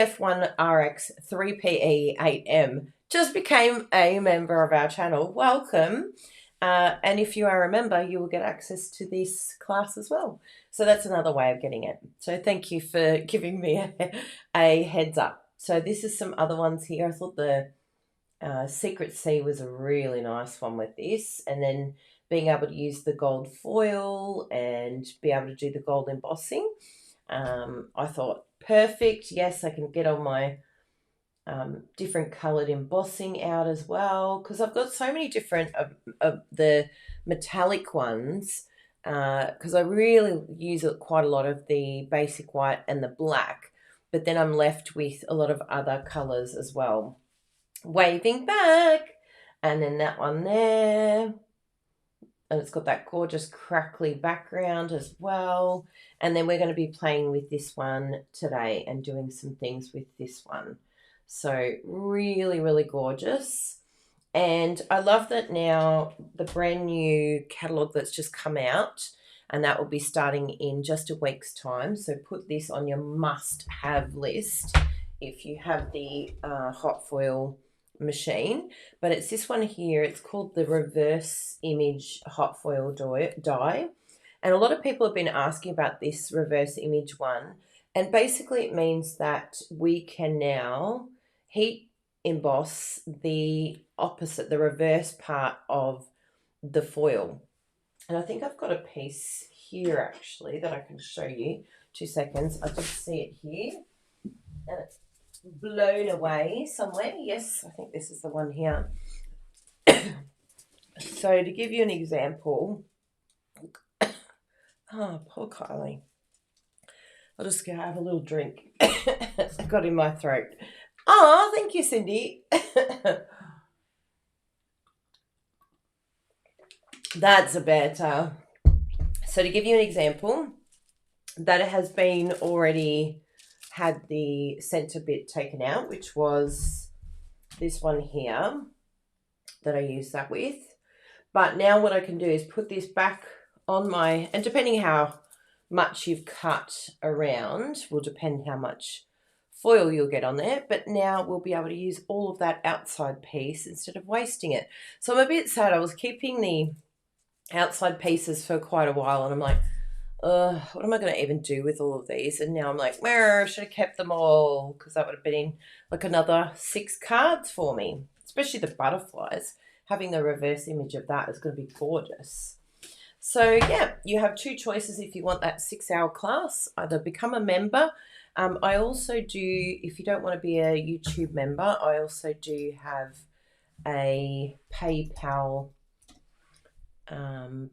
F1RX3PE8M just became a member of our channel. Welcome. And if you are a member, you will get access to this class as well. So that's another way of getting it. So thank you for giving me a heads up. So this is some other ones here. I thought the Secret Sea was a really nice one with this. And then being able to use the gold foil and be able to do the gold embossing. I thought, perfect. Yes, I can get all my different coloured embossing out as well, because I've got so many different of the metallic ones, because I really use quite a lot of the basic white and the black, but then I'm left with a lot of other colours as well. Waving back, and then that one there. And it's got that gorgeous crackly background as well. And then we're going to be playing with this one today and doing some things with this one. So really, really gorgeous. And I love that now the brand new catalogue that's just come out, and that will be starting in just a week's time. So put this on your must-have list if you have the hot foil machine. But it's this one here. It's called the reverse image hot foil die. And a lot of people have been asking about this reverse image one. And basically it means that we can now heat emboss the opposite, the reverse part of the foil. And I think I've got a piece here actually that I can show you. 2 seconds. I just see it here. And it's blown away somewhere. Yes, I think this is the one here. So to give you an example, oh, poor Kylie. I'll just go have a little drink. I got in my throat. Oh, thank you, Cindy. That's better. So to give you an example, that has been already had the center bit taken out, which was this one here that I used that with. But now what I can do is put this back on my, and depending how much you've cut around will depend how much foil you'll get on there. But now we'll be able to use all of that outside piece instead of wasting it. So I'm a bit sad. I was keeping the outside pieces for quite a while, and I'm like, what am I going to even do with all of these? And now I'm like, where should have kept them all, because that would have been like another 6 cards for me, especially the butterflies. Having the reverse image of that is going to be gorgeous. So yeah, you have 2 choices if you want that 6-hour class. Either become a member. I also do, if you don't want to be a YouTube member, I also do have a PayPal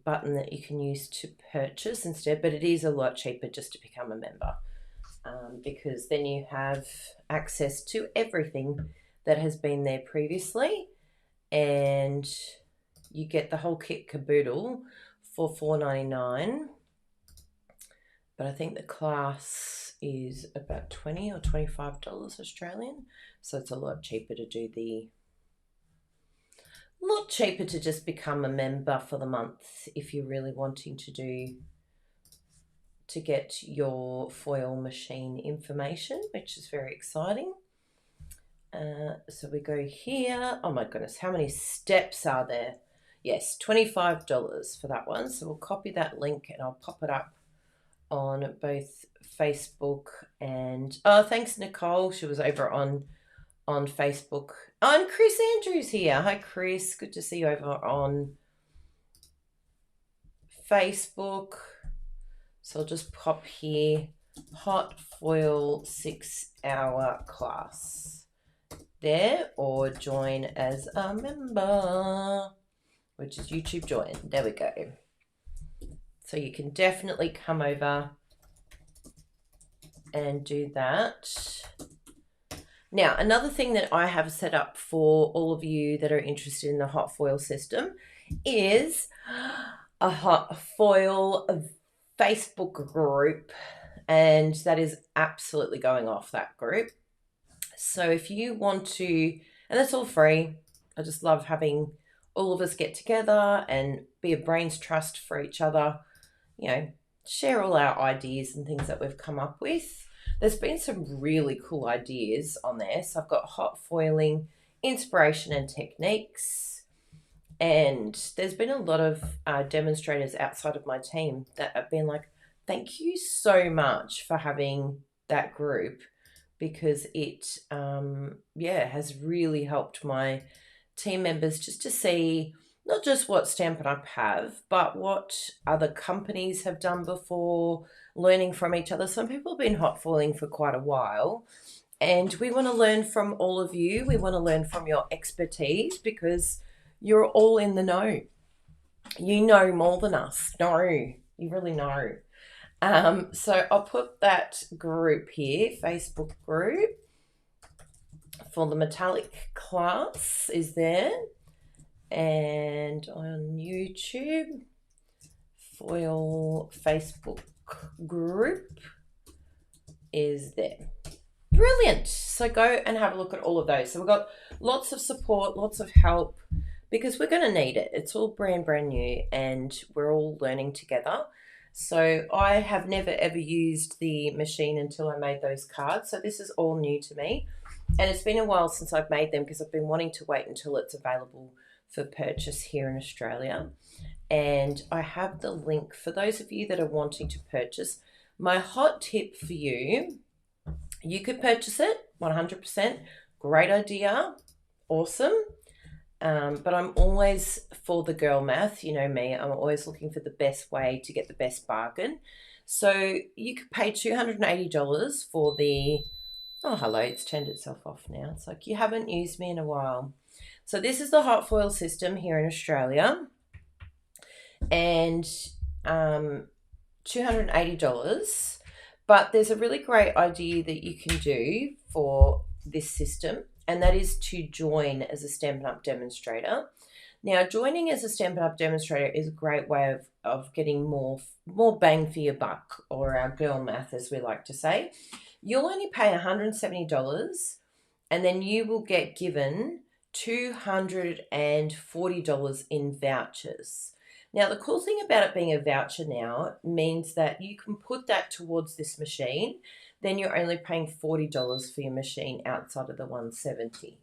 button that you can use to purchase instead, but it is a lot cheaper just to become a member, because then you have access to everything that has been there previously, and you get the whole kit caboodle for $4.99. But I think the class is about $20 or $25 Australian, so it's a lot cheaper to do the lot cheaper to just become a member for the month if you're really wanting to get your foil machine information, which is very exciting. So we go here. Oh my goodness, how many steps are there? Yes, $25 for that one. So we'll copy that link and I'll pop it up on both Facebook and, oh, thanks Nicole, she was over on Facebook. Oh, and Chris Andrews here. Hi Chris, good to see you over on Facebook. So I'll just pop here, hot foil 6-hour class there, or join as a member, which is YouTube join. There we go. So you can definitely come over and do that. Now, another thing that I have set up for all of you that are interested in the hot foil system is a hot foil Facebook group, and that is absolutely going off, that group. So if you want to, and that's all free, I just love having all of us get together and be a brains trust for each other, you know, share all our ideas and things that we've come up with. there's been some really cool ideas on there. So I've got hot foiling, inspiration and techniques. And there's been a lot of demonstrators outside of my team that have been like, thank you so much for having that group, because it, has really helped my team members just to see not just what Stampin' Up have, but what other companies have done before, learning from each other. Some people have been hot foiling for quite a while, and we want to learn from all of you. We want to learn from your expertise, because you're all in the know. You know more than us. No, you really know. So I'll put that group here, Facebook group for the metallic class is there. And on YouTube, foil Facebook group is there. Brilliant. So go and have a look at all of those. So we've got lots of support, lots of help, because we're going to need it. It's all brand new, and we're all learning together. So I have never ever used the machine until I made those cards. So this is all new to me. And it's been a while since I've made them, because I've been wanting to wait until it's available for purchase here in Australia. And I have the link for those of you that are wanting to purchase. My hot tip for you, you could purchase it 100%. Great idea. Awesome. But I'm always for the girl math. You know me, I'm always looking for the best way to get the best bargain. So you could pay $280 for the, oh, hello, it's turned itself off now. It's like, you haven't used me in a while. So this is the hot foil system here in Australia, and $280. But there's a really great idea that you can do for this system, and that is to join as a Stampin' Up demonstrator. Now, joining as a Stampin' Up demonstrator is a great way of getting more bang for your buck, or our girl math, as we like to say. You'll only pay $170, and then you will get given $240 in vouchers. Now, the cool thing about it being a voucher now means that you can put that towards this machine. Then you're only paying $40 for your machine outside of the $170.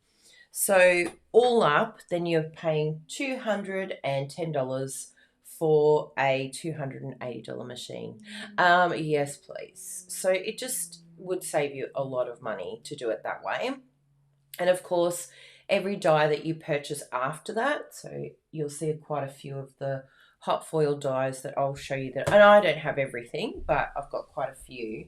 So all up, then you're paying $210 for a $280 machine. Yes, please. So it just would save you a lot of money to do it that way. And of course, every die that you purchase after that, so you'll see quite a few of the hot foil dies that I'll show you that, and I don't have everything, but I've got quite a few.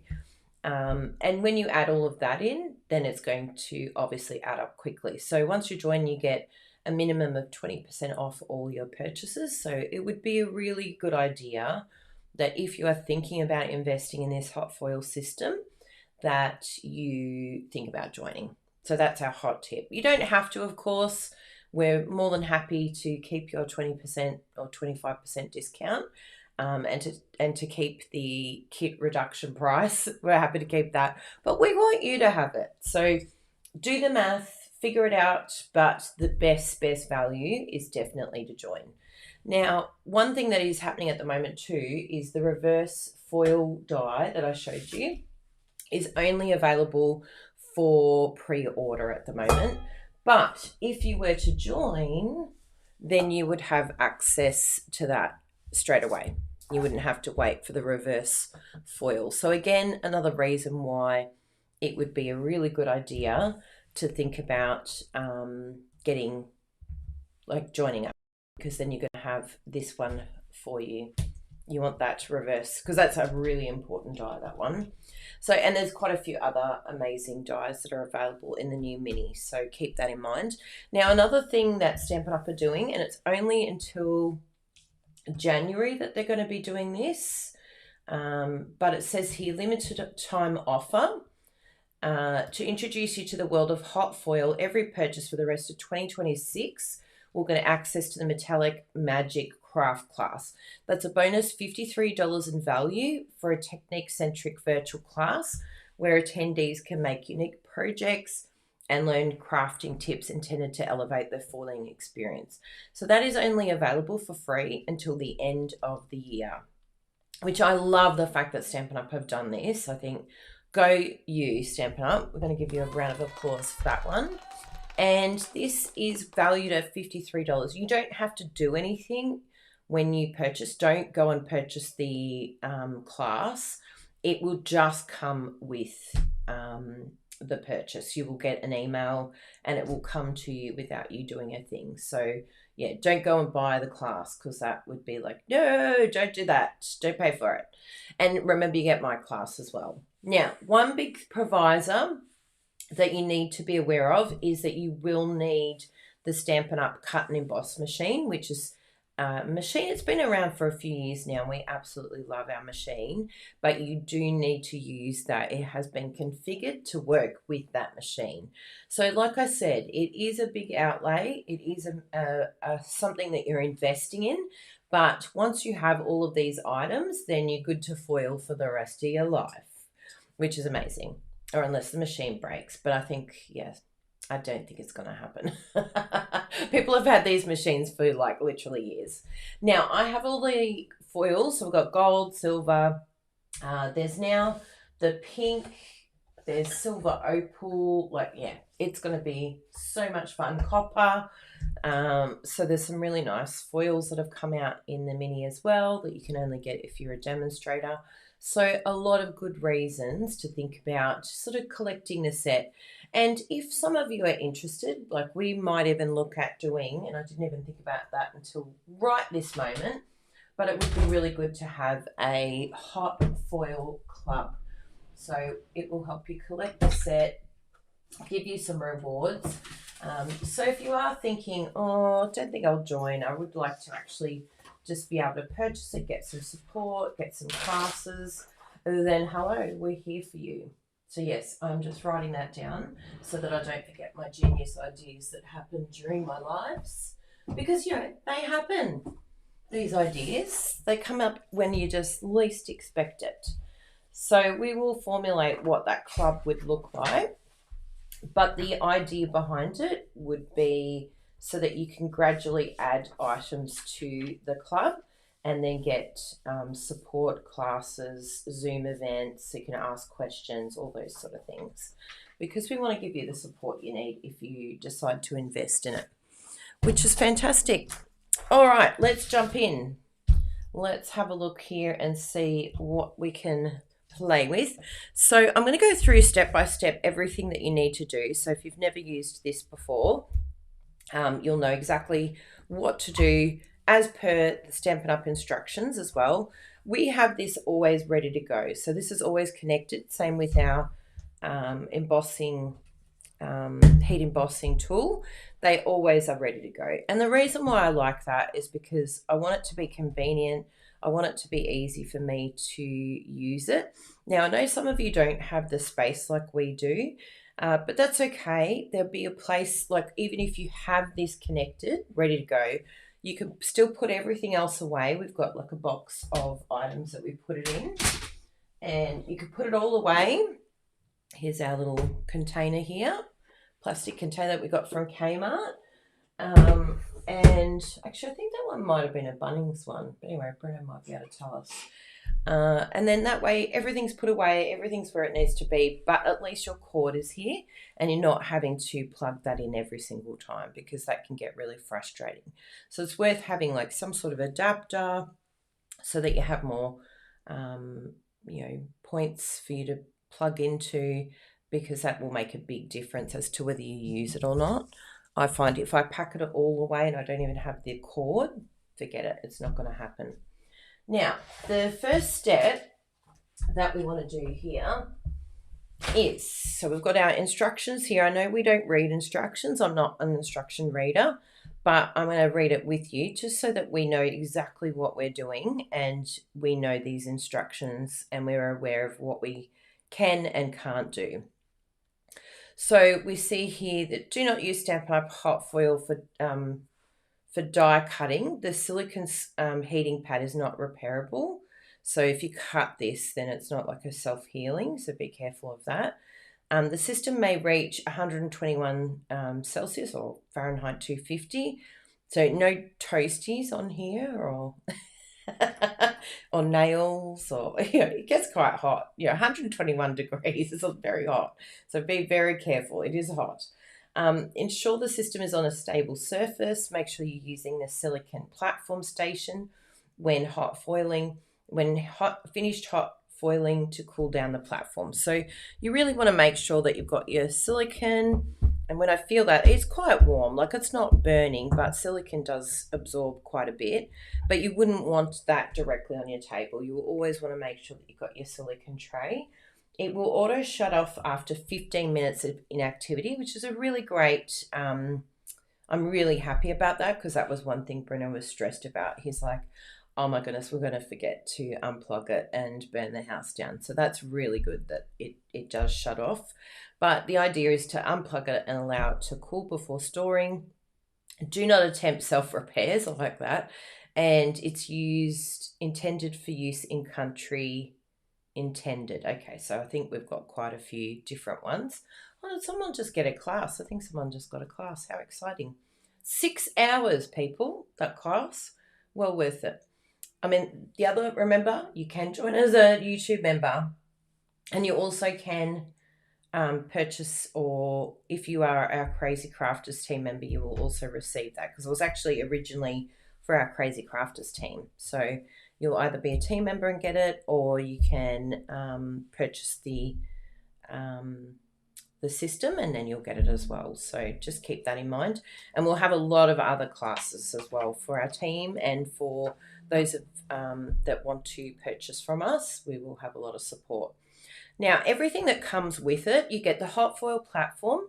And when you add all of that in, then it's going to obviously add up quickly. So once you join, you get a minimum of 20% off all your purchases. So it would be a really good idea that if you are thinking about investing in this hot foil system, that you think about joining. So that's our hot tip. You don't have to, of course. We're more than happy to keep your 20% or 25% discount, and to keep the kit reduction price. We're happy to keep that, but we want you to have it. So do the math, figure it out, but the best value is definitely to join. Now, one thing that is happening at the moment too is the reverse foil die that I showed you is only available for pre-order at the moment. But if you were to join, then you would have access to that straight away. You wouldn't have to wait for the reverse foil. So again, another reason why it would be a really good idea to think about joining up, because then you're going to have this one for you. You want that to reverse, because that's a really important die, that one. So, and there's quite a few other amazing dies that are available in the new mini, so keep that in mind. Now, another thing that Stampin' Up are doing, and it's only until January that they're going to be doing this, but it says here limited time offer to introduce you to the world of hot foil. Every purchase for the rest of 2026 will get access to the Metallic Magic Craft class. That's a bonus $53 in value for a technique-centric virtual class where attendees can make unique projects and learn crafting tips intended to elevate their foiling experience. So that is only available for free until the end of the year, which I love the fact that Stampin' Up have done this. I think go you, Stampin' Up. We're going to give you a round of applause for that one. And this is valued at $53. You don't have to do anything when you purchase. Don't go and purchase the class. It will just come with the purchase. You will get an email and it will come to you without you doing a thing. So yeah, don't go and buy the class, because that would be like, no, don't do that. Don't pay for it. And remember, you get my class as well. Now, one big provisor that you need to be aware of is that you will need the Stampin' Up cut and emboss machine, which is a machine. It's been around for a few years now. We absolutely love our machine, but you do need to use that. It has been configured to work with that machine. So like I said, it is a big outlay. It is something that you're investing in, but once you have all of these items, then you're good to foil for the rest of your life, which is amazing. Or unless the machine breaks, but I think, yes, I don't think it's going to happen. People have had these machines for like literally years. Now, I have all the foils. So we've got gold, silver. There's now the pink. There's silver opal. Like, yeah, it's going to be so much fun. Copper. So there's some really nice foils that have come out in the mini as well that you can only get if you're a demonstrator. So a lot of good reasons to think about sort of collecting the set. And if some of you are interested, like we might even look at doing, and I didn't even think about that until right this moment, but it would be really good to have a hot foil club. So it will help you collect the set, give you some rewards. So if you are thinking, oh, I don't think I'll join, I would like to actually just be able to purchase it, get some support, get some classes, then hello, we're here for you. So yes, I'm just writing that down so that I don't forget my genius ideas that happened during my lives. Because, you know, they happen. These ideas, they come up when you just least expect it. So we will formulate what that club would look like. But the idea behind it would be so that you can gradually add items to the club and then get support classes, Zoom events, so you can ask questions, all those sort of things. Because we want to give you the support you need if you decide to invest in it, which is fantastic. All right, let's jump in. Let's have a look here and see what we can play with. So I'm going to go through step by step everything that you need to do. So if you've never used this before, you'll know exactly what to do as per the Stampin' Up instructions as well. We have this always ready to go. So this is always connected. Same with our embossing, heat embossing tool. They always are ready to go. And the reason why I like that is because I want it to be convenient. I want it to be easy for me to use it. Now, I know some of you don't have the space like we do, but that's okay. There'll be a place, like even if you have this connected, ready to go, you can still put everything else away. We've got like a box of items that we put it in, and you can put it all away. Here's our little container here, plastic container that we got from Kmart. And actually, I think that one might have been a Bunnings one. But anyway, Bruno might be able to tell us. And then that way, everything's put away, everything's where it needs to be, but at least your cord is here and you're not having to plug that in every single time, because that can get really frustrating. So it's worth having like some sort of adapter so that you have more, points for you to plug into, because that will make a big difference as to whether you use it or not. I find if I pack it all away and I don't even have the cord, forget it, it's not going to happen. Now, the first step that we want to do here is, so we've got our instructions here. I know we don't read instructions. I'm not an instruction reader, but I'm going to read it with you just so that we know exactly what we're doing and we know these instructions and we're aware of what we can and can't do. So we see here that do not use Stampin' Up hot foil for die cutting. The silicone heating pad is not repairable. So if you cut this, then it's not like a self-healing, so be careful of that. The system may reach 121 Celsius or Fahrenheit 250. So no toasties on here, or or nails, or it gets quite hot. 121 degrees is very hot, so be very careful. It is hot. Ensure the system is on a stable surface. Make sure you're using the silicone platform station when hot foiling. Finished hot foiling to cool down the platform. So you really want to make sure that you've got your silicone. And when I feel that, it's quite warm, like it's not burning, but silicone does absorb quite a bit. But you wouldn't want that directly on your table. You will always want to make sure that you've got your silicone tray. It will auto shut off after 15 minutes of inactivity, which is a really great, I'm really happy about that, because that was one thing Brennan was stressed about. He's like, oh my goodness, we're going to forget to unplug it and burn the house down. So that's really good that it does shut off. But the idea is to unplug it and allow it to cool before storing. Do not attempt self-repairs. I like that. And it's intended for use in country intended. Okay, so I think we've got quite a few different ones. Oh, did someone just get a class? I think someone just got a class. How exciting. 6 hours, people, that class. Well worth it. I mean, remember, you can join as a YouTube member, and you also can purchase, or if you are our Crazy Crafters team member, you will also receive that, because it was actually originally for our Crazy Crafters team. So you'll either be a team member and get it, or you can purchase the system and then you'll get it as well. So just keep that in mind. And we'll have a lot of other classes as well for our team, and for those that want to purchase from us, we will have a lot of support. Now, everything that comes with it, you get the hot foil platform,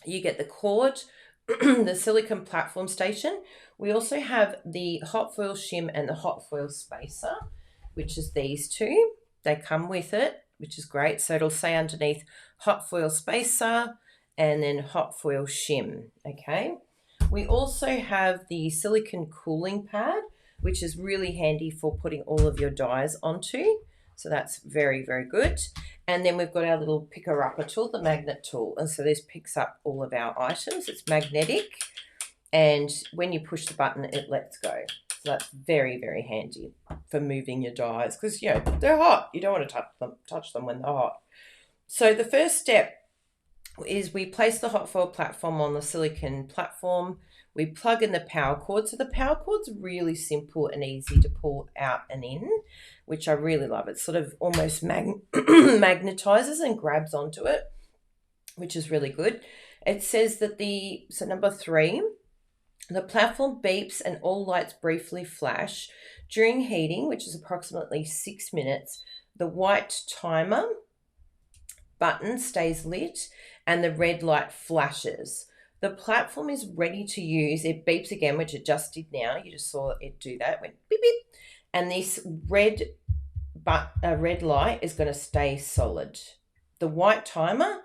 you get the cord, the silicone platform station. We also have the hot foil shim and the hot foil spacer, which is these two. They come with it, which is great. So it'll say underneath hot foil spacer and then hot foil shim. Okay. We also have the silicone cooling pad, which is really handy for putting all of your dies onto. So that's very, very good. And then we've got our little picker-upper tool, the magnet tool. And so this picks up all of our items. It's magnetic. And when you push the button, it lets go. So that's very, very handy for moving your dies, because, they're hot. You don't want to touch them when they're hot. So the first step is we place the hot foil platform on the silicone platform. We plug in the power cord. So the power cord's really simple and easy to pull out and in, which I really love. It sort of almost magnetizes and grabs onto it, which is really good. It says that so number 3, the platform beeps and all lights briefly flash. During heating, which is approximately 6 minutes, the white timer button stays lit and the red light flashes. The platform is ready to use. It beeps again, which it just did now. You just saw it do that. It went beep, beep. And this red light is going to stay solid. The white timer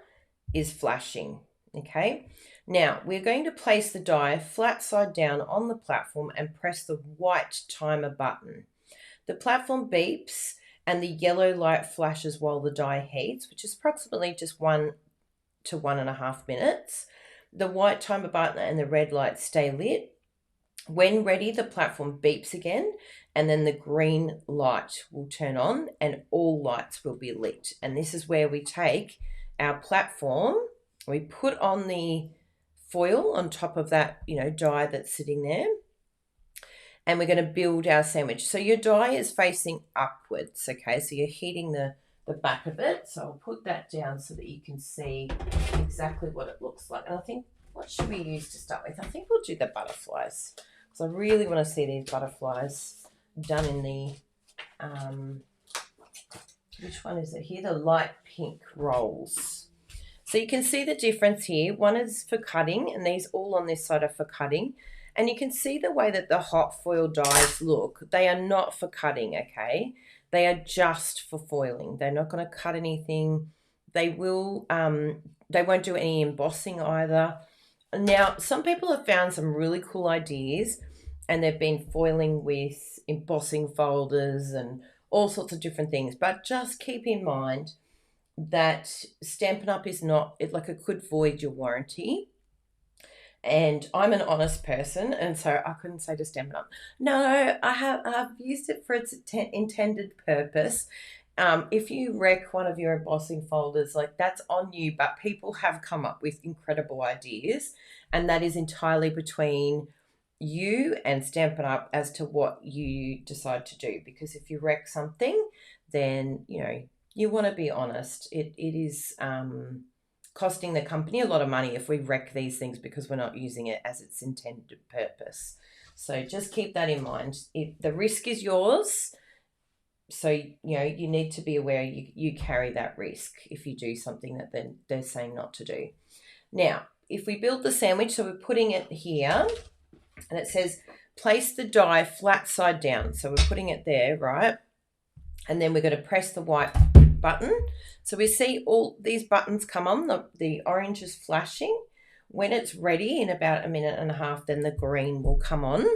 is flashing, okay? Now, we're going to place the die flat side down on the platform and press the white timer button. The platform beeps and the yellow light flashes while the die heats, which is approximately just 1 to 1.5 minutes. The white timer button and the red light stay lit. When ready, the platform beeps again, and then the green light will turn on and all lights will be lit. And this is where we take our platform, we put on the foil on top of that, die that's sitting there, and we're going to build our sandwich. So your die is facing upwards, okay? So you're heating the back of it. So I'll put that down so that you can see exactly what it looks like. And I think, what should we use to start with? I think we'll do the butterflies, because I really want to see these butterflies done in the, which one is it here? The light pink rolls. So you can see the difference here. One is for cutting, and these all on this side are for cutting. And you can see the way that the hot foil dies look. They are not for cutting, okay? They are just for foiling. They're not going to cut anything. They won't do any embossing either. Now, some people have found some really cool ideas, and they've been foiling with embossing folders and all sorts of different things. But just keep in mind that Stampin' Up is not, it could void your warranty. And I'm an honest person, and so I couldn't say to Stampin' Up, no, I've used it for its intended purpose. If you wreck one of your embossing folders, like, that's on you, but people have come up with incredible ideas, and that is entirely between you and Stampin' Up as to what you decide to do. Because if you wreck something, then you want to be honest. It is costing the company a lot of money if we wreck these things because we're not using it as its intended purpose. So just keep that in mind. The risk is yours, so you need to be aware you carry that risk if you do something that they're saying not to do. Now, if we build the sandwich, so we're putting it here, and it says place the die flat side down. So we're putting it there, right? And then we're going to press the white button. So we see all these buttons come on, the orange is flashing. When it's ready, in about a minute and a half, then the green will come on.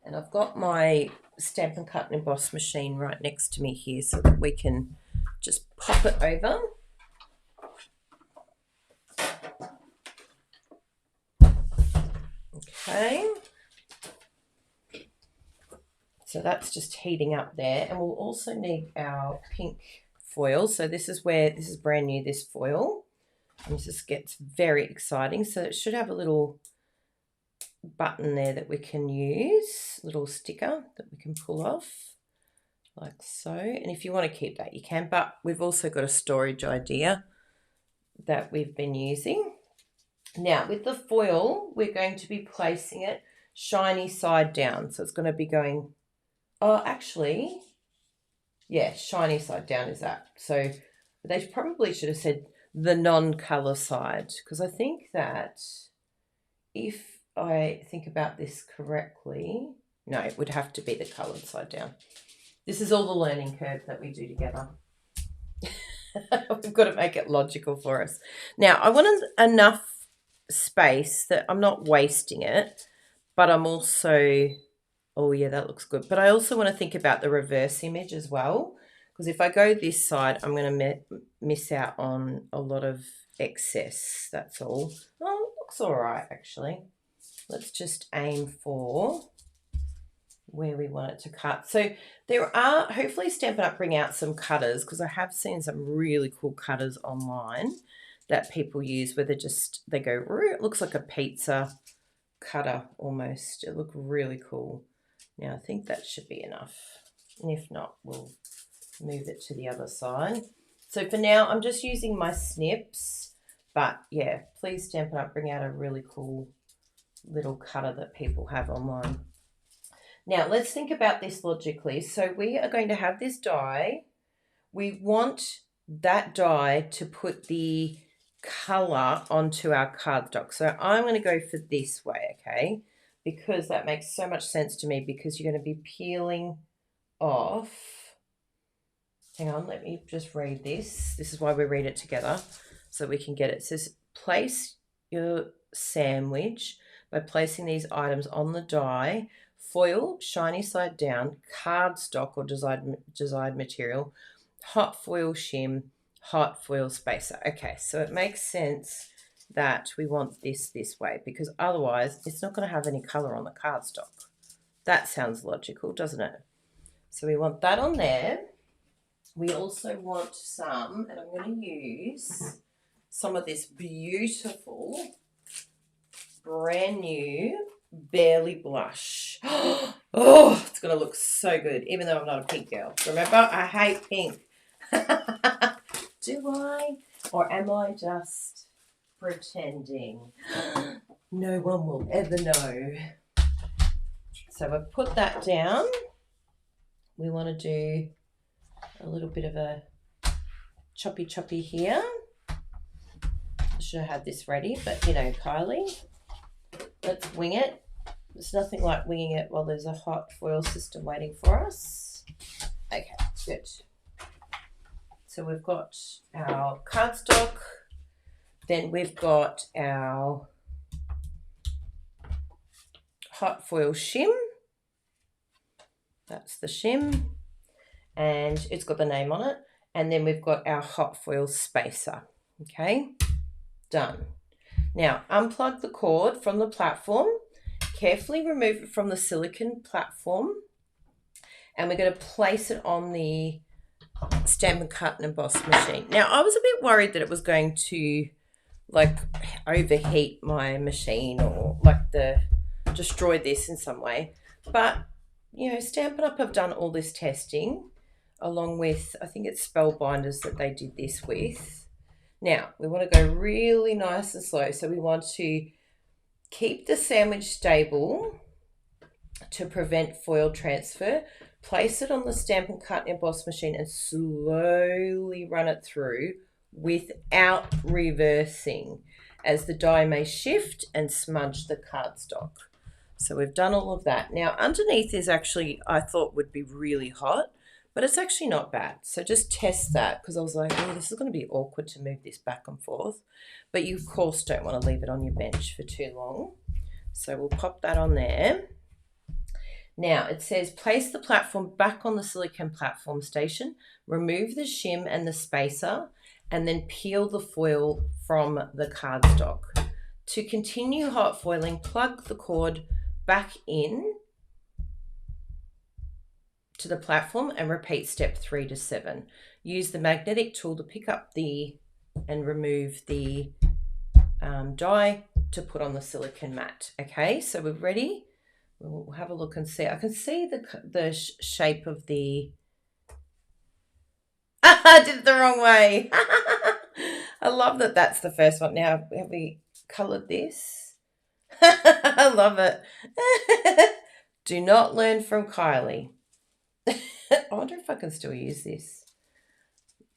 And I've got my Stampin' Cut and Emboss machine right next to me here so that we can just pop it over. Okay. So that's just heating up there. And we'll also need our pink foil. So this is brand new, this foil. And this just gets very exciting. So it should have a little button there that we can use, little sticker that we can pull off like so. And if you want to keep that, you can, but we've also got a storage idea that we've been using. Now with the foil, we're going to be placing it shiny side down. So it's going to be going, shiny side down is that. So they probably should have said the non-color side, because I think that if I think about this correctly, no, it would have to be the colored side down. This is all the learning curve that we do together. We've got to make it logical for us. Now, I want enough space that I'm not wasting it, but I'm also, oh yeah, that looks good. But I also want to think about the reverse image as well, because if I go this side, I'm going to miss out on a lot of excess. That's all. Oh, it looks all right, actually. Let's just aim for where we want it to cut. So there are, hopefully Stampin' Up bring out some cutters, because I have seen some really cool cutters online that people use where they go, it looks like a pizza cutter almost. It looks really cool. Now I think that should be enough. And if not, we'll move it to the other side. So for now, I'm just using my snips, but yeah, please Stampin' Up bring out a really cool little cutter that people have online. Now let's think about this logically. So we are going to have this die. We want that die to put the color onto our cardstock. So I'm going to go for this way, okay? Because that makes so much sense to me, because you're going to be peeling off. Hang on, let me just read this. This is why we read it together, so we can get it. It says, place your sandwich by placing these items on the die. Foil, shiny side down, cardstock or desired material, hot foil shim, hot foil spacer. Okay, so it makes sense that we want this way, because otherwise it's not going to have any color on the cardstock. That sounds logical, doesn't it? So we want that on there. We also want some, and I'm going to use some of this beautiful brand new Barely Blush. Oh, it's going to look so good, even though I'm not a pink girl. Remember, I hate pink. Do I? Or am I just pretending? No one will ever know. So I've put that down. We want to do a little bit of a choppy here. I should have had this ready, but Kylie, let's wing it. There's nothing like winging it while there's a hot foil system waiting for us. Okay, good. So we've got our cardstock, then we've got our hot foil shim. That's the shim, and it's got the name on it. And then we've got our hot foil spacer. Okay, done. Now, unplug the cord from the platform, carefully remove it from the silicone platform, and we're going to place it on the Stampin' Cut and Emboss machine. Now, I was a bit worried that it was going to like overheat my machine or like destroy this in some way. But, you know, Stampin' Up have done all this testing along with, I think it's Spellbinders that they did this with. Now, we want to go really nice and slow. So we want to keep the sandwich stable to prevent foil transfer. Place it on the Stampin' Cut and Emboss machine and slowly run it through without reversing, as the die may shift and smudge the cardstock. So we've done all of that. Now underneath is actually, I thought would be really hot, but it's actually not bad. So just test that, because I was like, oh, this is going to be awkward to move this back and forth. But you, of course, don't want to leave it on your bench for too long. So we'll pop that on there. Now it says place the platform back on the silicone platform station, remove the shim and the spacer, and then peel the foil from the cardstock. To continue hot foiling, plug the cord back in to the platform and repeat step 3 to 7. Use the magnetic tool to pick up and remove the die to put on the silicone mat. Okay, so we're ready. We'll have a look and see. I can see the shape of the... I did it the wrong way. I love that that's the first one. Now, have we coloured this? I love it. Do not learn from Kylie. I wonder if I can still use this.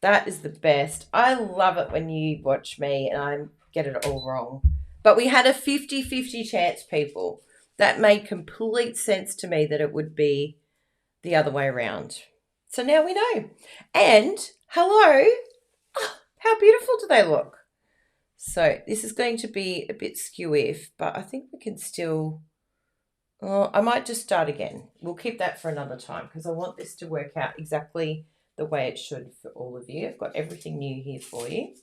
That is the best. I love it when you watch me and I get it all wrong. But we had a 50-50 chance, people. That made complete sense to me that it would be the other way around. So now we know. And hello, oh, how beautiful do they look? So this is going to be a bit skew-if, but I think we can still... Oh, I might just start again. We'll keep that for another time because I want this to work out exactly the way it should for all of you. I've got everything new here for you.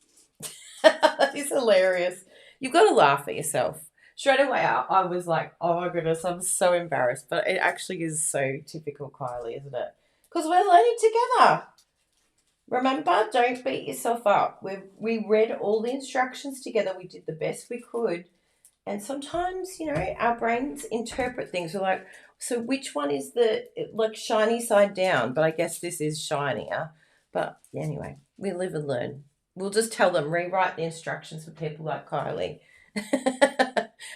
It's hilarious. You've got to laugh at yourself. Straight away, I was like, oh my goodness, I'm so embarrassed. But it actually is so typical Kylie, isn't it? Because we're learning together. Remember, don't beat yourself up. We read all the instructions together. We did the best we could. And sometimes, you know, our brains interpret things. We're like, so which one is the, like, shiny side down? But I guess this is shinier. But anyway, we live and learn. We'll just tell them, rewrite the instructions for people like Kylie.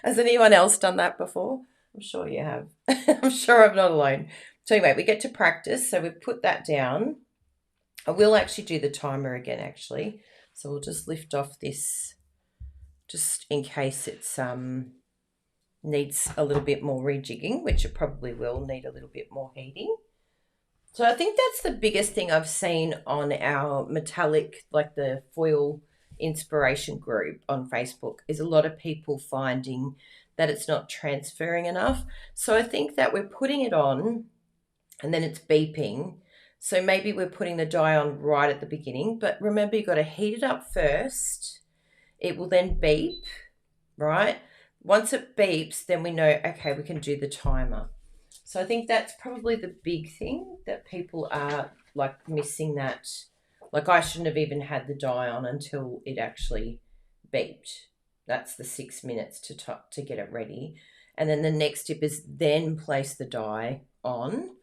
Has anyone else done that before? I'm sure you have. I'm sure I'm not alone. So anyway, we get to practice. So we've put that down. I will actually do the timer again, actually. So we'll just lift off this just in case it's needs a little bit more rejigging, which it probably will need a little bit more heating. So I think that's the biggest thing I've seen on our metallic, like the foil inspiration group on Facebook, is a lot of people finding that it's not transferring enough. So I think that we're putting it on and then it's beeping. So maybe we're putting the die on right at the beginning, but remember, you've got to heat it up first. It will then beep, right? Once it beeps, then we know, okay, we can do the timer. So I think that's probably the big thing that people are like missing, that, like, I shouldn't have even had the die on until it actually beeped. That's the 6 minutes to get it ready. And then the next tip is then place the die on.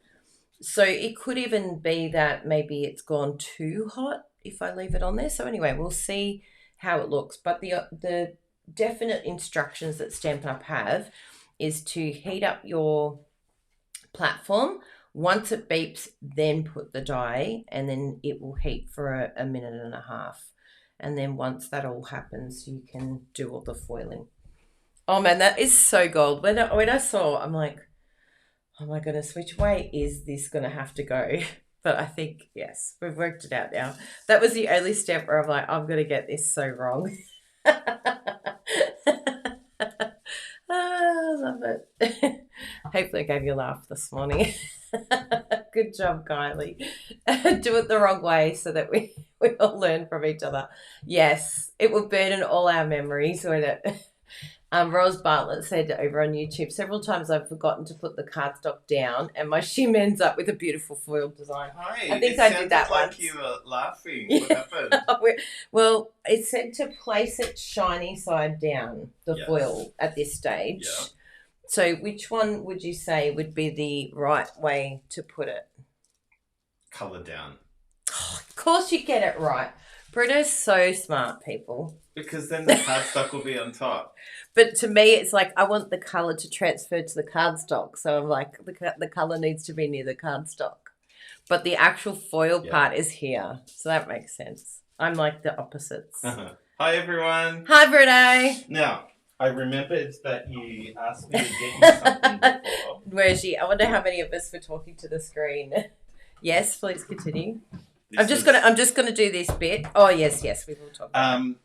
So it could even be that maybe it's gone too hot if I leave it on there. So anyway, we'll see how it looks. But the definite instructions that Stampin' Up have is to heat up your platform. Once it beeps, then put the die, and then it will heat for a minute and a half. And then once that all happens, you can do all the foiling. Oh man, that is so gold. When I saw, I'm like, oh my goodness, which way is this going to have to go? But I think, yes, we've worked it out now. That was the only step where I'm like, I'm going to get this so wrong. I love it. Hopefully I gave you a laugh this morning. Good job, Kylie. Do it the wrong way so that we We all learn from each other. Yes, it will burden all our memories, won't it? Rose Bartlett said over on YouTube, several times I've forgotten to put the cardstock down and my shim ends up with a beautiful foil design. Hi, I think it I sounded did that like once. you were laughing. What happened? Well, it said to place it shiny side down, the Yes. foil at this stage. Yeah. So which one would you say would be the right way to put it? Colour down. Oh, of course you get it right. Britta's so smart, people. Because then the cardstock will be on top. But to me, it's like I want the colour to transfer to the cardstock. So I'm like, the colour needs to be near the cardstock. But the actual foil part is here. So that makes sense. I'm like the opposites. Hi, everyone. Hi, Bruno. Now, I remembered that you asked me to get you something before. Where is she? I wonder how many of us were talking to the screen. Yes, please continue. I'm just gonna do this bit. Oh yes, we will talk about it.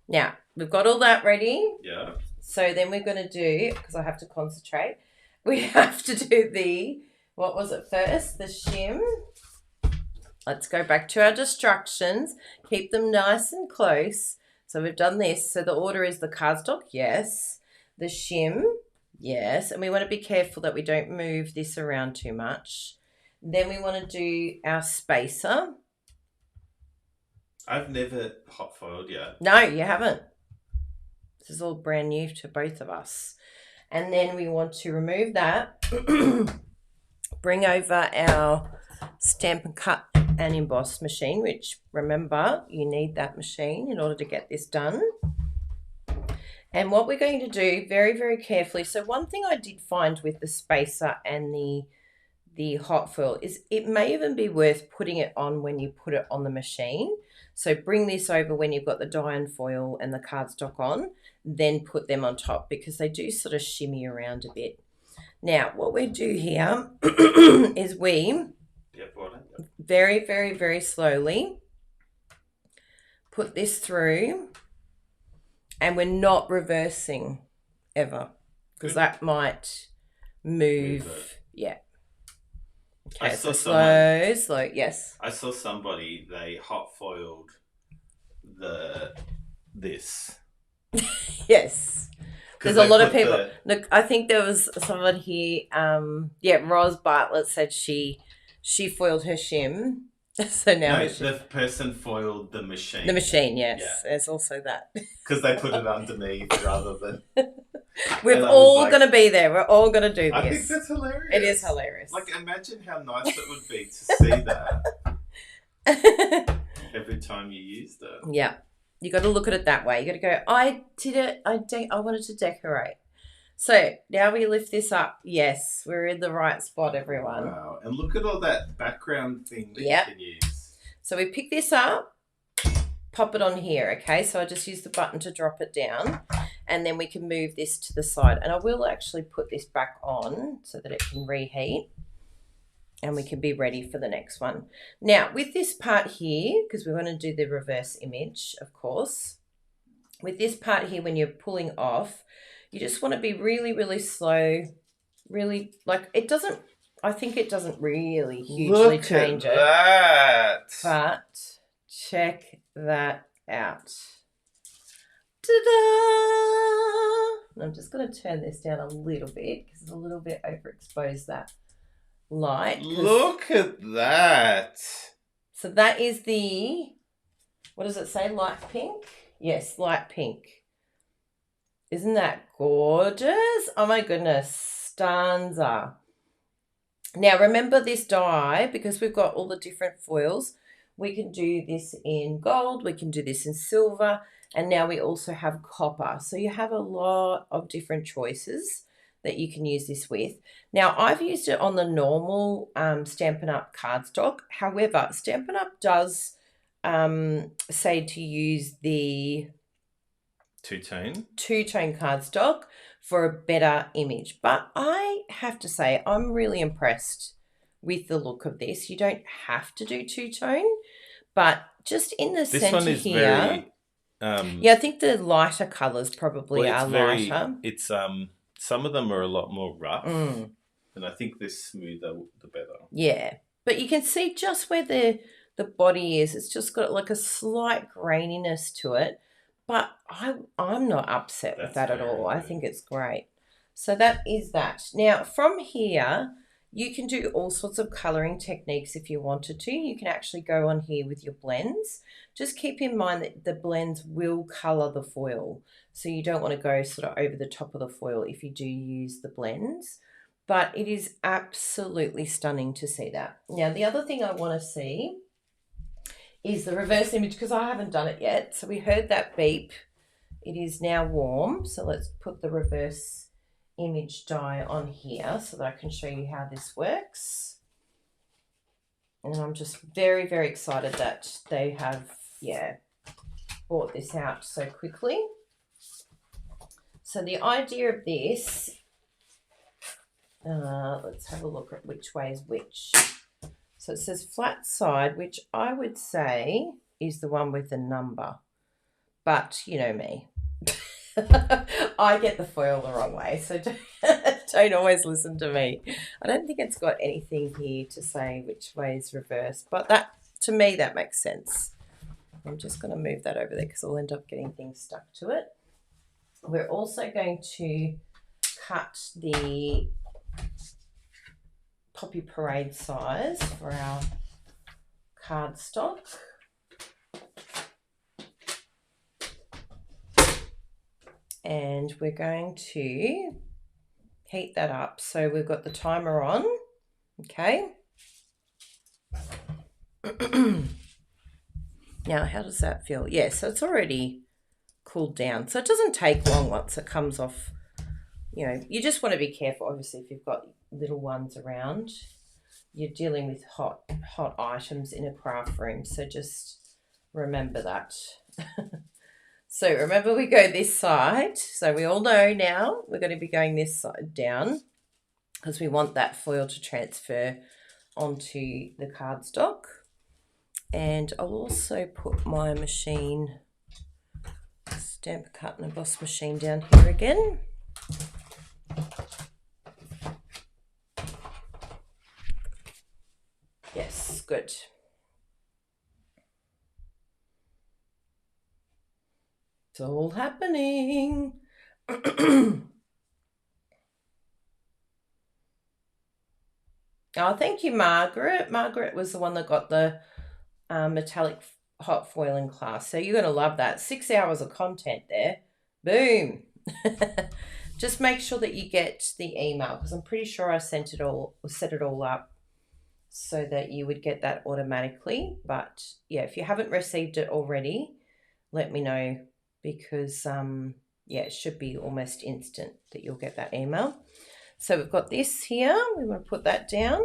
Now, we've got all that ready. Yeah. So then we're gonna do, because I have to concentrate, we have to do the, what was it first? The shim. Let's go back to our instructions. Keep them nice and close. So we've done this. So the order is the cardstock, yes. The shim, yes. And we want to be careful that we don't move this around too much. Then we want to do our spacer. I've never hot foiled yet. No, you haven't. This is all brand new to both of us. And then we want to remove that. Bring over our Stampin' Cut and Emboss machine, which, remember, you need that machine in order to get this done. And what we're going to do very, very carefully. So one thing I did find with the spacer and the hot foil is it may even be worth putting it on when you put it on the machine. So bring this over when you've got the die and foil and the cardstock on, then put them on top because they do sort of shimmy around a bit. Now, what we do here is we very, very, very slowly put this through, and we're not reversing ever because that might move. Yeah. Okay, so slow, yes. I saw somebody, they hot foiled this. Yes. There's a lot of people. Look, I think there was someone here. Rose Bartlett said she foiled her shim. So now the person foiled the machine. The machine, yes. Yeah. There's also that. Because they put it underneath rather than. We're all going to be there. We're all going to do this. I think that's hilarious. It is hilarious. Like, imagine how nice it would be to see that every time you used it. Yeah. You got to look at it that way. You got to go, I did it. I wanted to decorate. So now we lift this up. Yes, we're in the right spot, everyone. Wow. And look at all that background thing that you can use. So we pick this up, pop it on here, okay? So I just use the button to drop it down, and then we can move this to the side. And I will actually put this back on so that it can reheat, and we can be ready for the next one. Now, with this part here, because we want to do the reverse image, of course, with this part here, when you're pulling off, you just want to be really, really slow, really, like, it doesn't, I think it doesn't really hugely change it. But check that out. Ta-da! I'm just going to turn this down a little bit because it's a little bit overexposed, that light. Look at that. So that is the, what does it say, light pink? Yes, light pink. Isn't that gorgeous? Oh my goodness, stanza. Now remember this die, because we've got all the different foils, we can do this in gold, we can do this in silver, and now we also have copper. So you have a lot of different choices that you can use this with. Now I've used it on the normal Stampin' Up cardstock. However, Stampin' Up does say to use the two-tone cardstock for a better image. But I have to say, I'm really impressed with the look of this. You don't have to do two-tone, but just in the center here. Very, I think the lighter colours probably are lighter. It's some of them are a lot more rough, and I think the smoother the better. Yeah, but you can see just where the body is. It's just got like a slight graininess to it, but I'm not upset with that at all. I think it's great. So that is that. Now from here, you can do all sorts of colouring techniques if you wanted to. You can actually go on here with your blends. Just keep in mind that the blends will colour the foil. So you don't want to go sort of over the top of the foil if you do use the blends. But it is absolutely stunning to see that. Now, the other thing I want to see is the reverse image, because I haven't done it yet. So we heard that beep. It is now warm. So let's put the reverse image die on here so that I can show you how this works. And I'm just very, very excited that they have, brought this out so quickly. So the idea of this, let's have a look at which way is which. So it says flat side, which I would say is the one with the number. But you know me. I get the foil the wrong way, so don't always listen to me. I don't think it's got anything here to say which way is reversed, but that, to me, that makes sense. I'm just going to move that over there because I'll end up getting things stuck to it. We're also going to cut the Poppy Parade size for our cardstock. And we're going to heat that up. So we've got the timer on, okay. Now, how does that feel? Yeah, so it's already cooled down. So it doesn't take long once it comes off. You know, you just want to be careful, obviously, if you've got little ones around. You're dealing with hot items in a craft room, so just remember that. So remember, we go this side. So we all know now we're going to be going this side down because we want that foil to transfer onto the cardstock. And I'll also put my machine, Stampin' Cut and Emboss machine, down here again. Yes, good. It's all happening. Oh, thank you, Margaret. Margaret was the one that got the metallic hot foil in class. So you're going to love that. 6 hours of content there. Boom. Just make sure that you get the email because I'm pretty sure I set it all up so that you would get that automatically. But yeah, if you haven't received it already, let me know because it should be almost instant that you'll get that email. So we've got this here. We want to put that down.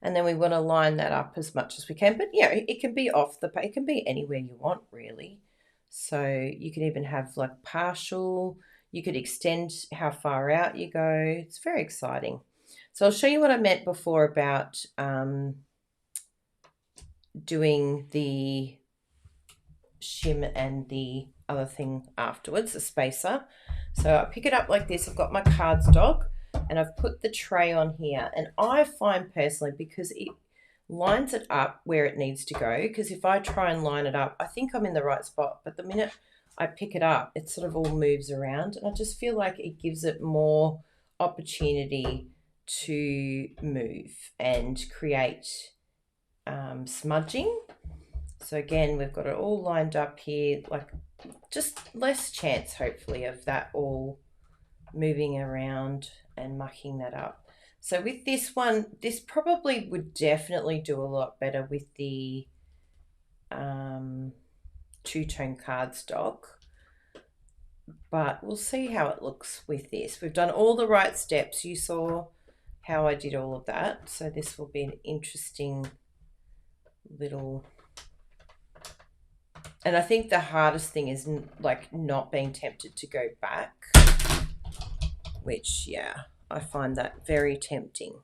And then we want to line that up as much as we can. But yeah, it can be off the, it can be anywhere you want really. So you can even have like partial, you could extend how far out you go. It's very exciting. So I'll show you what I meant before about doing the shim and the other thing afterwards, the spacer. So I pick it up like this. I've got my cardstock and I've put the tray on here. And I find personally, because it lines it up where it needs to go, because if I try and line it up, I think I'm in the right spot, but the minute I pick it up, it sort of all moves around. And I just feel like it gives it more opportunity to move and create smudging. So again, we've got it all lined up here, like just less chance, hopefully, of that all moving around and mucking that up. So with this one, this probably would definitely do a lot better with the two-tone cardstock. But we'll see how it looks with this. We've done all the right steps. You saw how I did all of that. So this will be an interesting little... And I think the hardest thing is like not being tempted to go back, which, yeah, I find that very tempting.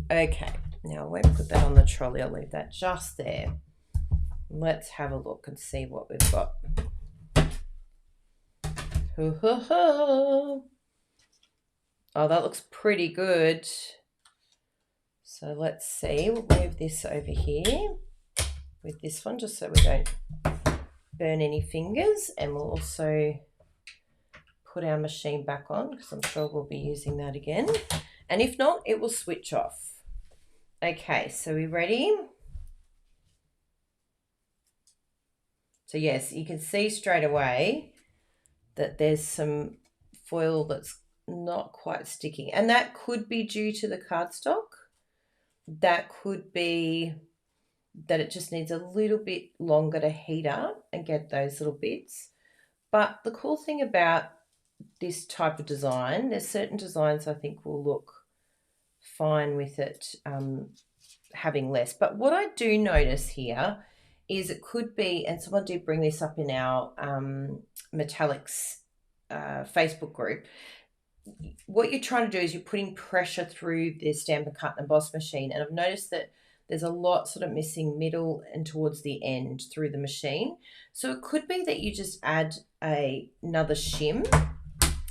Okay, now I won't put that on the trolley. I'll leave that just there. Let's have a look and see what we've got. Oh, that looks pretty good. So let's see, we'll move this over here with this one just so we don't burn any fingers, and we'll also put our machine back on because I'm sure we'll be using that again, and if not, it will switch off. Okay, so we're ready. So yes, you can see straight away that there's some foil that's not quite sticking, and that could be due to the cardstock. That could be that it just needs a little bit longer to heat up and get those little bits. But the cool thing about this type of design, there's certain designs I think will look fine with it having less. But what I do notice here is it could be, and someone did bring this up in our metallics Facebook group, what you're trying to do is you're putting pressure through the Stampin' Cut and Emboss machine, and I've noticed that there's a lot sort of missing middle and towards the end through the machine. So it could be that you just add another shim,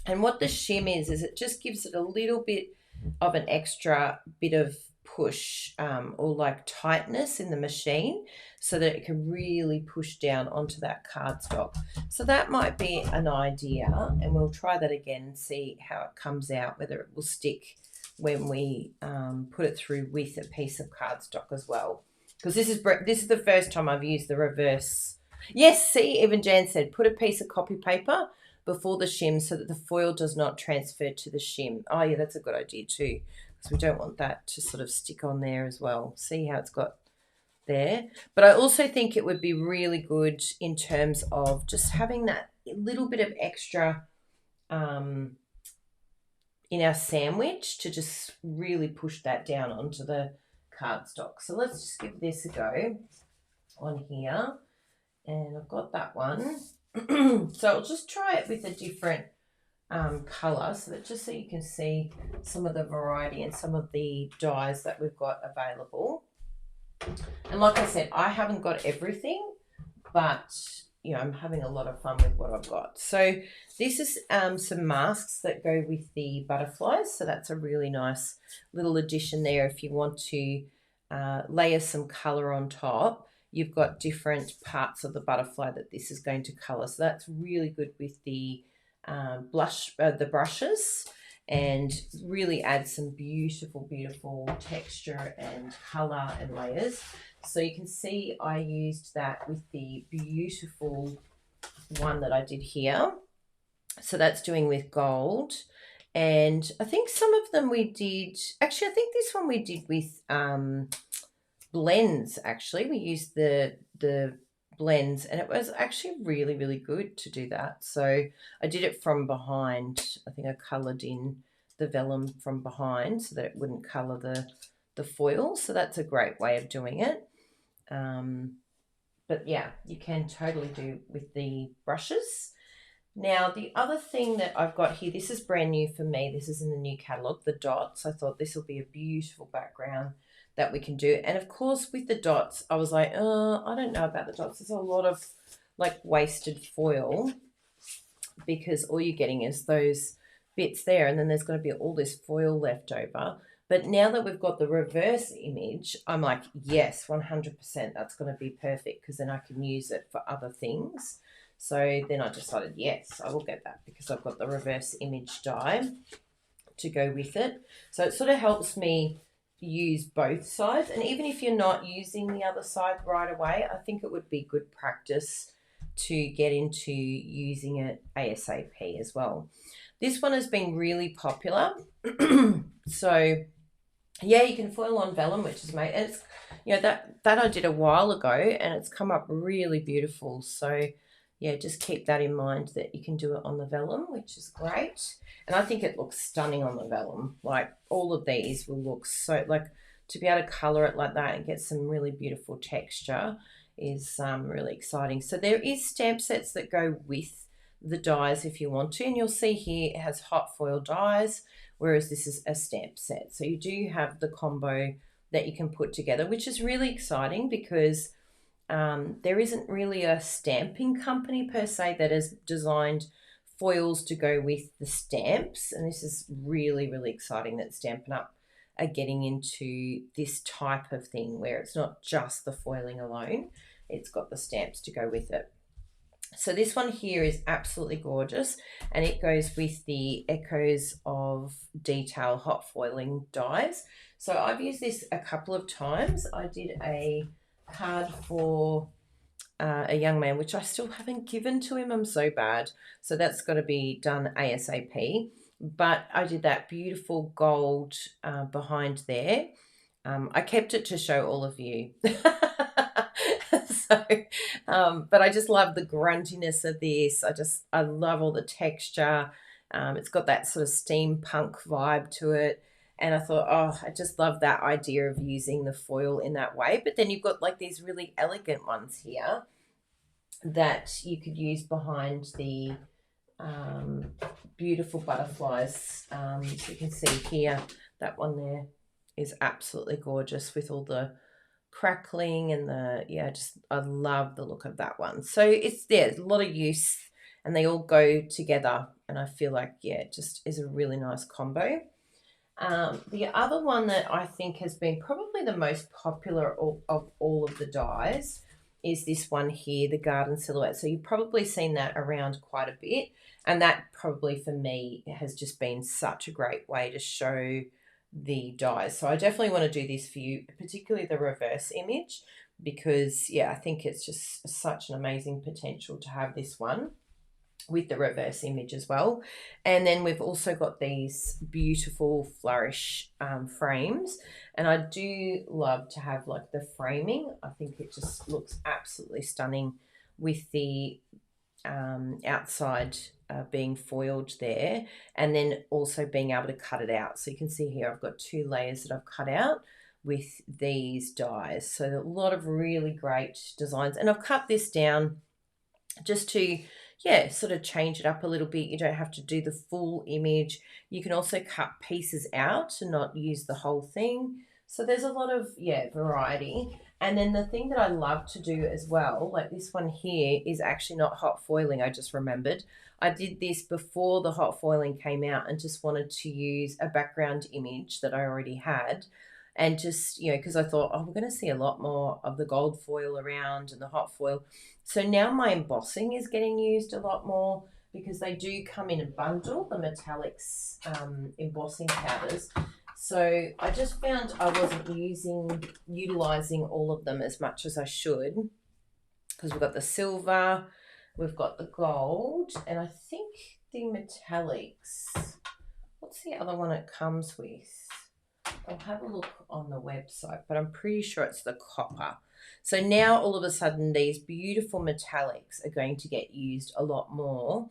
and what the shim is it just gives it a little bit of an extra bit of push or like tightness in the machine so that it can really push down onto that cardstock. So that might be an idea, and we'll try that again and see how it comes out, whether it will stick when we put it through with a piece of cardstock as well. Because this is the first time I've used the reverse. Yes, see, even Jan said, put a piece of copy paper before the shim so that the foil does not transfer to the shim. Oh yeah, that's a good idea too, because we don't want that to sort of stick on there as well. See how it's got there? But I also think it would be really good in terms of just having that little bit of extra in our sandwich to just really push that down onto the cardstock. So let's just give this a go on here. And I've got that one. So I'll just try it with a different colour so that just so you can see some of the variety and some of the dyes that we've got available. And like I said, I haven't got everything, but you know, I'm having a lot of fun with what I've got. So this is some masks that go with the butterflies. So that's a really nice little addition there if you want to layer some colour on top. You've got different parts of the butterfly that this is going to colour. So that's really good with the the brushes, and really add some beautiful, beautiful texture and colour and layers. So you can see I used that with the beautiful one that I did here. So that's doing with gold. And I think some of them we did, actually I think this one we did with blends. Actually we used the blends, and it was actually really, really good to do that. So I did it from behind. I think I coloured in the vellum from behind so that it wouldn't colour the foil. So that's a great way of doing it. But yeah, you can totally do with the brushes. Now the other thing that I've got here, this is brand new for me, this is in the new catalogue, the dots. I thought this will be a beautiful background that we can do. And of course with the dots, I was like, I don't know about the dots. There's a lot of like wasted foil because all you're getting is those bits there, and then there's going to be all this foil left over. But now that we've got the reverse image, I'm like, yes, 100%, that's going to be perfect because then I can use it for other things. So then I decided, yes, I will get that because I've got the reverse image die to go with it. So it sort of helps me use both sides, and even if you're not using the other side right away, I think it would be good practice to get into using it ASAP as well. This one has been really popular. So yeah, you can foil on vellum, which is made, and it's, you know, that I did a while ago and it's come up really beautiful. So yeah, just keep that in mind that you can do it on the vellum, which is great. And I think it looks stunning on the vellum. Like all of these will look so, like to be able to colour it like that and get some really beautiful texture is really exciting. So there is stamp sets that go with the dies if you want to. And you'll see here it has hot foil dies, whereas this is a stamp set. So you do have the combo that you can put together, which is really exciting because there isn't really a stamping company per se that has designed foils to go with the stamps, and this is really, really exciting that Stampin' Up are getting into this type of thing where it's not just the foiling alone, it's got the stamps to go with it. So this one here is absolutely gorgeous, and it goes with the Echoes of Detail hot foiling dies. So I've used this a couple of times. I did a card for a young man, which I still haven't given to him. I'm so bad. So that's got to be done ASAP. But I did that beautiful gold behind there. I kept it to show all of you. So, but I just love the grunginess of this. I love all the texture. It's got that sort of steampunk vibe to it. And I thought, oh, I just love that idea of using the foil in that way. But then you've got like these really elegant ones here that you could use behind the beautiful butterflies. So you can see here, that one there is absolutely gorgeous with all the crackling and I love the look of that one. So there's a lot of use and they all go together, and I feel like it just is a really nice combo. The other one that I think has been probably the most popular of all of the dies is this one here, the Garden Silhouette. So you've probably seen that around quite a bit, and that probably for me has just been such a great way to show the dies. So I definitely want to do this for you, particularly the reverse image, because I think it's just such an amazing potential to have this one with the reverse image as well. And then we've also got these beautiful flourish frames, and I do love to have like the framing. I think it just looks absolutely stunning with the outside being foiled there, and then also being able to cut it out. So you can see here I've got 2 layers that I've cut out with these dies. So a lot of really great designs, and I've cut this down just to sort of change it up a little bit. You don't have to do the full image. You can also cut pieces out and not use the whole thing. So there's a lot of variety. And then the thing that I love to do as well, like this one here, is actually not hot foiling. I just remembered I did this before the hot foiling came out and just wanted to use a background image that I already had, and just because I thought, oh, we're going to see a lot more of the gold foil around and the hot foil. So now my embossing is getting used a lot more, because they do come in a bundle, the metallics embossing powders. So I just found I wasn't utilizing all of them as much as I should, because we've got the silver, we've got the gold, and I think the metallics. What's the other one it comes with? I'll have a look on the website, but I'm pretty sure it's the copper. So now all of a sudden these beautiful metallics are going to get used a lot more,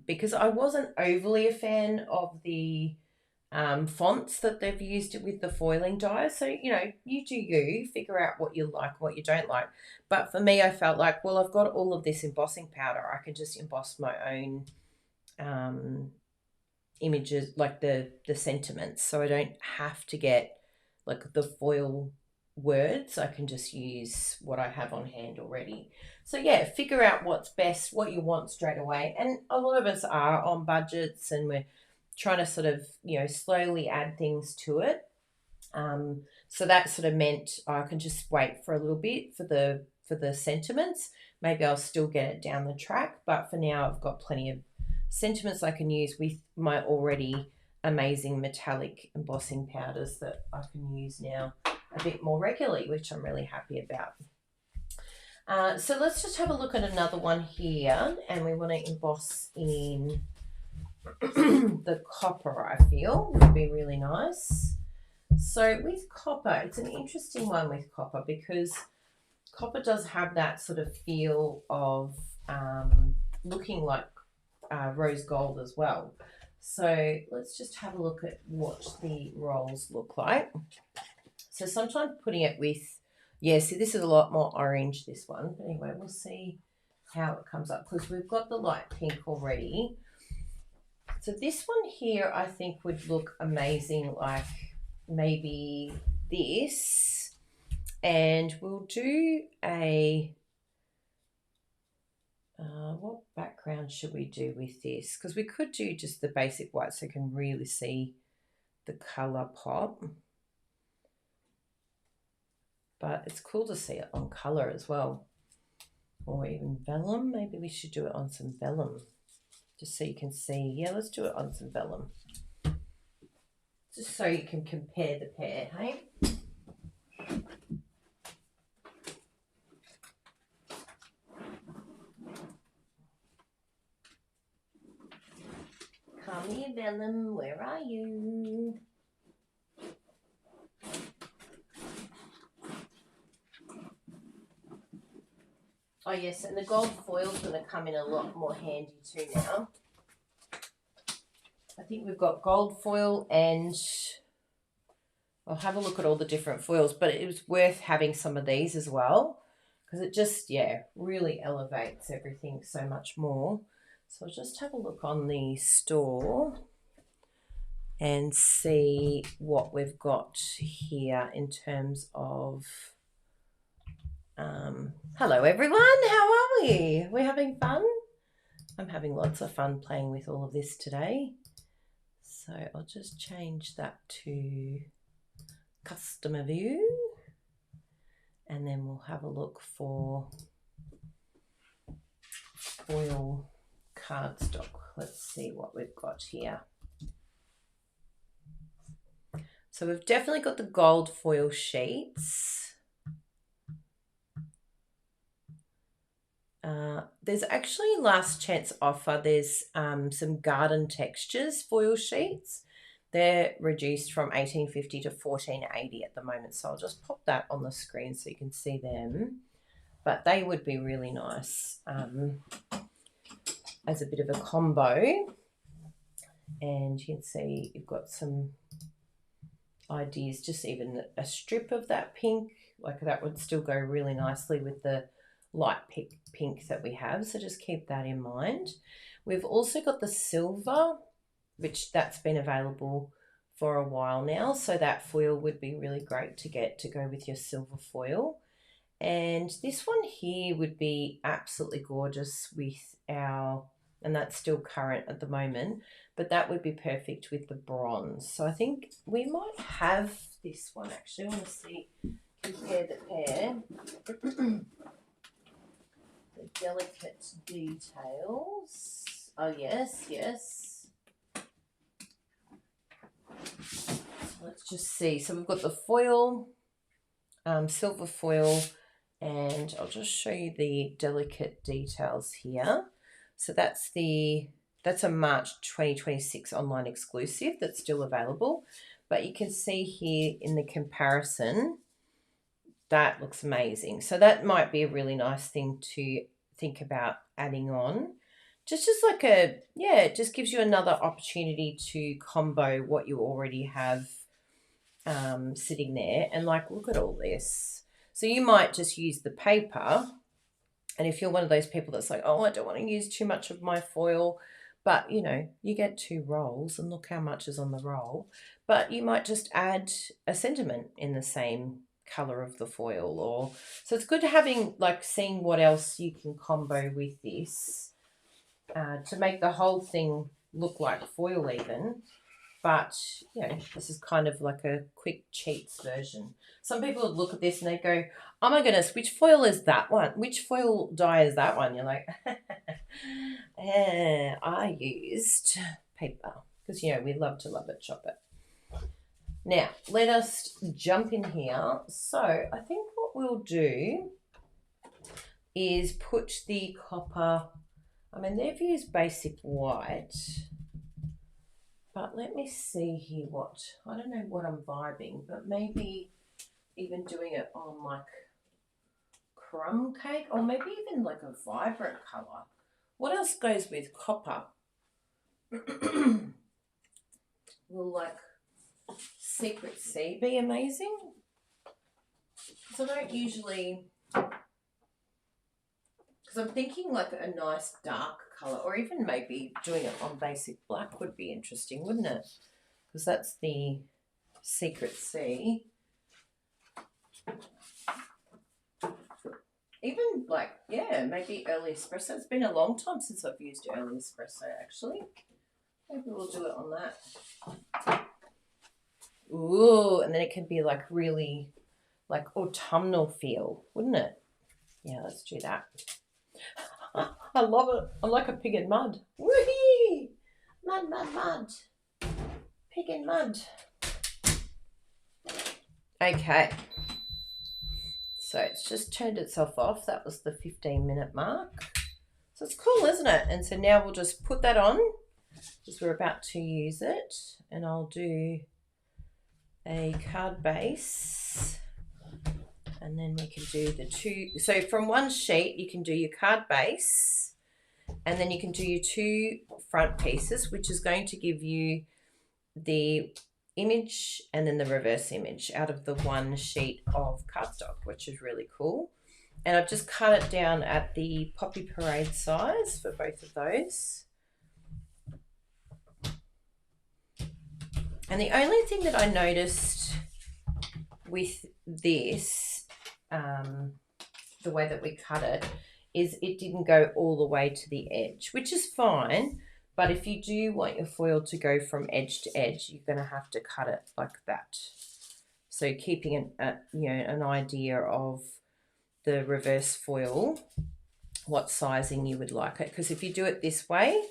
because I wasn't overly a fan of the fonts that they've used with the foiling dies. So, you do you, figure out what you like, what you don't like. But for me, I felt like, well, I've got all of this embossing powder. I can just emboss my own images, like the sentiments. So I don't have to get like the foil words. I can just use what I have on hand already. So figure out what's best, what you want straight away. And a lot of us are on budgets, and we're trying to sort of slowly add things to it. So that sort of meant I can just wait for a little bit for the sentiments. Maybe I'll still get it down the track, but for now I've got plenty of sentiments I can use with my already amazing metallic embossing powders that I can use now a bit more regularly, which I'm really happy about. So let's just have a look at another one here, and we want to emboss in the copper. I feel would be really nice. So with copper, it's an interesting one with copper, because copper does have that sort of feel of looking like rose gold as well. So let's just have a look at what the rolls look like. So sometimes putting it with, see, this is a lot more orange, this one. But anyway, we'll see how it comes up, because we've got the light pink already. So this one here I think would look amazing, like maybe this. And we'll do a what background should we do with this? Because we could do just the basic white so you can really see the colour pop. But it's cool to see it on colour as well. Or even vellum. Maybe we should do it on some vellum. Just so you can see. Yeah, let's do it on some vellum. Just so you can compare the pair, hey? Come here, vellum. Where are you? Oh yes, and the gold foil's going to come in a lot more handy too now. I think we've got gold foil, and I'll have a look at all the different foils, but it was worth having some of these as well because it just, yeah, really elevates everything so much more. So I'll just have a look on the store and see what we've got here in terms of... hello everyone, how are we? We're having fun? I'm having lots of fun playing with all of this today. So I'll just change that to customer view, and then we'll have a look for foil cardstock. Let's see what we've got here. So we've definitely got the gold foil sheets. There's actually last chance offer. There's some garden textures foil sheets. They're reduced from $18.50 to $14.80 at the moment. So I'll just pop that on the screen so you can see them. But they would be really nice as a bit of a combo. And you can see you've got some ideas, just even a strip of that pink, like that would still go really nicely with the light pink that we have, so just keep that in mind. We've also got the silver, which that's been available for a while now, so that foil would be really great to get to go with your silver foil. And this one here would be absolutely gorgeous with our, and that's still current at the moment, but that would be perfect with the bronze. So I think we might have this one actually. I want to see, compare the pair. The delicate details. Oh yes, yes. So let's just see. So we've got the foil, silver foil, and I'll just show you the delicate details here. So that's a March 2026 online exclusive that's still available. But you can see here in the comparison, that looks amazing. So that might be a really nice thing to think about adding on. Just like a, yeah, it just gives you another opportunity to combo what you already have sitting there. And like, look at all this. So you might just use the paper. And if you're one of those people that's like, oh, I don't want to use too much of my foil, but you know, you get 2 rolls and look how much is on the roll. But you might just add a sentiment in the same color of the foil, or so it's good having, like, seeing what else you can combo with this to make the whole thing look like foil even. But you know, this is kind of like a quick cheats version. Some people would look at this and they go, oh my goodness, which foil is that one? Which foil die is that one? You're like, I used paper, because you know, we love to love it, chop it. Now, let us jump in here. So I think what we'll do is put the copper, I mean, they've used basic white, but let me see here what, I don't know what I'm vibing, but maybe even doing it on like crumb cake, or maybe even like a vibrant colour. What else goes with copper? Will like Secret Sea be amazing? Because I don't usually, because I'm thinking like a nice dark colour, or even maybe doing it on basic black would be interesting, wouldn't it? Because that's the Secret Sea. Even like, yeah, maybe early espresso. It's been a long time since I've used early espresso actually. Maybe we'll do it on that. Ooh, and then it can be like really like autumnal feel, wouldn't it? Yeah, let's do that. I love it. I'm like a pig in mud. Woohoo! Mud, mud, mud. Pig in mud. Okay. So it's just turned itself off. That was the 15-minute mark. So it's cool, isn't it? And so now we'll just put that on because we're about to use it. And I'll do a card base. And then we can do the two. So from one sheet, you can do your card base. And then you can do your two front pieces, which is going to give you the image and then the reverse image out of the one sheet of cardstock, which is really cool. And I've just cut it down at the Poppy Parade size for both of those. And the only thing that I noticed with this, the way that we cut it, is it didn't go all the way to the edge, which is fine. But if you do want your foil to go from edge to edge, you're going to have to cut it like that. So keeping an idea of the reverse foil, what sizing you would like it. Because if you do it this way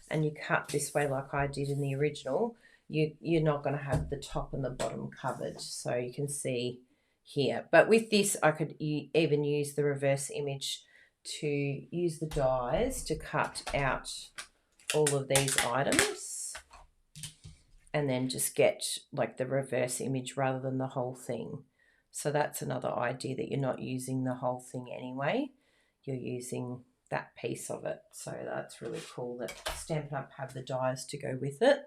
and you cut this way like I did in the original, you're not going to have the top and the bottom covered. So you can see here. But with this, I could even use the reverse image to use the dies to cut out all of these items and then just get like the reverse image rather than the whole thing. So that's another idea, that you're not using the whole thing anyway, you're using that piece of it. So that's really cool that Stampin' Up have the dies to go with it.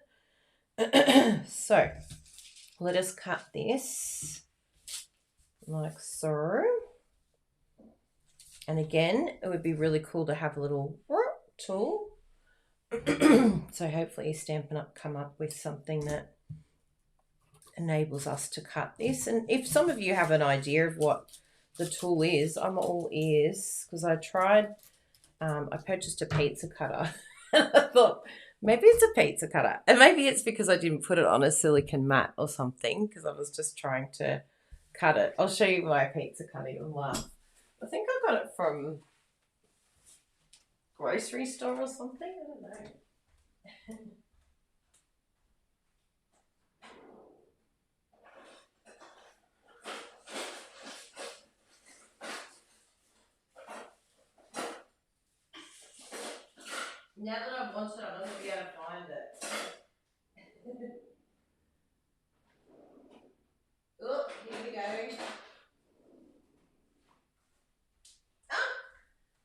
So let us cut this like so. And again, it would be really cool to have a little tool. So hopefully Stampin' Up come up with something that enables us to cut this. And if some of you have an idea of what the tool is, I'm all ears, because I tried, I purchased a pizza cutter and I thought maybe it's a pizza cutter, and maybe it's because I didn't put it on a silicone mat or something, because I was just trying to cut it. I'll show you my pizza cutter, you'll laugh. I think I got it from grocery store or something, I don't know. Now that I've watched it, I'm not going to be able to find it. Oh, here we go.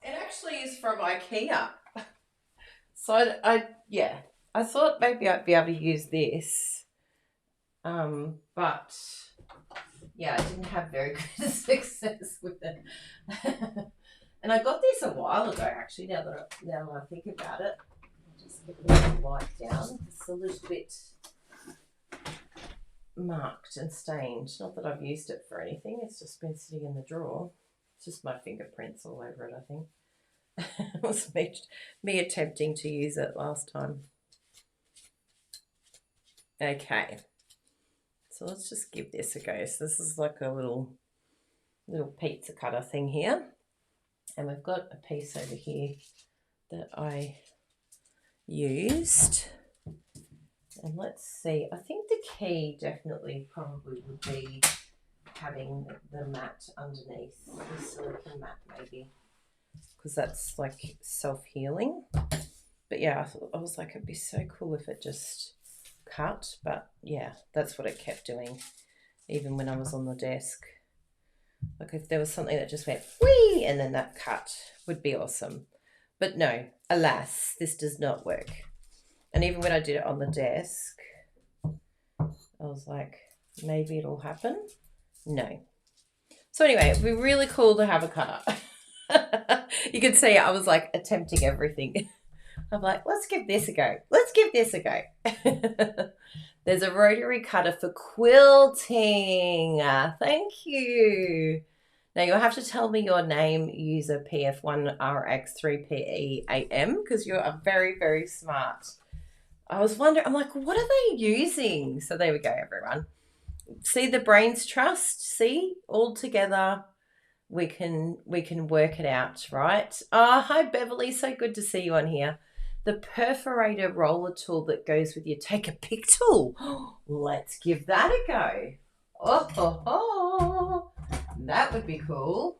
It actually is from IKEA. So I thought maybe I'd be able to use this. But yeah, I didn't have very good success with it. And I got this a while ago, actually, now that I think about it. I'll just get the light down. It's a little bit marked and stained. Not that I've used it for anything. It's just been sitting in the drawer. It's just my fingerprints all over it, I think. It was me attempting to use it last time. Okay. So let's just give this a go. So this is like a little pizza cutter thing here. And we've got a piece over here that I used. And let's see, I think the key definitely probably would be having the mat underneath, the silicone mat maybe, because that's like self-healing. But yeah, I was like, it'd be so cool if it just cut. But yeah, that's what it kept doing, even when I was on the desk. Like if there was something that just went whee and then that cut, would be awesome. But no, alas, this does not work. And even when I did it on the desk, I was like, maybe it'll happen. No. So anyway, it'd be really cool to have a cutter. You can see I was like attempting everything. I'm like, let's give this a go. Let's give this a go. There's a rotary cutter for quilting. Thank you. Now you'll have to tell me your name, user PF1RX3PEAM, because you are very, very smart. I was wondering, I'm like, what are they using? So there we go, everyone. see the brains trust. See, all together we can work it out, right? Oh, hi Beverly, so good to see you on here. The perforator roller tool that goes with your take a pic tool. Let's give that a go. Oh, that would be cool.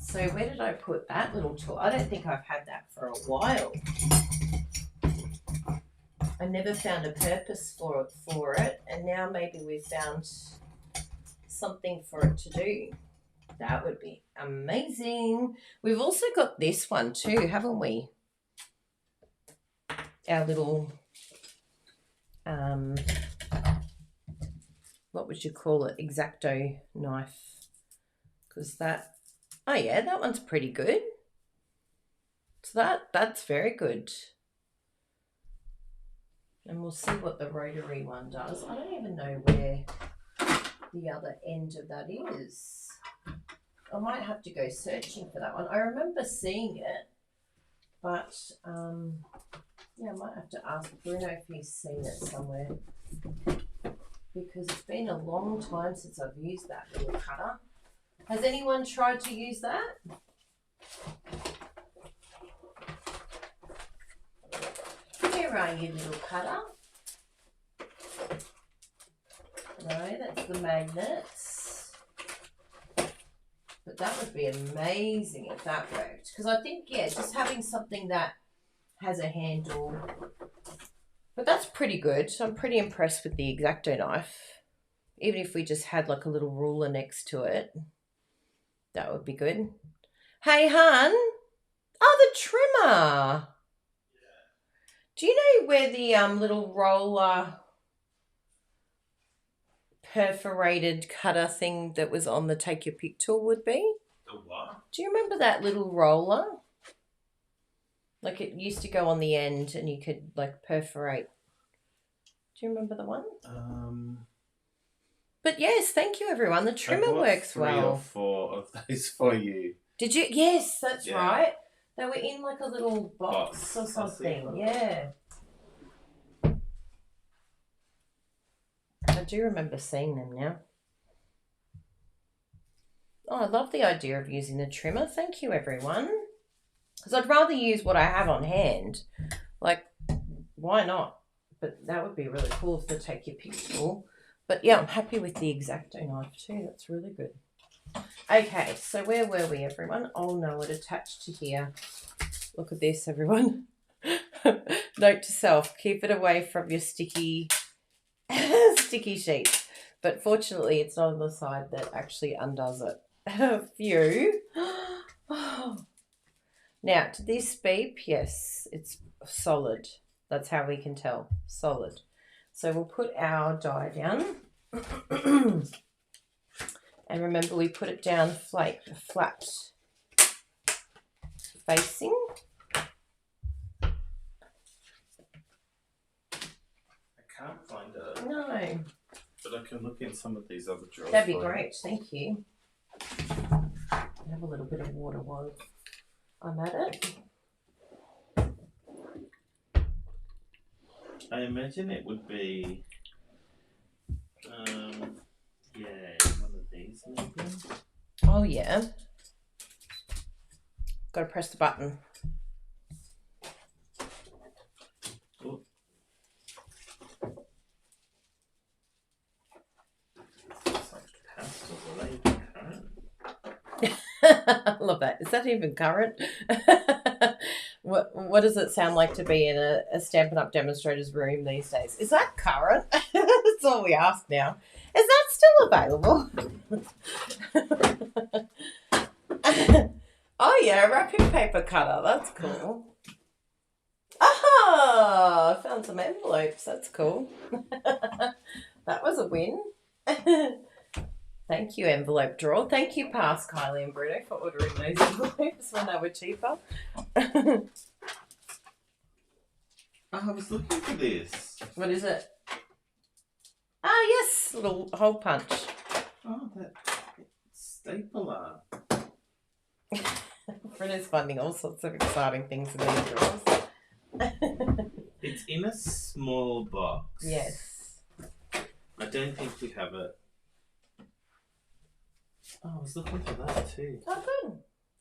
So where did I put that little tool? I don't think I've had that for a while. I never found a purpose for it, and now maybe we've found something for it to do. That would be amazing. We've also got this one too, haven't we? Our little, what would you call it? X-Acto knife. Because that, oh yeah, that one's pretty good. So that's very good. And we'll see what the rotary one does. I don't even know where the other end of that is. I might have to go searching for that one. I remember seeing it, but yeah, I might have to ask Bruno if he's seen it somewhere, because it's been a long time since I've used that little cutter. Has anyone tried to use that? Where are you, little cutter? No, that's the magnets. But that would be amazing if that worked. Because I think, yeah, just having something that has a handle. But that's pretty good. So I'm pretty impressed with the X-Acto knife. Even if we just had like a little ruler next to it, that would be good. Hey, hun. Oh, the trimmer. Do you know where the little roller perforated cutter thing that was on the take your pic tool would be? The what? Do you remember that little roller? Like it used to go on the end and you could like perforate. Do you remember the one? But yes, thank you everyone. The trimmer works three well. 3 or 4 of those for you. Did you? Yes, that's right. They were in like a little box or I something. Yeah. I do remember seeing them now. Oh, I love the idea of using the trimmer. Thank you, everyone. Because I'd rather use what I have on hand. Like, why not? But that would be really cool if they take your pic tool. But yeah, I'm happy with the X-Acto knife too. That's really good. Okay, so where were we, everyone? Oh no, it attached to here. Look at this, everyone. Note to self, keep it away from your sticky sheet. But fortunately, it's not on the side that actually undoes it. Phew. Now, to this beep, yes, it's solid. That's how we can tell, solid. So we'll put our die down. And remember, we put it down flat facing. I can't find it. No. But I can look in some of these other drawers. That'd be great, thank you. Have a little bit of water while I'm at it. I imagine it would be, yeah, one of these maybe. Oh yeah. Got to press the button. Oh. It's like pastel related current. I love that. Is that even current? What does it sound like to be in a Stampin' Up demonstrator's room these days? Is that current? That's all we ask now. Is that still available? Oh yeah, wrapping paper cutter. That's cool. Oh, I found some envelopes. That's cool. That was a win. Thank you, envelope drawer. Thank you, past Kylie and Bruno, for ordering those envelopes when they were cheaper. I was looking for this. What is it? Ah, yes, little hole punch. Oh, that stapler. Bruno's finding all sorts of exciting things in these drawers. It's in a small box. Yes. I don't think we have it. Oh, I was looking for that too. Oh, good.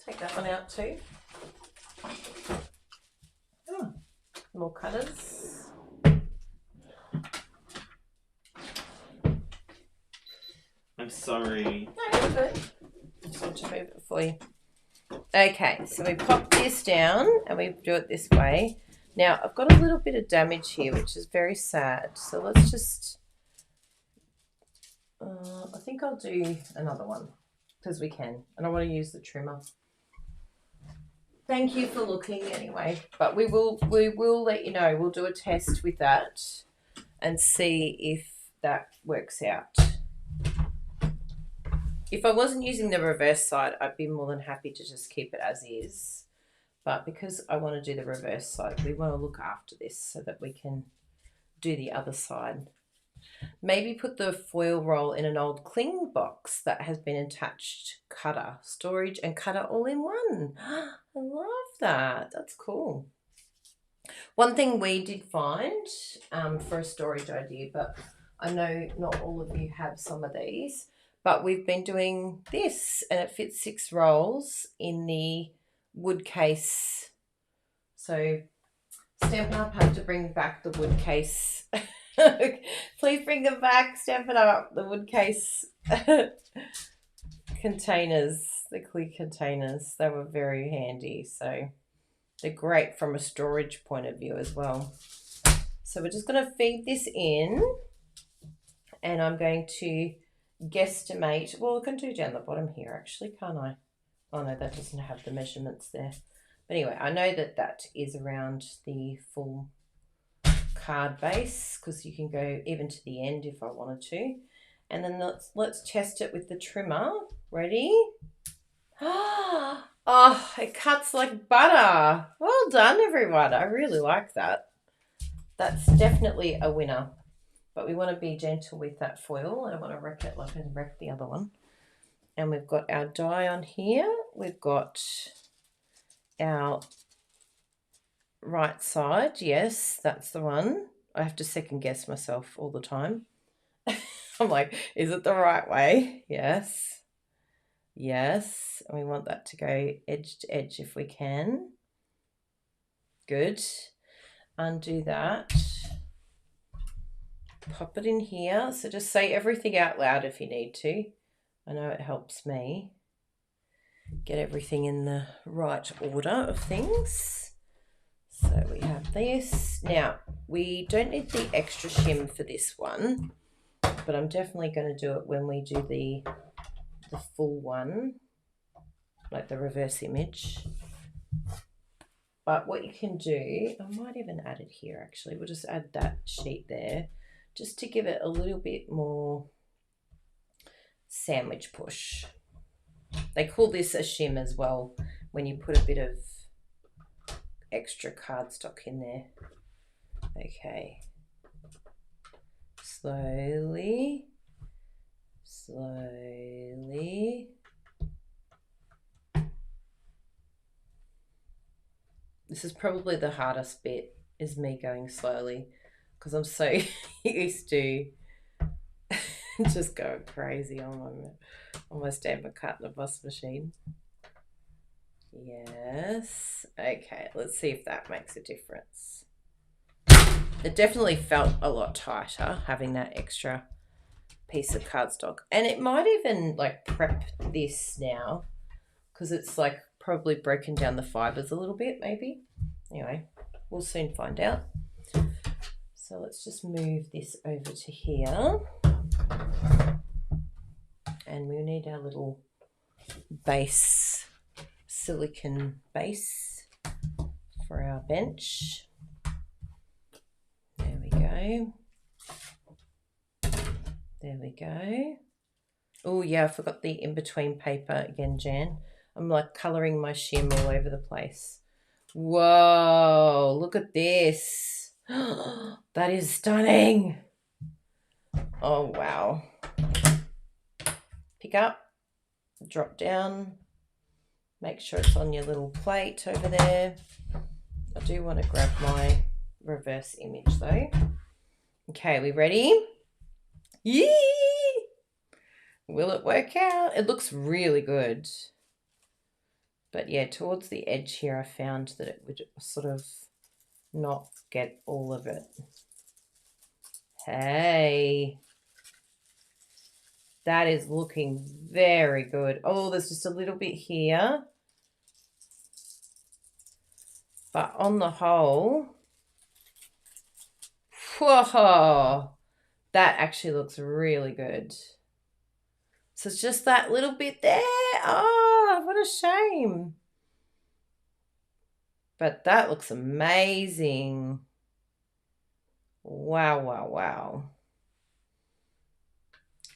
Take that one out too. Oh, more cutters. I'm sorry. No, you're good. Just want to move it for you. Okay, so we pop this down and we do it this way. Now, I've got a little bit of damage here, which is very sad. So let's just... I think I'll do another one because we can. And I want to use the trimmer. Thank you for looking anyway. But we will let you know. We'll do a test with that and see if that works out. If I wasn't using the reverse side, I'd be more than happy to just keep it as is. But because I want to do the reverse side, we want to look after this so that we can do the other side. Maybe put the foil roll in an old cling box that has been attached cutter, storage and cutter all in one. I love that. That's cool. One thing we did find for a storage idea, but I know not all of you have some of these, but we've been doing this and it fits 6 rolls in the wood case. So Stampin' Up have to bring back the wood case. Please bring them back, Stampin' Up, the wood case containers, the clear containers. They were very handy. So they're great from a storage point of view as well. So we're just going to feed this in and I'm going to guesstimate. Well, I can do down the bottom here actually, can't I? Oh no, that doesn't have the measurements there. But anyway, I know that that is around the full card base because you can go even to the end if I wanted to. And then let's test it with the trimmer. Ready? Oh, it cuts like butter. Well done, everyone. I really like that. That's definitely a winner. But we want to be gentle with that foil. I don't want to wreck it like I wrecked the other one. And we've got our die on here. We've got our right side. Yes, that's the one. I have to second guess myself all the time. I'm like, is it the right way? Yes. Yes. And we want that to go edge to edge if we can. Good. Undo that. Pop it in here. So just say everything out loud if you need to. I know it helps me get everything in the right order of things. So we have this. Now, we don't need the extra shim for this one, but I'm definitely going to do it when we do the full one, like the reverse image. But what you can do, I might even add it here actually. We'll just add that sheet there just to give it a little bit more sandwich push. They call this a shim as well when you put a bit of extra cardstock in there. Okay. Slowly. Slowly. This is probably the hardest bit, is me going slowly, because I'm so used to just going crazy on my Stampin' Cut in the bus machine. Yes. Okay, let's see if that makes a difference. It definitely felt a lot tighter having that extra piece of cardstock. And it might even like prep this now because it's like probably broken down the fibers a little bit maybe. Anyway, we'll soon find out. So let's just move this over to here. And we need our little base, silicone base for our bench. There we go. There we go. Oh yeah, I forgot the in-between paper again, Jan. I'm like colouring my shim all over the place. Whoa, look at this. That is stunning. Oh, wow. Pick up, drop down, make sure it's on your little plate over there. I do want to grab my reverse image though. Okay, we ready? Yee! Will it work out? It looks really good. But yeah, towards the edge here, I found that it would sort of not get all of it. Hey, that is looking very good. Oh, there's just a little bit here. But on the whole, whoa, that actually looks really good. So it's just that little bit there. Oh, what a shame. But that looks amazing. Wow, wow, wow.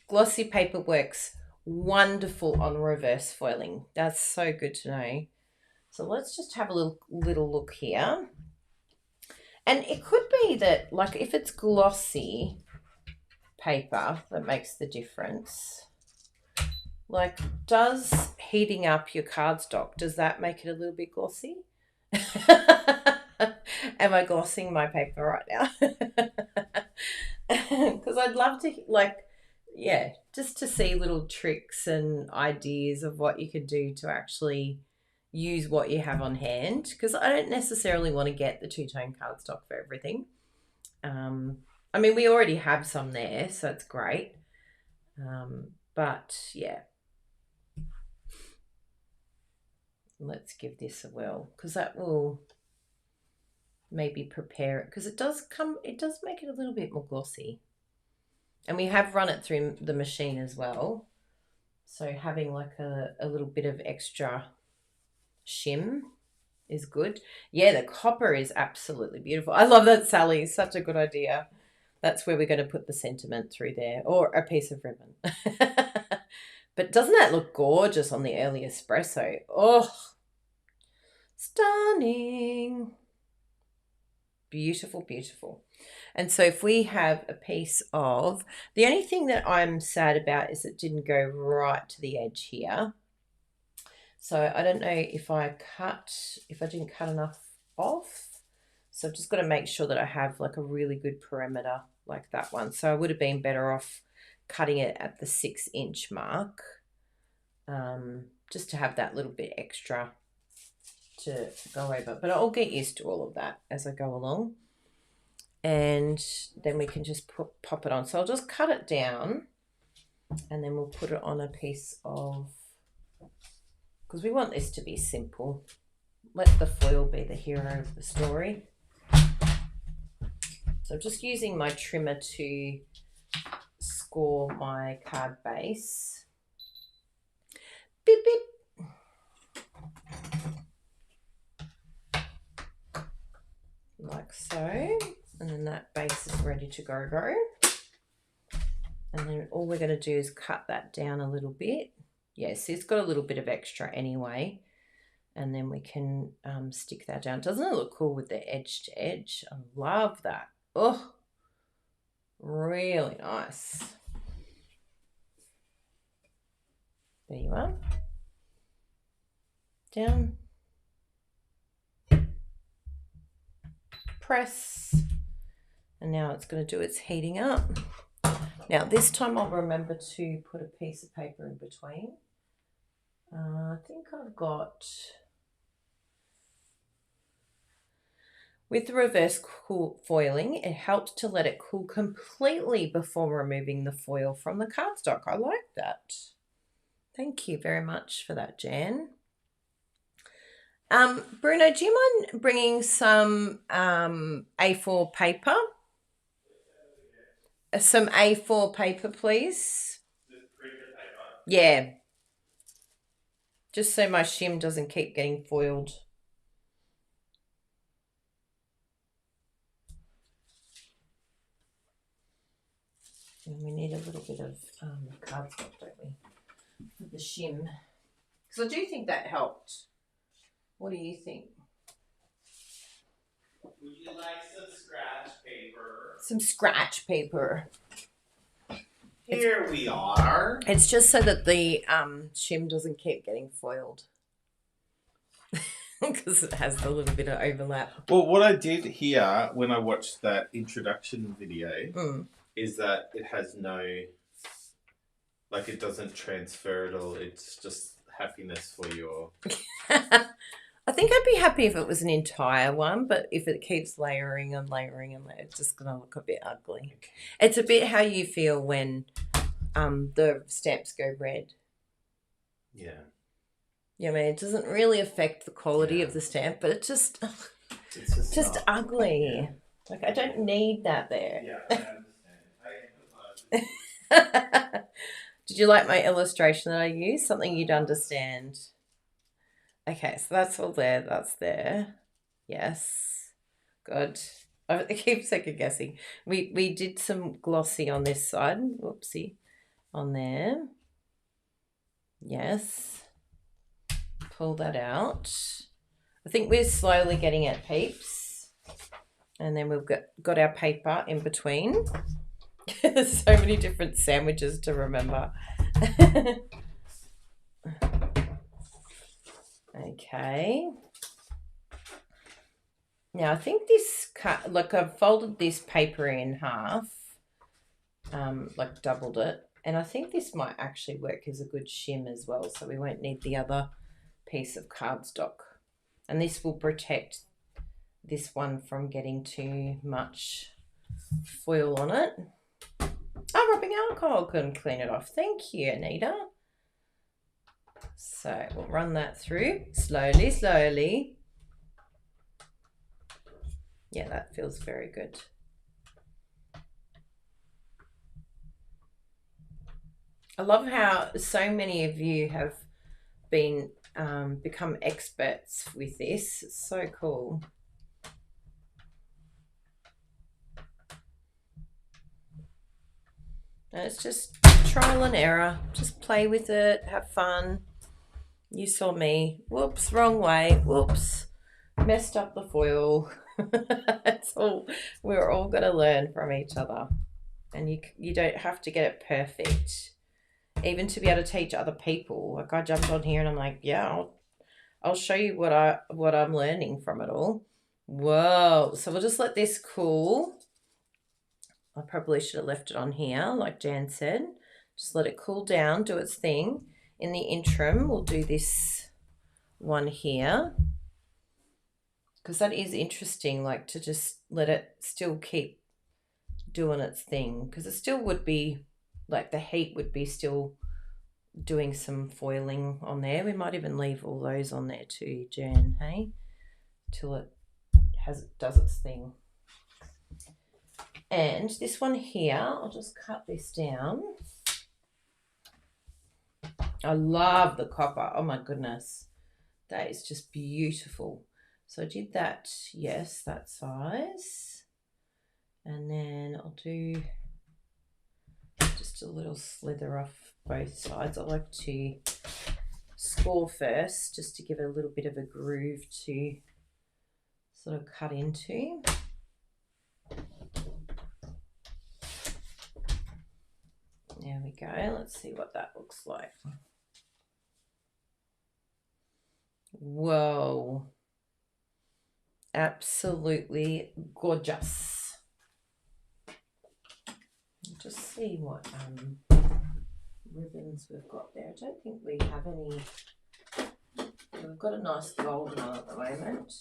Glossy paper works wonderful on reverse foiling. That's so good to know. So let's just have a little look here. And it could be that, like, if it's glossy paper that makes the difference. Like, does heating up your cardstock, does that make it a little bit glossy? Am I glossing my paper right now? Because I'd love to, like, yeah, just to see little tricks and ideas of what you could do to actually use what you have on hand. Because I don't necessarily want to get the two-tone cardstock for everything. I mean, we already have some there, so it's great. But yeah. Let's give this a whirl, because that will maybe prepare it, because it does make it a little bit more glossy. And we have run it through the machine as well. So having like a little bit of extra shim is good. Yeah, the copper is absolutely beautiful. I love that, Sally. Such a good idea. That's where we're going to put the sentiment through there, or a piece of ribbon. But doesn't that look gorgeous on the early espresso? Oh, stunning. Beautiful, beautiful. And so if we have a piece of, the only thing that I'm sad about is it didn't go right to the edge here. So I don't know if I didn't cut enough off. So I've just got to make sure that I have like a really good perimeter like that one. So I would have been better off cutting it at the 6-inch mark, just to have that little bit extra to go over. But I'll get used to all of that as I go along. And then we can just pop it on. So I'll just cut it down, and then we'll put it on a piece of, because we want this to be simple. Let the foil be the hero of the story. So I'm just using my trimmer to score my card base. Beep, beep. Like so. And then that base is ready to go. And then all we're going to do is cut that down a little bit. Yes, it's got a little bit of extra anyway. And then we can stick that down. Doesn't it look cool with the edge to edge? I love that. Oh, really nice. There you are. Down. Press. And now it's going to do its heating up. Now this time I'll remember to put a piece of paper in between. I think I've got, with the reverse foiling, it helps to let it cool completely before removing the foil from the cardstock. I like that. Thank you very much for that, Jan. Bruno, do you mind bringing some A4 paper? Some A4 paper, please. Just printed paper. Yeah. Just so my shim doesn't keep getting foiled. And we need a little bit of cardstock, don't we, for the shim? Because I do think that helped. What do you think? Would you like some scratch paper? Some scratch paper. Here we are. It's just so that the shim doesn't keep getting foiled. Because it has a little bit of overlap. Well, what I did here when I watched that introduction video is that it has no, like, it doesn't transfer at all. It's just happiness for your. I think I'd be happy if it was an entire one, but if it keeps layering and layering and layering, it's just going to look a bit ugly. Okay. It's a bit how you feel when the stamps go red. Yeah. Yeah, I mean, it doesn't really affect the quality Yeah. of the stamp, but it's just It's just not. ugly. Yeah. Like, I don't need that there. Yeah, I understand. Did you like my illustration that I used? Something you'd understand. Okay, so that's all there. That's there. Yes. Good. I keep second guessing. We did some glossy on this side. Whoopsie. On there. Yes. Pull that out. I think we're slowly getting it, peeps. And then we've got our paper in between. There's so many different sandwiches to remember. Okay. Now I think this cut, like I've folded this paper in half, like doubled it, and I think this might actually work as a good shim as well. So we won't need the other piece of cardstock, and this will protect this one from getting too much foil on it. Oh, rubbing alcohol couldn't clean it off. Thank you, Anita. So we'll run that through slowly, slowly. Yeah, that feels very good. I love how so many of you have been become experts with this. It's so cool. And it's just trial and error. Just play with it, have fun. You saw me. Whoops, wrong way. Whoops, messed up the foil. It's all, we're all going to learn from each other, and you don't have to get it perfect. Even to be able to teach other people. Like, I jumped on here and I'm like, yeah, I'll show you what I'm learning from it all. Whoa! So we'll just let this cool. I probably should have left it on here, like Jan said. Just let it cool down, do its thing. In the interim, we'll do this one here, because that is interesting, like to just let it still keep doing its thing, because it still would be, like the heat would be still doing some foiling on there. We might even leave all those on there too, Jan, hey? Till it does its thing. And this one here, I'll just cut this down. I love the copper. Oh my goodness. That is just beautiful. So I did that, yes, that size. And then I'll do just a little slither off both sides. I like to score first, just to give it a little bit of a groove to sort of cut into. There we go. Let's see what that looks like. Whoa. Absolutely gorgeous. Just see what ribbons we've got there. I don't think we have any. We've got a nice golden one at the moment.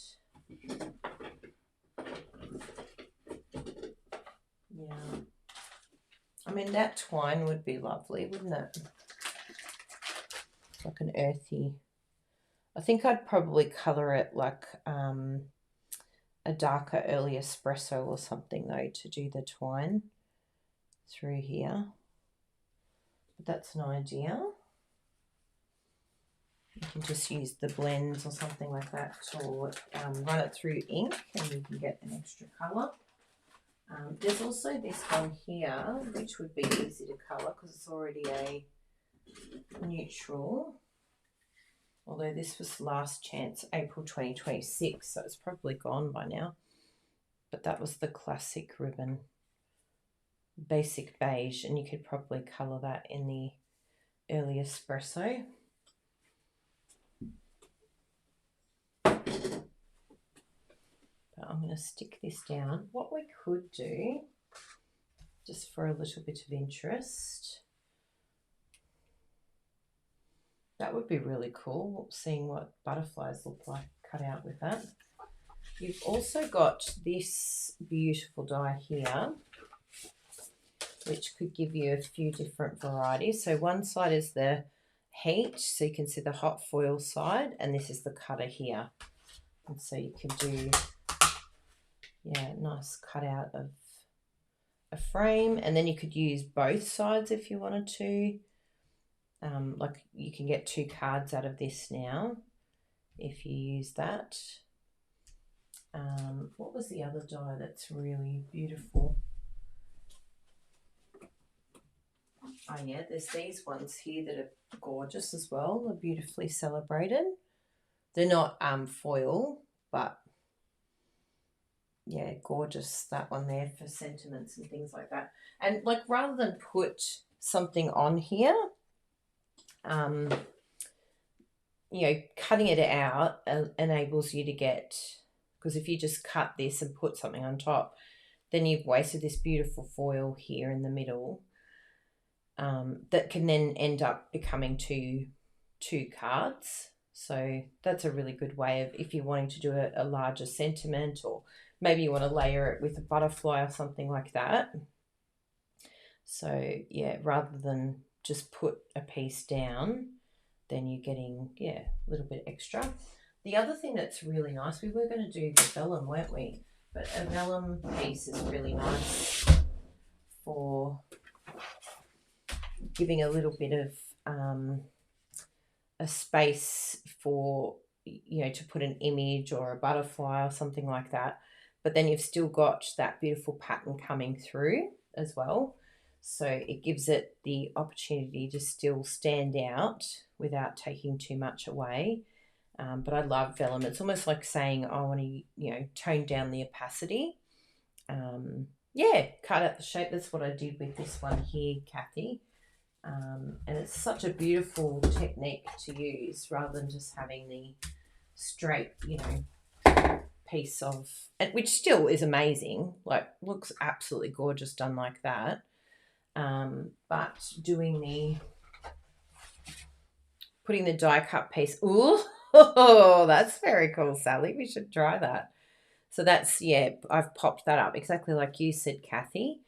Yeah. I mean, that twine would be lovely, wouldn't it? Like an earthy. I think I'd probably colour it like a darker early espresso or something though, to do the twine through here. But that's an idea. You can just use the blends or something like that, or run it through ink and you can get an extra colour. There's also this one here, which would be easy to colour because it's already a neutral. Although this was last chance, April 2026, so it's probably gone by now. But that was the classic ribbon, basic beige, and you could probably colour that in the early espresso. But I'm going to stick this down. What we could do just for a little bit of interest. That would be really cool, seeing what butterflies look like cut out with that. You've also got this beautiful die here, which could give you a few different varieties. So one side is the heat, so you can see the hot foil side, and this is the cutter here. And so you can do, yeah, nice cutout of a frame, and then you could use both sides if you wanted to. Like you can get 2 cards out of this now if you use that. What was the other die that's really beautiful? Oh yeah, there's these ones here that are gorgeous as well. They're beautifully celebrated. They're not foil, but yeah, gorgeous, that one there for sentiments and things like that. And like rather than put something on here, you know, cutting it out enables you to get, because if you just cut this and put something on top, then you've wasted this beautiful foil here in the middle, that can then end up becoming two cards. So that's a really good way of, if you're wanting to do a larger sentiment, or maybe you want to layer it with a butterfly or something like that. So yeah, rather than just put a piece down, then you're getting, yeah, a little bit extra. The other thing that's really nice, we were going to do the vellum, weren't we? But a vellum piece is really nice for giving a little bit of a space for, you know, to put an image or a butterfly or something like that. But then you've still got that beautiful pattern coming through as well. So it gives it the opportunity to still stand out without taking too much away. But I love vellum. It's almost like saying, I want to, you know, tone down the opacity. Yeah, cut out the shape. That's what I did with this one here, Kathy. And it's such a beautiful technique to use, rather than just having the straight, you know, piece of, which still is amazing, like looks absolutely gorgeous done like that. But putting the die cut piece, ooh, that's very cool, Sally. We should try that. So that's, yeah, I've popped that up exactly like you said, Kathy,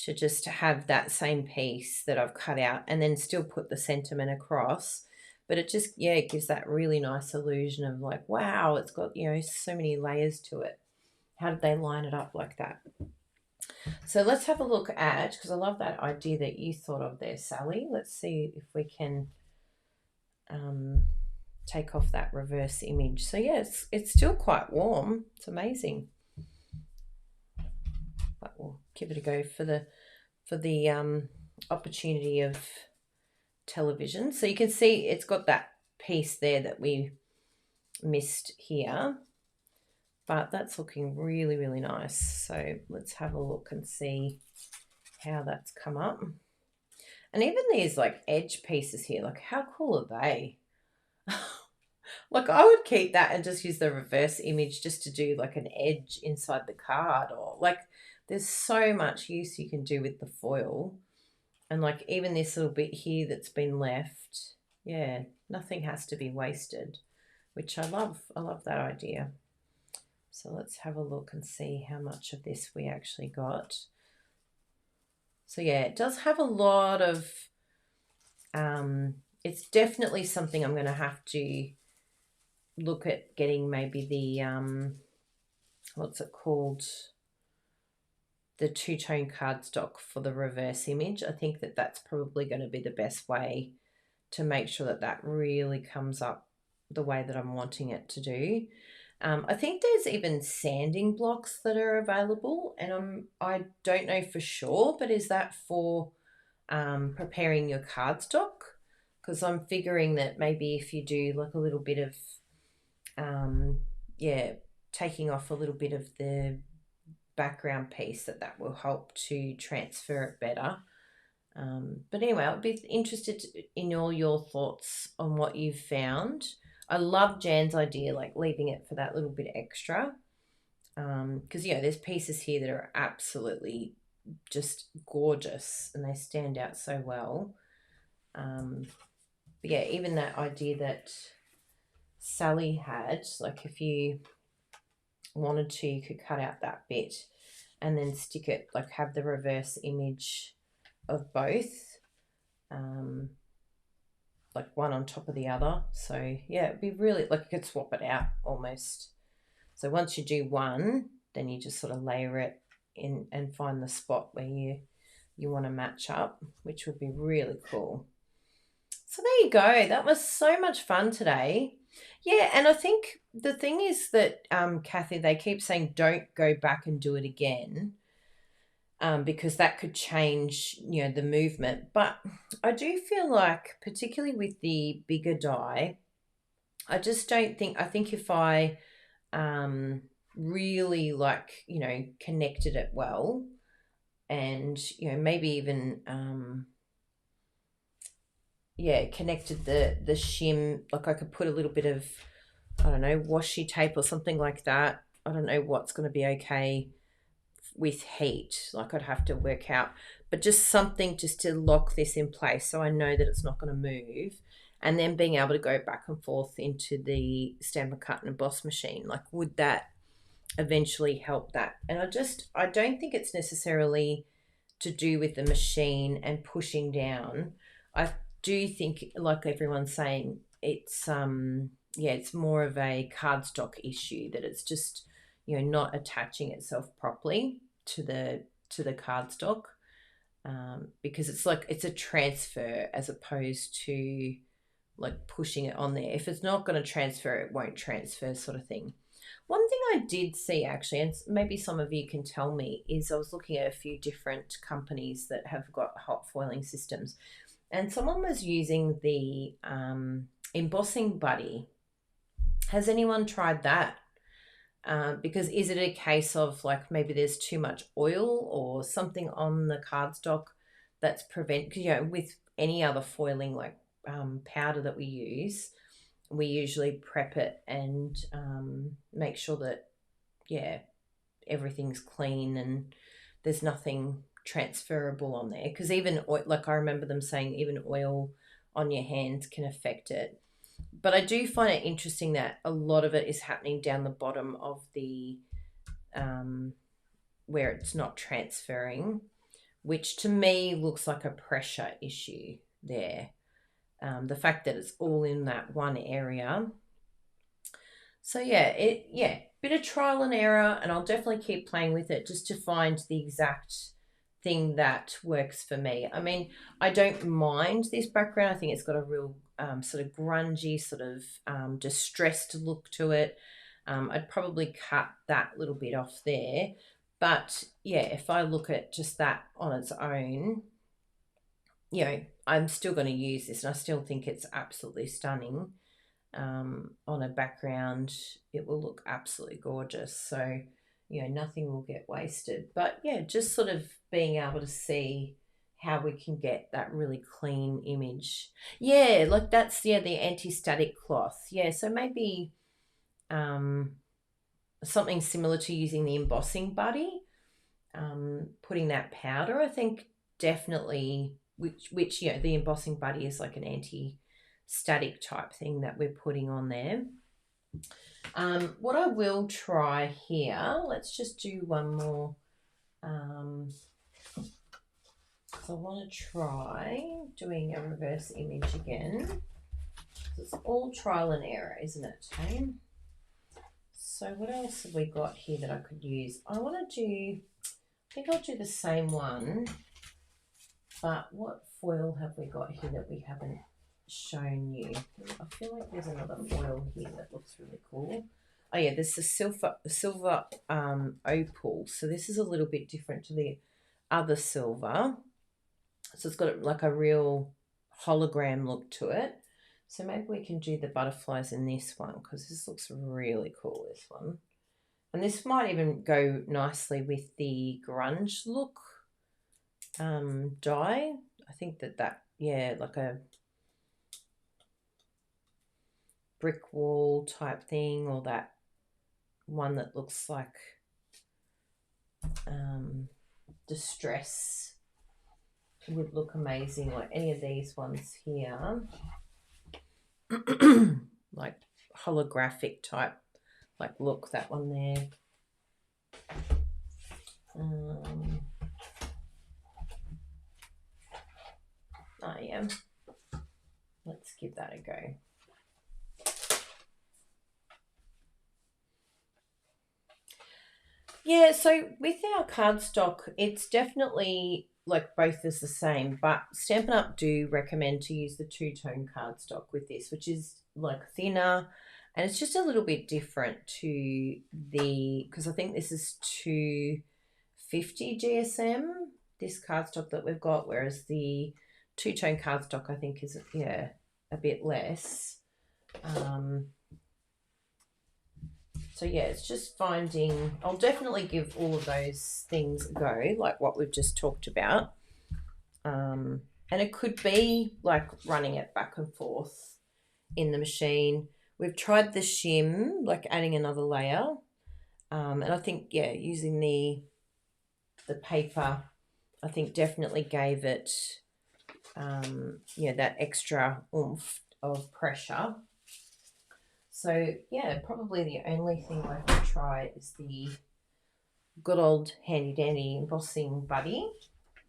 to just have that same piece that I've cut out and then still put the sentiment across. But it just, yeah, it gives that really nice illusion of like, wow, it's got, you know, so many layers to it. How did they line it up like that? So let's have a look at, because I love that idea that you thought of there, Sally. Let's see if we can take off that reverse image. So yes, it's still quite warm. It's amazing. But we'll give it a go for the opportunity of television. So you can see it's got that piece there that we missed here, but that's looking really, really nice. So let's have a look and see how that's come up. And even these like edge pieces here, like how cool are they? Like I would keep that and just use the reverse image just to do like an edge inside the card, or like there's so much use you can do with the foil. And like even this little bit here that's been left, yeah, nothing has to be wasted, which I love. I love that idea. So let's have a look and see how much of this we actually got. So yeah, it does have a lot of, it's definitely something I'm going to have to look at getting, maybe the, what's it called? The two-tone cardstock for the reverse image. I think that that's probably going to be the best way to make sure that that really comes up the way that I'm wanting it to do. I think there's even sanding blocks that are available, and I don't know for sure, but is that for preparing your cardstock? Because I'm figuring that maybe if you do like a little bit of, yeah, taking off a little bit of the background piece, that will help to transfer it better. But anyway, I'll be interested in all your thoughts on what you've found. I love Jan's idea, like leaving it for that little bit extra, because you know there's pieces here that are absolutely just gorgeous, and they stand out so well. But yeah, even that idea that Sally had, like if you wanted to, you could cut out that bit and then stick it, like have the reverse image of both, like one on top of the other. So yeah, it'd be really, like you could swap it out almost. So once you do one, then you just sort of layer it in and find the spot where you want to match up, which would be really cool. So there you go. That was so much fun today. Yeah, and I think the thing is that, Kathy, they keep saying don't go back and do it again, because that could change, the movement. But I do feel like, particularly with the bigger die, I just don't think. I think if I really connected it well, and maybe even connected the shim, like I could put a little bit of, I don't know, washi tape or something like that. I don't know what's going to be okay with heat, like I'd have to work out, but just something just to lock this in place so I know that it's not going to move. And then being able to go back and forth into the Stampin' Cut and Emboss machine, like would that eventually help that? And I don't think it's necessarily to do with the machine and pushing down. I do think, like everyone's saying, it's it's more of a cardstock issue, that it's just not attaching itself properly to the cardstock, because it's a transfer as opposed to like pushing it on there. If it's not going to transfer, it won't transfer, sort of thing. One thing I did see actually, and maybe some of you can tell me, is I was looking at a few different companies that have got hot foiling systems, and someone was using the embossing buddy. Has anyone tried that? Because is it a case of like maybe there's too much oil or something on the cardstock that's because with any other foiling, like powder that we use, we usually prep it and make sure that everything's clean and there's nothing transferable on there, because even like I remember them saying even oil on your hands can affect it. But I do find it interesting that a lot of it is happening down the bottom of the where it's not transferring, which to me looks like a pressure issue there. The fact that it's all in that one area. So bit of trial and error, and I'll definitely keep playing with it just to find the exact thing that works for me. I mean, I don't mind this background. I think it's got a real sort of grungy, sort of distressed look to it. I'd probably cut that little bit off there. But yeah, if I look at just that on its own, I'm still going to use this, and I still think it's absolutely stunning. On a background, it will look absolutely gorgeous. So, nothing will get wasted. But yeah, just sort of being able to see how we can get that really clean image. Yeah, like that's the anti-static cloth. Yeah, so maybe something similar to using the embossing buddy, putting that powder, I think definitely, which the embossing buddy is like an anti-static type thing that we're putting on there. What I will try here, let's just do one more. So I want to try doing a reverse image again. It's all trial and error, isn't it, Tane? So what else have we got here that I could use? I think I'll do the same one, but what foil have we got here that we haven't shown you? I feel like there's another foil here that looks really cool. Oh yeah, there's the silver opal. So this is a little bit different to the other silver. So it's got like a real hologram look to it. So maybe we can do the butterflies in this one, because this looks really cool, this one. And this might even go nicely with the grunge look die. I think that like a brick wall type thing, or that one that looks like distress would look amazing, like any of these ones here. Like holographic type, like look, that one there. I am. Let's give that a go. Yeah, so with our cardstock, it's definitely like both is the same, but Stampin' Up do recommend to use the two-tone cardstock with this, which is like thinner, and it's just a little bit different to the, because I think this is 250 GSM, this cardstock that we've got, whereas the two-tone cardstock I think is, yeah, a bit less. So yeah, it's just finding, I'll definitely give all of those things a go, like what we've just talked about. And it could be like running it back and forth in the machine. We've tried the shim, like adding another layer. And I think, yeah, using the paper, I think definitely gave it, yeah, that extra oomph of pressure. So yeah, probably the only thing I could try is the good old handy dandy embossing buddy.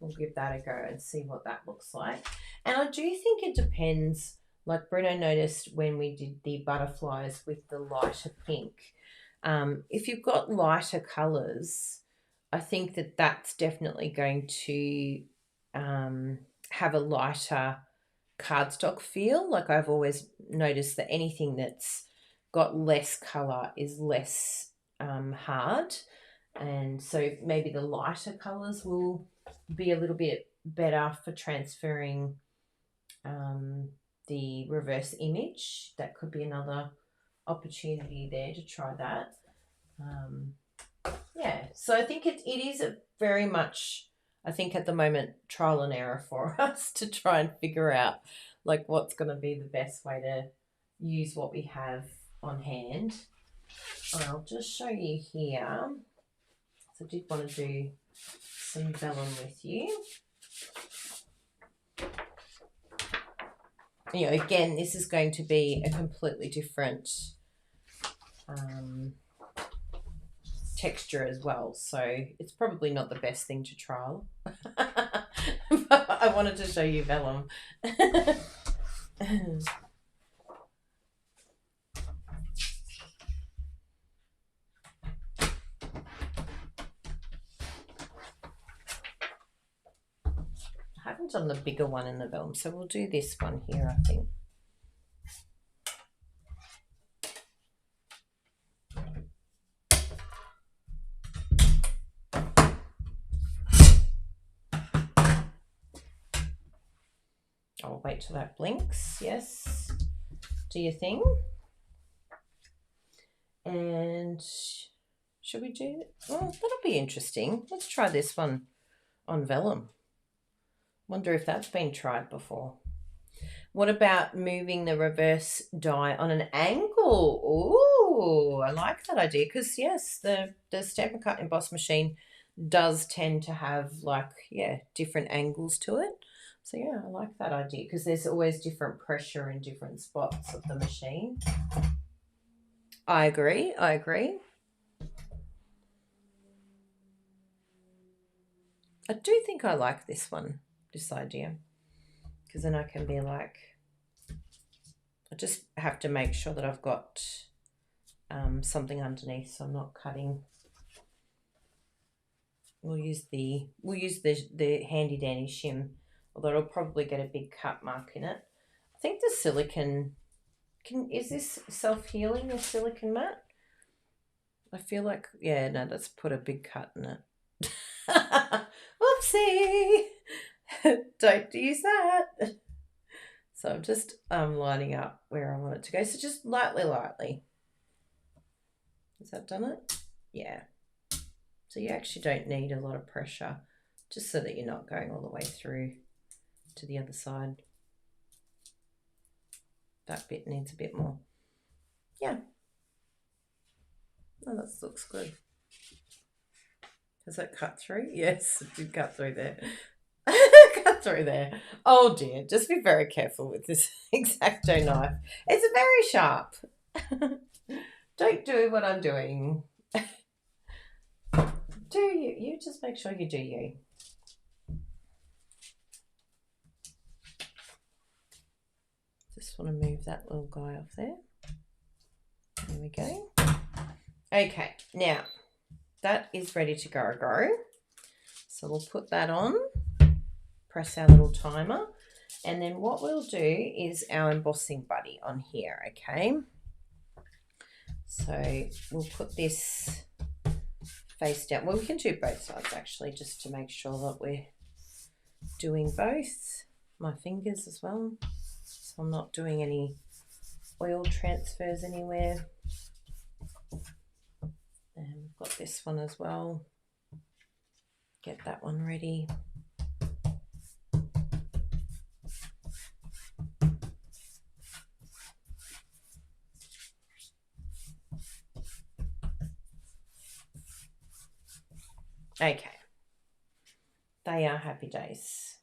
We'll give that a go and see what that looks like. And I do think it depends, like Bruno noticed when we did the butterflies with the lighter pink. If you've got lighter colours, I think that that's definitely going to have a lighter cardstock feel. Like I've always noticed that anything that's got less colour is less hard, and so maybe the lighter colours will be a little bit better for transferring the reverse image. That could be another opportunity there to try that. Yeah, so I think it is a very much, I think at the moment, trial and error for us to try and figure out like what's going to be the best way to use what we have on hand. I'll just show you here. So I did want to do some vellum with you. You know, again, this is going to be a completely different texture as well, so it's probably not the best thing to trial. But I wanted to show you vellum. I haven't done the bigger one in the vellum, so we'll do this one here, I think. I'll wait till that blinks. Yes, do your thing. And should we do, well, that'll be interesting. Let's try this one on vellum. Wonder if that's been tried before. What about moving the reverse die on an angle? Ooh, I like that idea, because yes, the Stampin' Cut emboss machine does tend to have like, yeah, different angles to it. So yeah, I like that idea, because there's always different pressure in different spots of the machine. I agree. I do think I like this one, this idea, because then I can be like, I just have to make sure that I've got something underneath, so I'm not cutting. We'll use the handy dandy shim, although it'll probably get a big cut mark in it. I think the silicone is this self-healing, the silicone mat? I feel like, yeah, no, let's put a big cut in it. Whoopsie! Don't use that. So I'm just lining up where I want it to go. So just lightly. Has that done it? Yeah. So you actually don't need a lot of pressure, just so that you're not going all the way through to the other side. That bit needs a bit more. Yeah. Oh, that looks good. Has it cut through? Yes, it did cut through there. Cut through there. Oh dear, just be very careful with this X-Acto knife. It's very sharp. Don't do what I'm doing. Do you? You just make sure you do you. Just want to move that little guy off there. There we go. Okay, now that is ready to go. So we'll put that on, press our little timer, and then what we'll do is our embossing buddy on here, okay? So we'll put this face down. Well, we can do both sides actually, just to make sure that we're doing both. My fingers as well, so I'm not doing any oil transfers anywhere. And we've got this one as well. Get that one ready. Okay. They are happy days.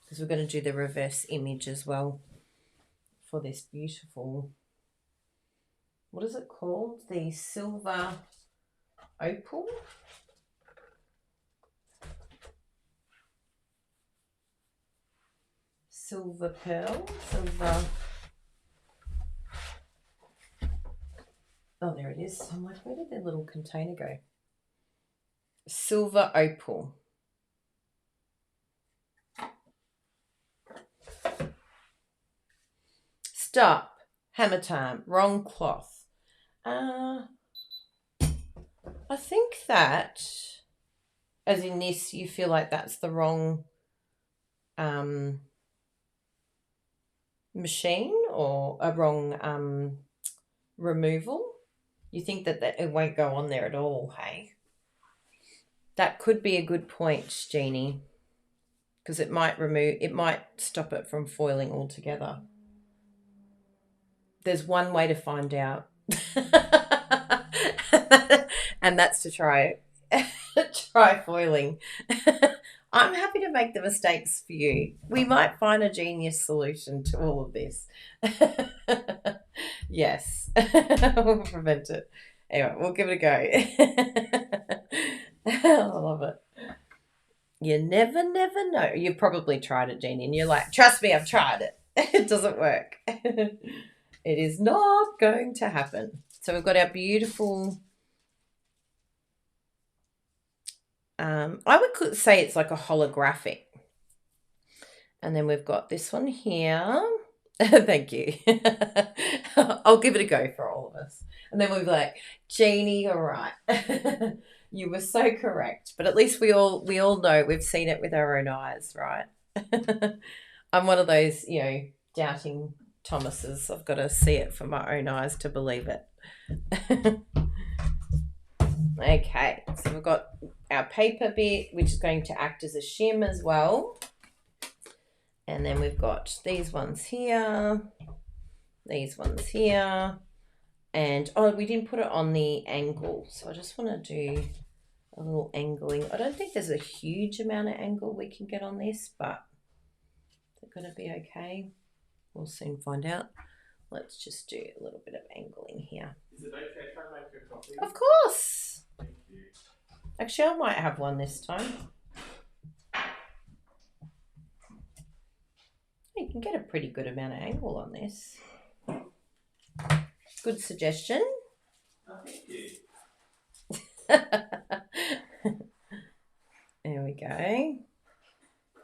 Because we're going to do the reverse image as well for this beautiful, what is it called? The silver opal. Silver pearl. Silver. Oh, there it is. I'm like, where did that little container go? Silver opal. Stop. Hammer time. Wrong cloth. I think that, as in this, you feel like that's the wrong machine or a wrong removal. You think that it won't go on there at all, hey? That could be a good point, Jeannie, because it might stop it from foiling altogether. There's one way to find out. And that's to try foiling. I'm happy to make the mistakes for you. We might find a genius solution to all of this. Yes. We'll prevent it. Anyway, we'll give it a go. I love it. You never know. You've probably tried it, Jeannie, and you're like, trust me, I've tried it. It doesn't work. It is not going to happen. So we've got our beautiful, I would say it's like a holographic. And then we've got this one here. Thank you. I'll give it a go for all of us. And then we'll be like, Jeannie, you're right. You were so correct. But at least we all know, we've seen it with our own eyes, right? I'm one of those, doubting Thomases. I've got to see it for my own eyes to believe it. Okay, so we've got our paper bit, which is going to act as a shim as well. And then we've got these ones here, these ones here. And, we didn't put it on the angle. So I just want to do a little angling. I don't think there's a huge amount of angle we can get on this, but is it going to be okay? We'll soon find out. Let's just do a little bit of angling here. Is it okay if I make a coffee? Of course. Thank you. Actually, I might have one this time. You can get a pretty good amount of angle on this. Good suggestion. Oh, thank you. There we go.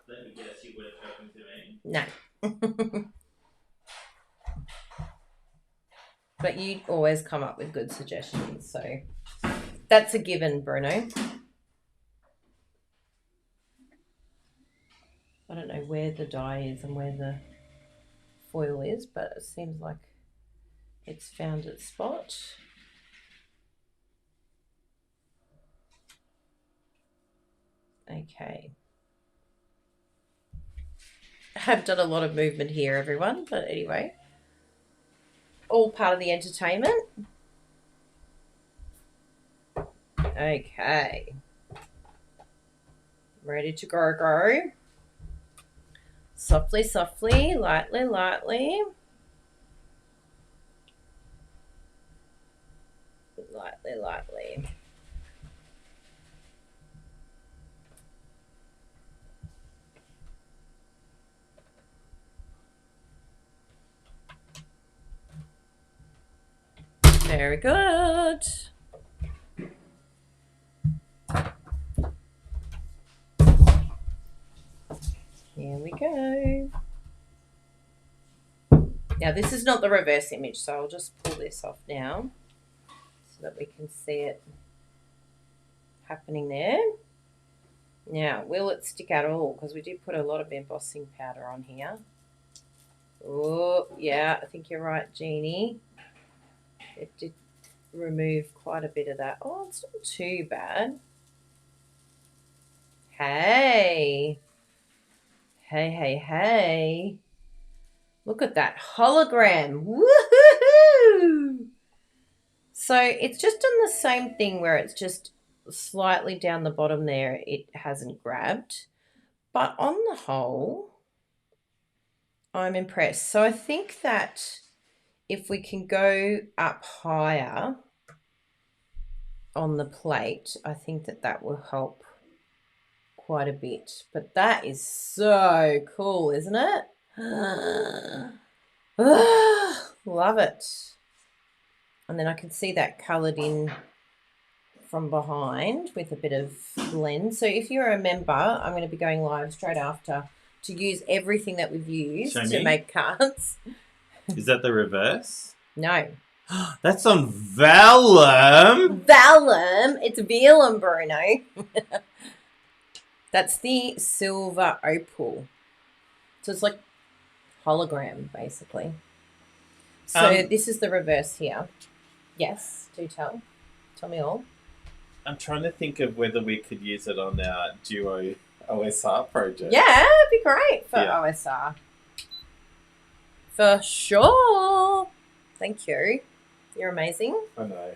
Let me guess, you weren't talking to me? No. But you always come up with good suggestions, so that's a given, Bruno. I don't know where the die is and where the foil is, but it seems like it's found its spot. Okay. I have done a lot of movement here, everyone, but anyway. All part of the entertainment. Okay. Ready to go. Softly, softly, lightly, lightly. Lightly, lightly. Very good. Here we go. Now this is not the reverse image, so I'll just pull this off now so that we can see it happening there. Now, will it stick at all? Because we did put a lot of embossing powder on here. Oh, yeah, I think you're right, Jeannie. It did remove quite a bit of that. Oh, it's not too bad. Hey. Hey. Look at that hologram. Woohoo! So it's just done the same thing where it's just slightly down the bottom there. It hasn't grabbed. But on the whole, I'm impressed. So I think that if we can go up higher on the plate, I think that that will help quite a bit. But that is so cool, isn't it? Love it. And then I can see that coloured in from behind with a bit of blend. So if you're a member, I'm going to be going live straight after to use everything that we've used to make cards. Is that the reverse? No. That's on vellum. Vellum. It's vellum, Bruno. That's the silver opal. So it's like hologram, basically. So this is the reverse here. Yes, do tell. Tell me all. I'm trying to think of whether we could use it on our Duo OSR project. Yeah, it'd be great for OSR. For sure. Thank you. You're amazing. I know.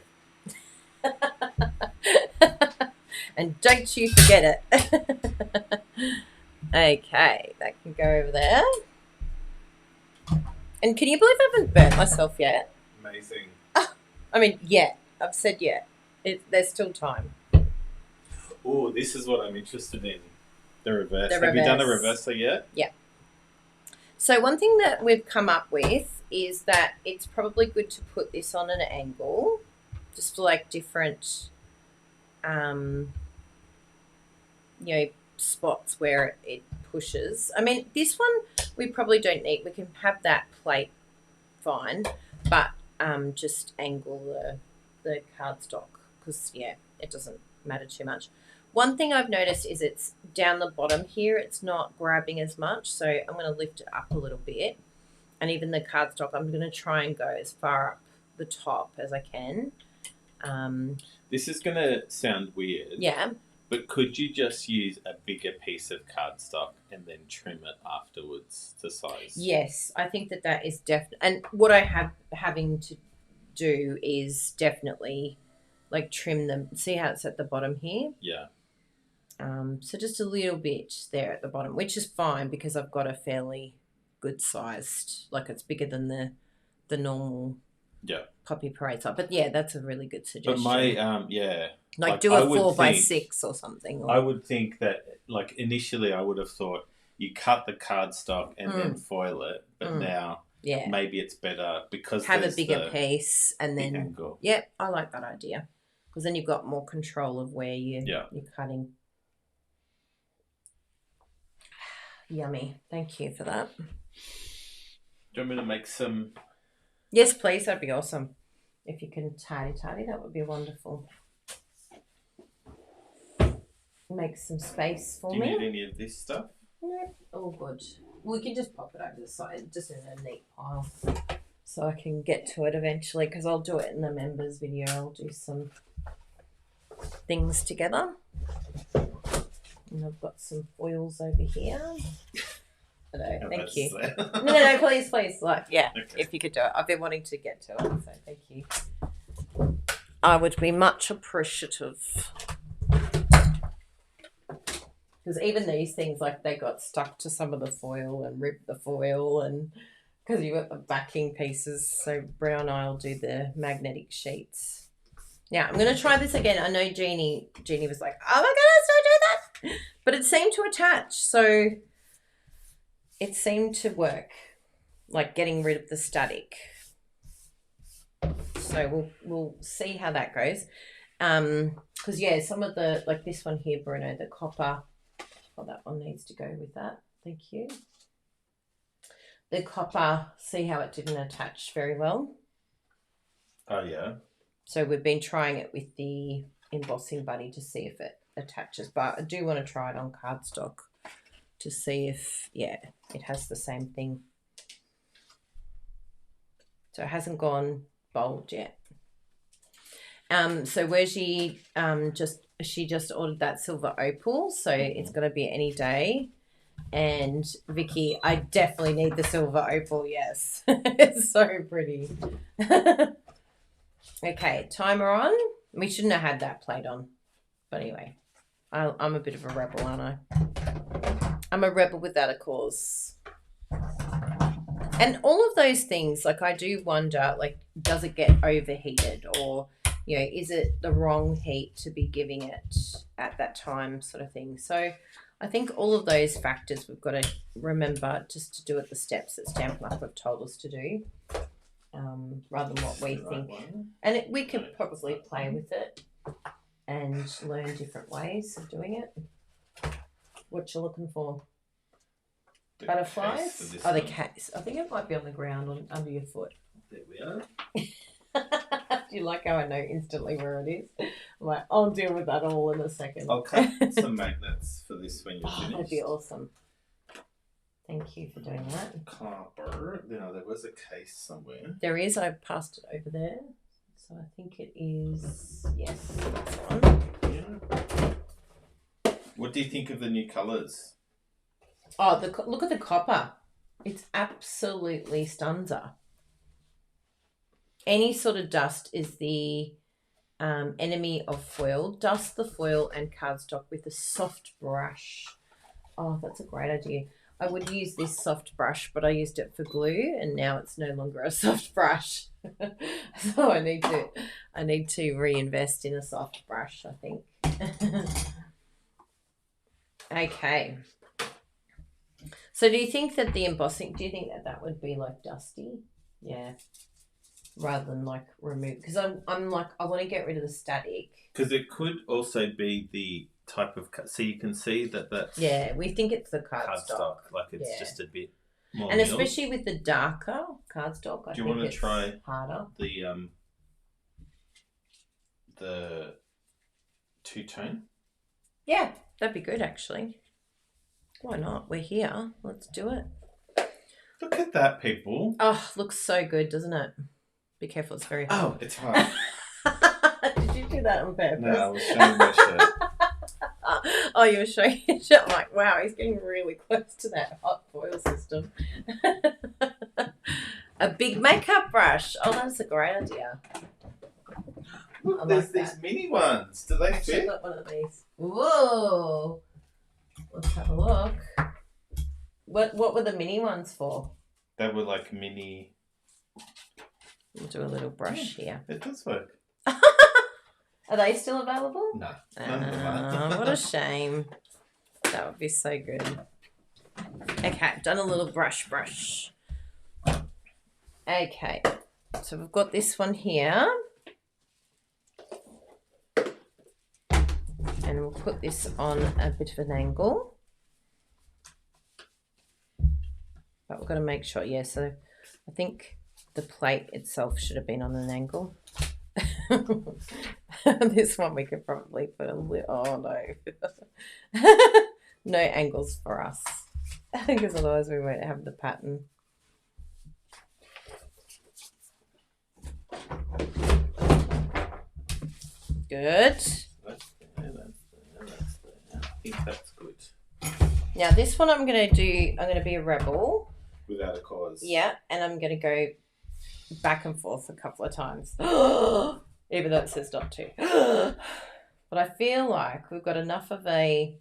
And don't you forget it. Okay, that can go over there. And can you believe I haven't burnt myself yet? Amazing. I mean, yet. I've said yet. There's still time. Oh, this is what I'm interested in. The reverse. Have you done a reverser yet? Yeah. So one thing that we've come up with is that it's probably good to put this on an angle, just for like different, spots where it pushes. I mean, this one we probably don't need. We can have that plate fine, but just angle the cardstock because, it doesn't matter too much. One thing I've noticed is it's down the bottom here. It's not grabbing as much, so I'm going to lift it up a little bit. And even the cardstock, I'm going to try and go as far up the top as I can. This is going to sound weird. Yeah. But could you just use a bigger piece of cardstock and then trim it afterwards to size? Yes, I think that is definitely. And what I have having to do is definitely like trim them. See how it's at the bottom here? Yeah. So just a little bit there at the bottom, which is fine because I've got a fairly good sized, like it's bigger than the normal Poppy Parade size. But yeah, that's a really good suggestion. But my like do a 4x6 or something. I would think that like initially I would have thought you cut the cardstock and then foil it, but now maybe it's better because have a bigger piece and then angle. Yep, I like that idea because then you've got more control of where you're cutting. Yummy. Thank you for that. Do you want me to make some? Yes, please. That'd be awesome. If you can tidy, that would be wonderful. Make some space for me. Do you need any of this stuff? No, all good. We can just pop it over the side, just in a neat pile, so I can get to it eventually. Because I'll do it in the members video. I'll do some things together. And I've got some foils over here. Hello, thank you. No, please. Like, okay. If you could do it. I've been wanting to get to it, so thank you. I would be much appreciative. Because even these things, like they got stuck to some of the foil and ripped the foil, and because you got the backing pieces. So Brown and I will do the magnetic sheets. Now I'm going to try this again. I know Jeannie was like, "Oh my goodness, don't do that!" But it seemed to attach, so it seemed to work, like getting rid of the static. So we'll see how that goes. Because yeah, some of the, like this one here, Bruno, the copper. Oh, that one needs to go with that. Thank you. The copper, see how it didn't attach very well? Oh, yeah. So we've been trying it with the embossing buddy to see if it attaches. But I do want to try it on cardstock to see if, yeah, it has the same thing. So it hasn't gone bold yet. So where she just ordered that silver opal, so it's going to be any day. And Vicky, I definitely need the silver opal. Yes, it's so pretty. Okay, timer on. We shouldn't have had that plate on, but anyway, I'm a bit of a rebel, aren't I? I'm a rebel without a cause. And all of those things, like I do wonder, like, does it get overheated, or you know, is it the wrong heat to be giving it at that time, sort of thing. So I think all of those factors we've got to remember just to do it the steps that Stampin' Up have told us to do, rather than what we think. And we could probably play with it and learn different ways of doing it. What you looking for? Butterflies? Oh, the case. I think it might be on the ground under your foot. There we are. Do you like how I know instantly where it is? I'm like, I'll deal with that all in a second. I'll cut some magnets for this when you're finished. That'd be awesome. Thank you for doing that. Copper. Now, there was a case somewhere. There is. I passed it over there. So I think it is, yes, that's one. Yeah. What do you think of the new colours? Oh, look at the copper. It's absolutely stunza. Any sort of dust is the enemy of foil. Dust the foil and cardstock with a soft brush. Oh, that's a great idea. I would use this soft brush, but I used it for glue, and now it's no longer a soft brush. So I need to reinvest in a soft brush, I think. Okay. So do you think that the embossing, do you think that would be like dusty? Yeah. Rather than like remove, because I'm like, I want to get rid of the static. Because it could also be the type of, so you can see that's, yeah, we think it's the cardstock. Like it's just a bit more and milled. Especially with the darker cardstock, I think want to it's try harder. The two-tone? Yeah, that'd be good actually. Why not? We're here. Let's do it. Look at that, people. Oh, looks so good, doesn't it? Be careful, it's very hot. Oh, it's hot. Did you do that on purpose? No, I was showing my shirt. Oh, you were showing your shirt. I'm like, wow, he's getting really close to that hot foil system. A big makeup brush. Oh, that's a great idea. Look, there's these mini ones. Do they fit? I've got one of these. Whoa. Let's have a look. What were the mini ones for? They were like mini. We'll do a little brush here. It does work. Are they still available? No. None of them are. What a shame. That would be so good. Okay, I've done a little brush. Okay, so we've got this one here. And we'll put this on a bit of an angle. But we've got to make sure, yeah, so I think the plate itself should have been on an angle. This one we could probably put a little, oh no. No angles for us. Because otherwise we won't have the pattern. Good. That's there. I think that's good. Now this one I'm going to be a rebel. Without a cause. Yeah, and I'm going to go back and forth a couple of times. even though it says not to. But I feel like we've got enough of a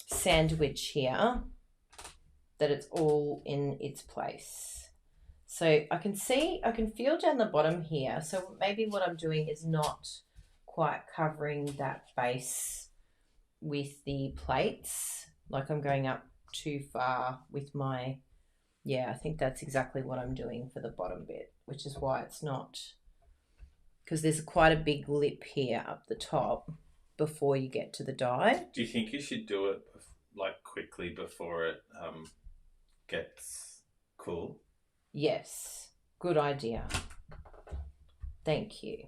sandwich here that it's all in its place. So I can feel down the bottom here. So maybe what I'm doing is not quite covering that base with the plates. Like I'm going up too far with my, I think that's exactly what I'm doing for the bottom bit, which is why it's not, because there's quite a big lip here up the top before you get to the die. Do you think you should do it like quickly before it gets cool? Yes, good idea. Thank you.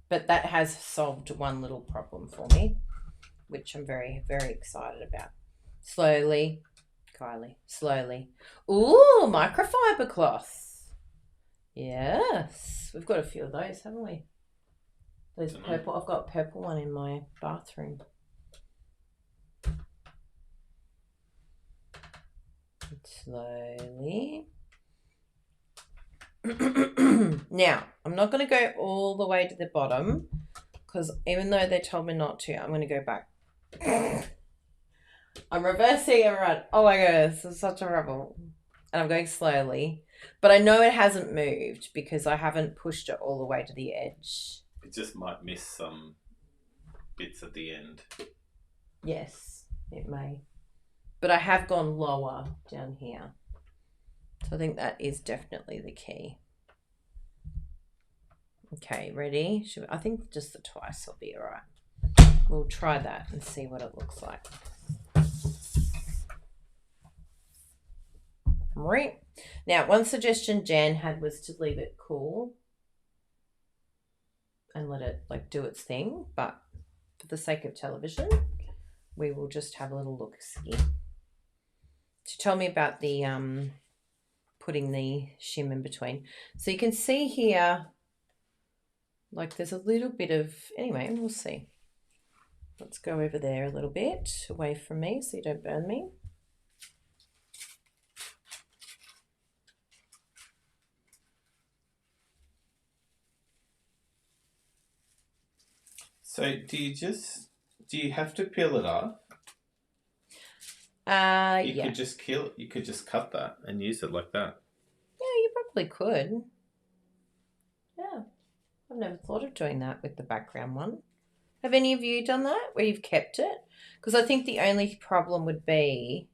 But that has solved one little problem for me, which I'm very, very excited about. Slowly, Kylie, slowly. Ooh, microfiber cloth. Yes, we've got a few of those, haven't we? Those purple. I've got a purple one in my bathroom. Slowly. Now, I'm not going to go all the way to the bottom because even though they told me not to, I'm going to go back. I'm reversing and run. Oh my goodness, this is such a rebel. And I'm going slowly. But I know it hasn't moved because I haven't pushed it all the way to the edge. It just might miss some bits at the end. Yes, it may. But I have gone lower down here. So I think that is definitely the key. Okay, ready? I think just the twice will be all right. We'll try that and see what it looks like. Right. Now, one suggestion Jan had was to leave it cool and let it like do its thing. But for the sake of television, we will just have a little look-see. To tell me about the putting the shim in between. So you can see here, like there's a little bit of, anyway, we'll see. Let's go over there a little bit away from me so you don't burn me. So do you have to peel it off? You could just cut that and use it like that. Yeah, you probably could. Yeah. I've never thought of doing that with the background one. Have any of you done that where you've kept it? Because I think the only problem would be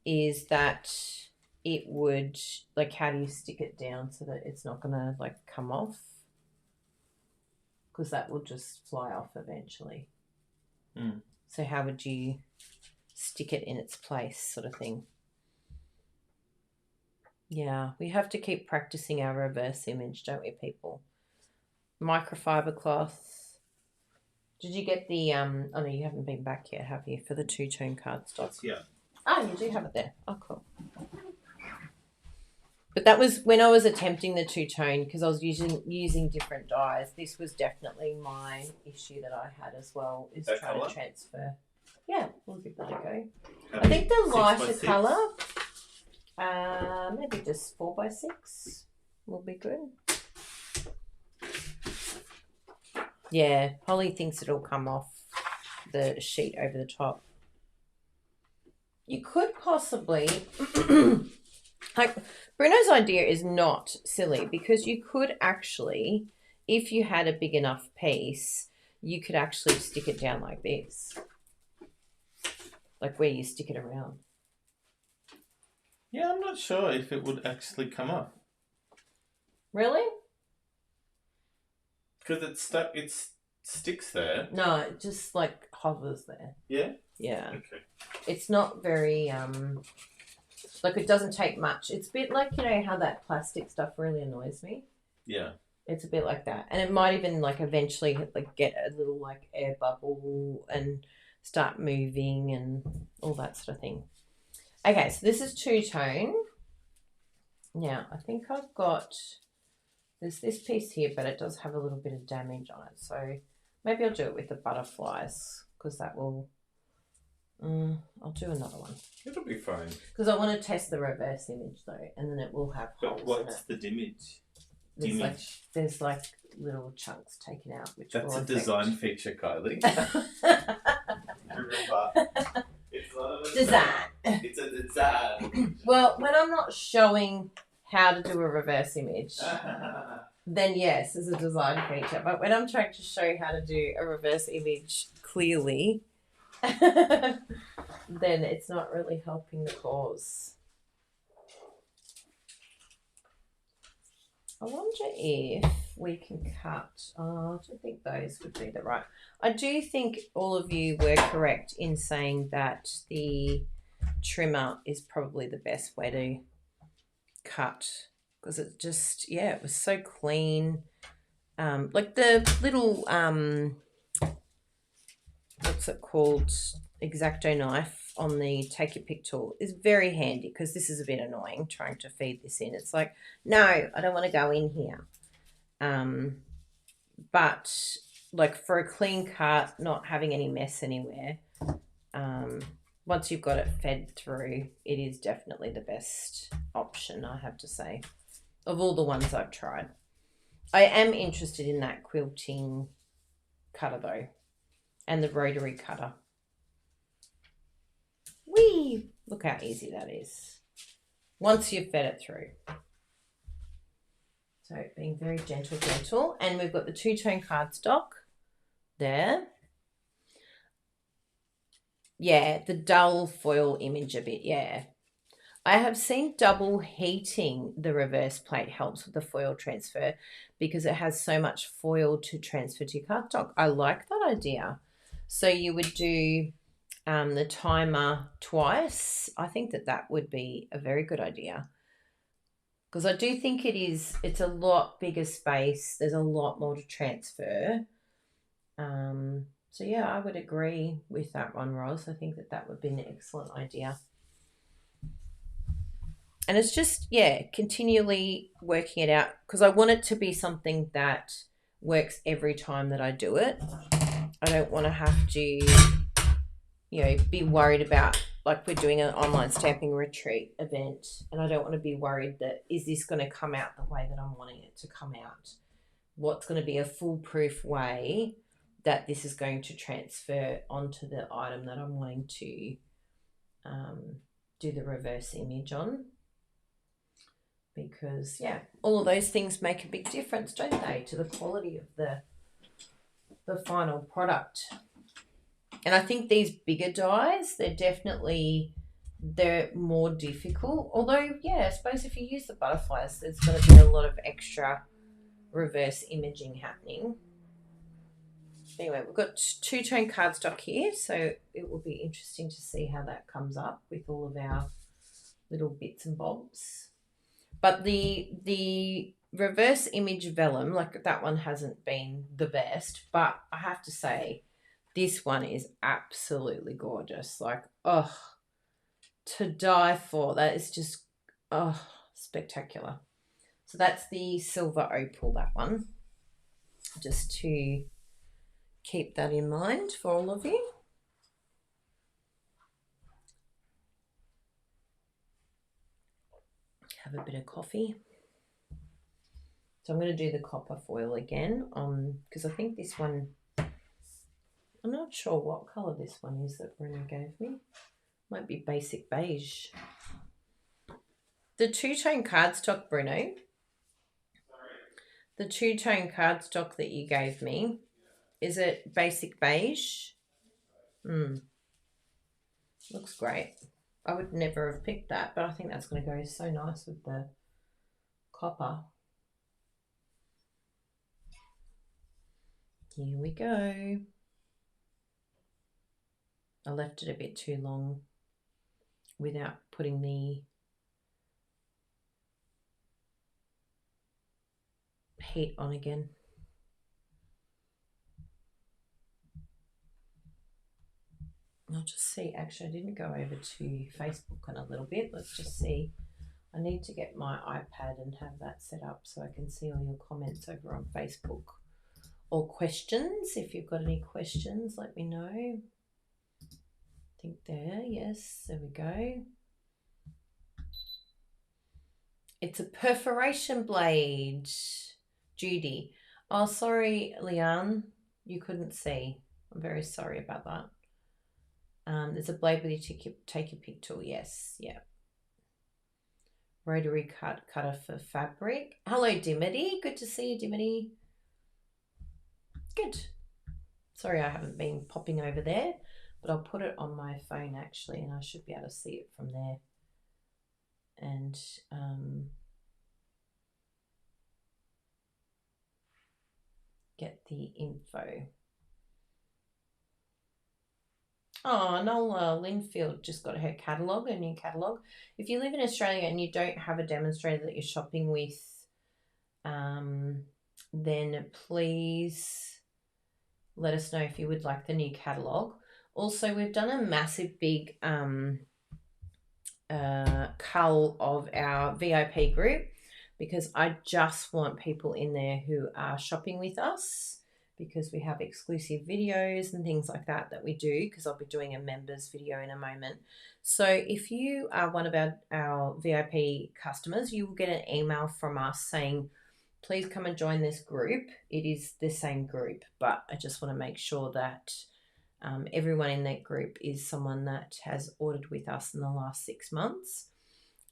is that it would, like, how do you stick it down so that it's not going to, like, come off? Because that will just fly off eventually. Mm. So how would you stick it in its place, sort of thing? Yeah, we have to keep practicing our reverse image, don't we, people? Microfiber cloth. Did you get the oh no, you haven't been back yet, have you, for the two-tone cardstock? Yeah. Oh, you do have it there. Oh, cool. But that was when I was attempting the two-tone, because I was using different dyes. This was definitely my issue that I had as well, is that trying colour? to transfer. Yeah, we'll give that a go. How I think the 6 lighter by 6? colour, maybe just 4x6 will be good. Yeah, Holly thinks it'll come off the sheet over the top. You could possibly, like, Bruno's idea is not silly, because you could actually, if you had a big enough piece, you could actually stick it down like this. Like where you stick it around. Yeah, I'm not sure if it would actually come off. Really? Because it sticks there. No, it just like hovers there. Yeah? Yeah. Okay. It's not very, like, it doesn't take much. It's a bit like, you know, how that plastic stuff really annoys me. Yeah. It's a bit like that. And it might even, like, eventually, like, get a little, like, air bubble and start moving and all that sort of thing. Okay, so this is two-tone. Now, I think I've got, there's this piece here, but it does have a little bit of damage on it. So maybe I'll do it with the butterflies, because that will, I'll do another one. It'll be fine. Because I want to test the reverse image, though, and then it will have holes But what's in it. the damage? there's like little chunks taken out, which that's will a design feature, Kylie. Remember, it's not a design. It's a design. Well, when I'm not showing how to do a reverse image, then yes, it's a design feature. But when I'm trying to show how to do a reverse image clearly, then it's not really helping the cause. I wonder if we can cut. Oh, I don't think those would be the right. I do think all of you were correct in saying that the trimmer is probably the best way to cut, because it just, yeah, it was so clean. Like the little what's it called, X-Acto knife on the take your pick tool is very handy, because this is a bit annoying trying to feed this in. It's like, no, I don't want to go in here. But like for a clean cut, not having any mess anywhere, once you've got it fed through, it is definitely the best option, I have to say, of all the ones I've tried. I am interested in that quilting cutter though, and the rotary cutter. Whee! Look how easy that is once you've fed it through. So being very gentle. And we've got the two-tone cardstock there. Yeah, the dull foil image a bit, yeah. I have seen double heating the reverse plate helps with the foil transfer, because it has so much foil to transfer to your cardstock. I like that idea. So you would do the timer twice. I think that would be a very good idea, because I do think it's a lot bigger space. There's a lot more to transfer. So yeah, I would agree with that one, Roz. I think that would be an excellent idea. And it's just, yeah, continually working it out, because I want it to be something that works every time that I do it. I don't want to have to, be worried about, like we're doing an online stamping retreat event, and I don't want to be worried that, is this going to come out the way that I'm wanting it to come out? What's going to be a foolproof way that this is going to transfer onto the item that I'm wanting to do the reverse image on? Because, yeah, all of those things make a big difference, don't they, to the quality of the final product. And I think these bigger dies, they're more difficult. Although, yeah, I suppose if you use the butterflies, there's going to be a lot of extra reverse imaging happening. Anyway, we've got two-tone cardstock here, so it will be interesting to see how that comes up with all of our little bits and bobs. But the reverse image vellum, like that one hasn't been the best, but I have to say this one is absolutely gorgeous. Like, oh, to die for. That is just, oh, spectacular. So that's the silver opal, that one. Just to keep that in mind for all of you. Have a bit of coffee. So I'm going to do the copper foil again because I think this one, I'm not sure what colour this one is that Bruno gave me. Might be basic beige. The two-tone cardstock, Bruno. The two-tone cardstock that you gave me, is it basic beige? Looks great. I would never have picked that, but I think that's going to go so nice with the copper. Here we go. I left it a bit too long without putting the heat on again. I'll just see. Actually, I didn't go over to Facebook in a little bit. Let's just see. I need to get my iPad and have that set up so I can see all your comments over on Facebook. Or questions. If you've got any questions, let me know. I think there. Yes, there we go. It's a perforation blade, Judy. Oh, sorry, Leanne, you couldn't see. I'm very sorry about that. There's a blade with you take your pick tool. Yes, yeah. Rotary cutter for fabric. Hello, Dimity. Good to see you, Dimity. Good. Sorry, I haven't been popping over there, but I'll put it on my phone actually, and I should be able to see it from there. And get the info. Oh, Nola Linfield just got her catalogue, a new catalogue. If you live in Australia and you don't have a demonstrator that you're shopping with, then please let us know if you would like the new catalogue. Also, we've done a massive big cull of our VIP group because I just want people in there who are shopping with us, because we have exclusive videos and things like that we do, because I'll be doing a members video in a moment. So if you are one of our VIP customers, you will get an email from us saying, please come and join this group. It is the same group, but I just want to make sure that everyone in that group is someone that has ordered with us in the last 6 months.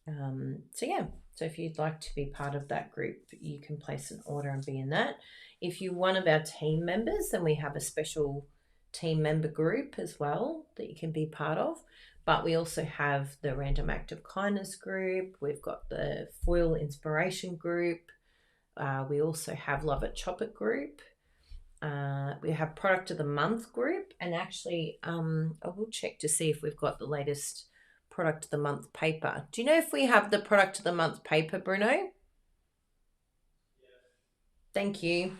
So if you'd like to be part of that group, you can place an order and be in that. If you're one of our team members, then we have a special team member group as well that you can be part of. But we also have the Random Act of Kindness group. We've got the Foil Inspiration group. We also have Love It Chop It group. We have Product of the Month group. And actually, I will check to see if we've got the latest Product of the Month paper. Do you know if we have the Product of the Month paper, Bruno? Yes. Thank you.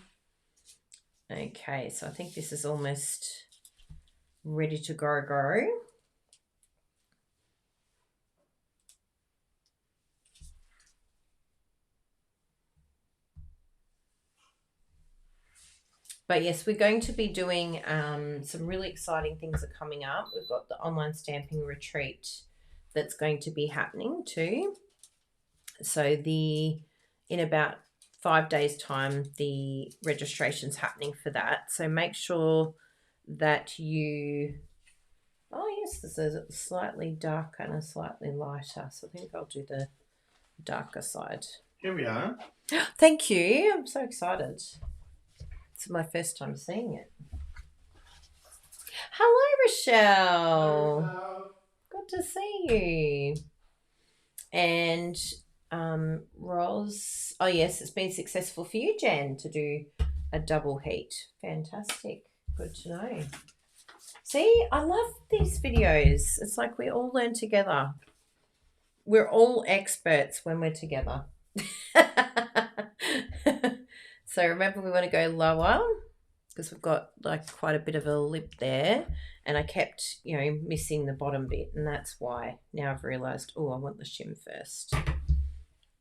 Okay, so I think this is almost ready to go. But yes, we're going to be doing some really exciting things are coming up. We've got the online stamping retreat that's going to be happening too. So in about 5 days time, the registration's happening for that. So make sure that you, oh yes, this is slightly darker and a slightly lighter. So I think I'll do the darker side. Here we are. Thank you. I'm so excited. It's my first time seeing it. Hello, Rochelle. Hello. Good to see you. And Roz, oh yes, it's been successful for you, Jan, to do a double heat. Fantastic. Good to know. See, I love these videos. It's like we all learn together. We're all experts when we're together. So remember, we want to go lower because we've got like quite a bit of a lip there, and I kept, missing the bottom bit, and that's why. Now I've realised, oh, I want the shim first.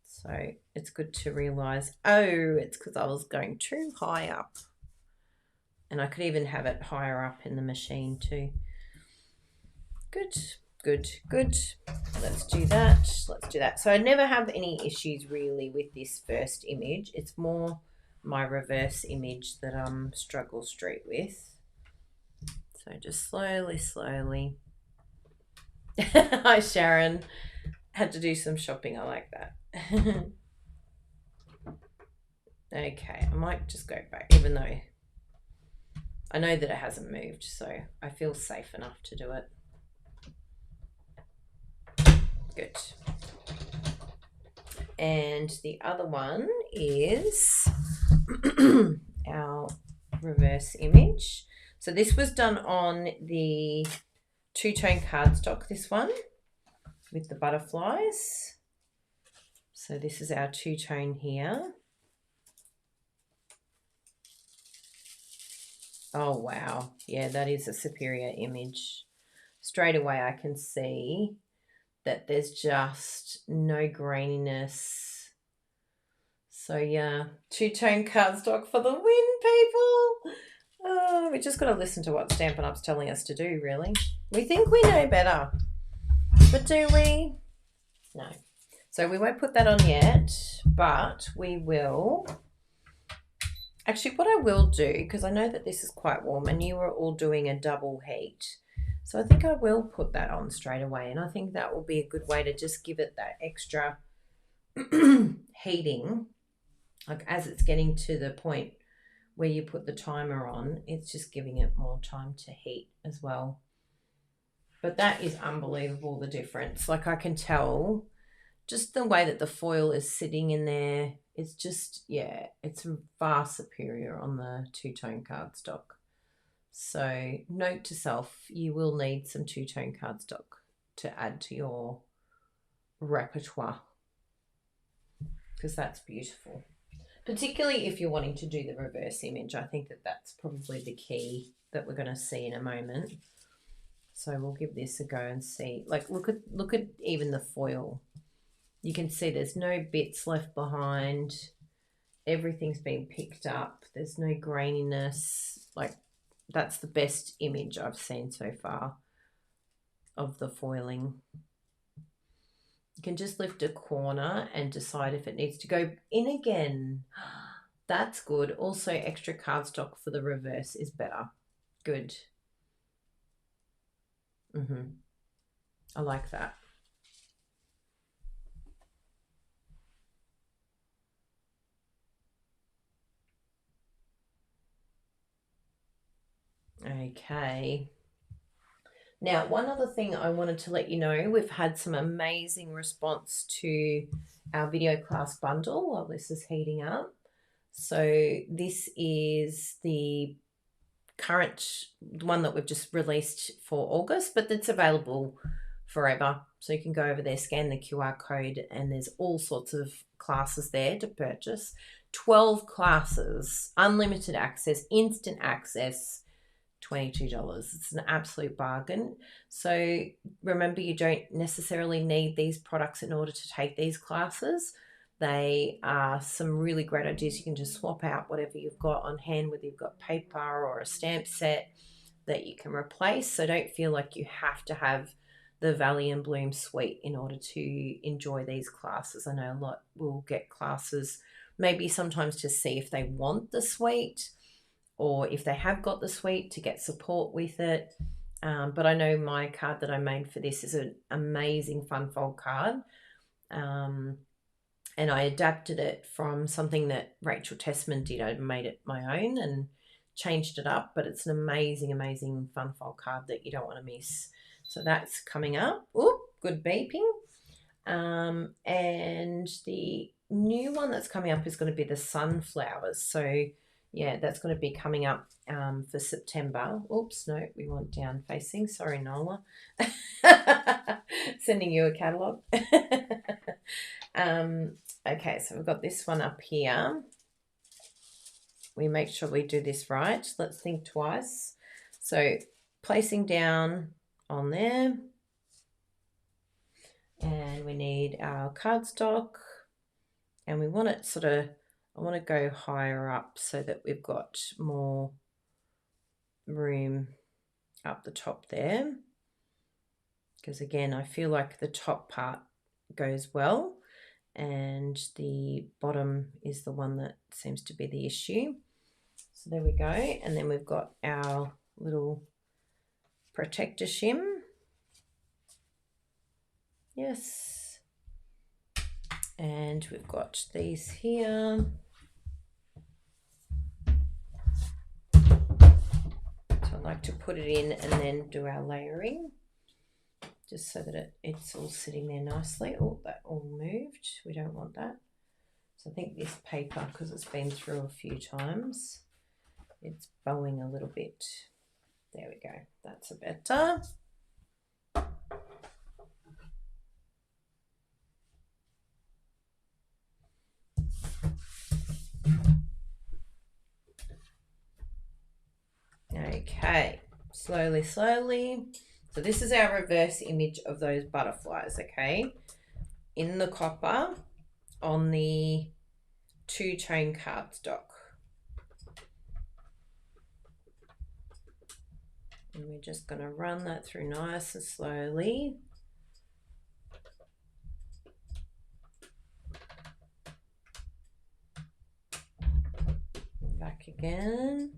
So it's good to realise, oh, it's because I was going too high up. And I could even have it higher up in the machine too. Good, good, good. Let's do that. So I never have any issues really with this first image. It's more my reverse image that I'm struggle straight with. So just slowly. Hi, Sharon. Had to do some shopping. I like that. Okay, I might just go back, even though I know that it hasn't moved, so I feel safe enough to do it. Good. And the other one is our reverse image. So this was done on the two-tone cardstock, this one, with the butterflies. So this is our two-tone here. Oh, wow. Yeah, that is a superior image. Straight away I can see that there's just no graininess. So yeah, two-tone cardstock for the win, people. Oh, we just got to listen to what Stampin' Up's telling us to do, really. We think we know better, but do we? No. So we won't put that on yet, but we will. Actually, what I will do, because I know that this is quite warm and you are all doing a double heat, so I think I will put that on straight away, and I think that will be a good way to just give it that extra heating. Like as it's getting to the point where you put the timer on, it's just giving it more time to heat as well. But that is unbelievable, the difference. Like I can tell just the way that the foil is sitting in there. It's just, yeah, it's far superior on the two-tone cardstock. So note to self, you will need some two-tone cardstock to add to your repertoire, because that's beautiful. Particularly if you're wanting to do the reverse image. I think that that's probably the key that we're going to see in a moment. So we'll give this a go and see. Like look at even the foil. You can see there's no bits left behind. Everything's been picked up. There's no graininess. Like that's the best image I've seen so far of the foiling. You can just lift a corner and decide if it needs to go in again. That's good. Also, extra cardstock for the reverse is better. Good. I like that. Okay. Now, one other thing I wanted to let you know, we've had some amazing response to our video class bundle while this is heating up. So this is the current one that we've just released for August, but it's available forever. So you can go over there, scan the QR code, and there's all sorts of classes there to purchase. 12 classes, unlimited access, instant access, $22. It's an absolute bargain. So remember, you don't necessarily need these products in order to take these classes. They are some really great ideas. You can just swap out whatever you've got on hand, whether you've got paper or a stamp set that you can replace. So don't feel like you have to have the Valley and Bloom suite in order to enjoy these classes. I know a lot will get classes maybe sometimes to see if they want the suite, or if they have got the suite to get support with it. But I know my card that I made for this is an amazing fun fold card. And I adapted it from something that Rachel Tessman did. I made it my own and changed it up, but it's an amazing, amazing fun fold card that you don't want to miss. So that's coming up. Oop, good beeping. And the new one that's coming up is going to be the sunflowers. So yeah, that's going to be coming up for September. Oops, no, we want down facing. Sorry, Nola. Sending you a catalogue. Okay, so we've got this one up here. We make sure we do this right. Let's think twice. So placing down on there. And we need our cardstock. And we want it sort of, I want to go higher up so that we've got more room up the top there. Because again, I feel like the top part goes well and the bottom is the one that seems to be the issue. So there we go. And then we've got our little protector shim. Yes. And we've got these here. So I like to put it in and then do our layering, just so that it's all sitting there nicely. Oh, that all moved. We don't want that. So I think this paper, because it's been through a few times, it's bowing a little bit. There we go. That's a better. Okay, slowly, slowly. So this is our reverse image of those butterflies, okay? In the copper on the two-tone cardstock. And we're just going to run that through nice and slowly. back again.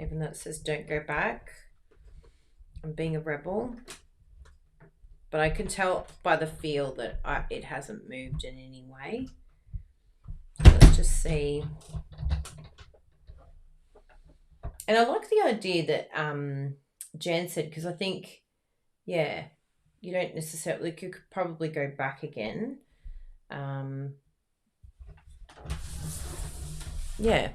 Even though it says don't go back. I'm being a rebel. But I can tell by the feel that it hasn't moved in any way. Let's just see. And I like the idea that Jan said, because I think, yeah, you don't necessarily, you could probably go back again. Yeah,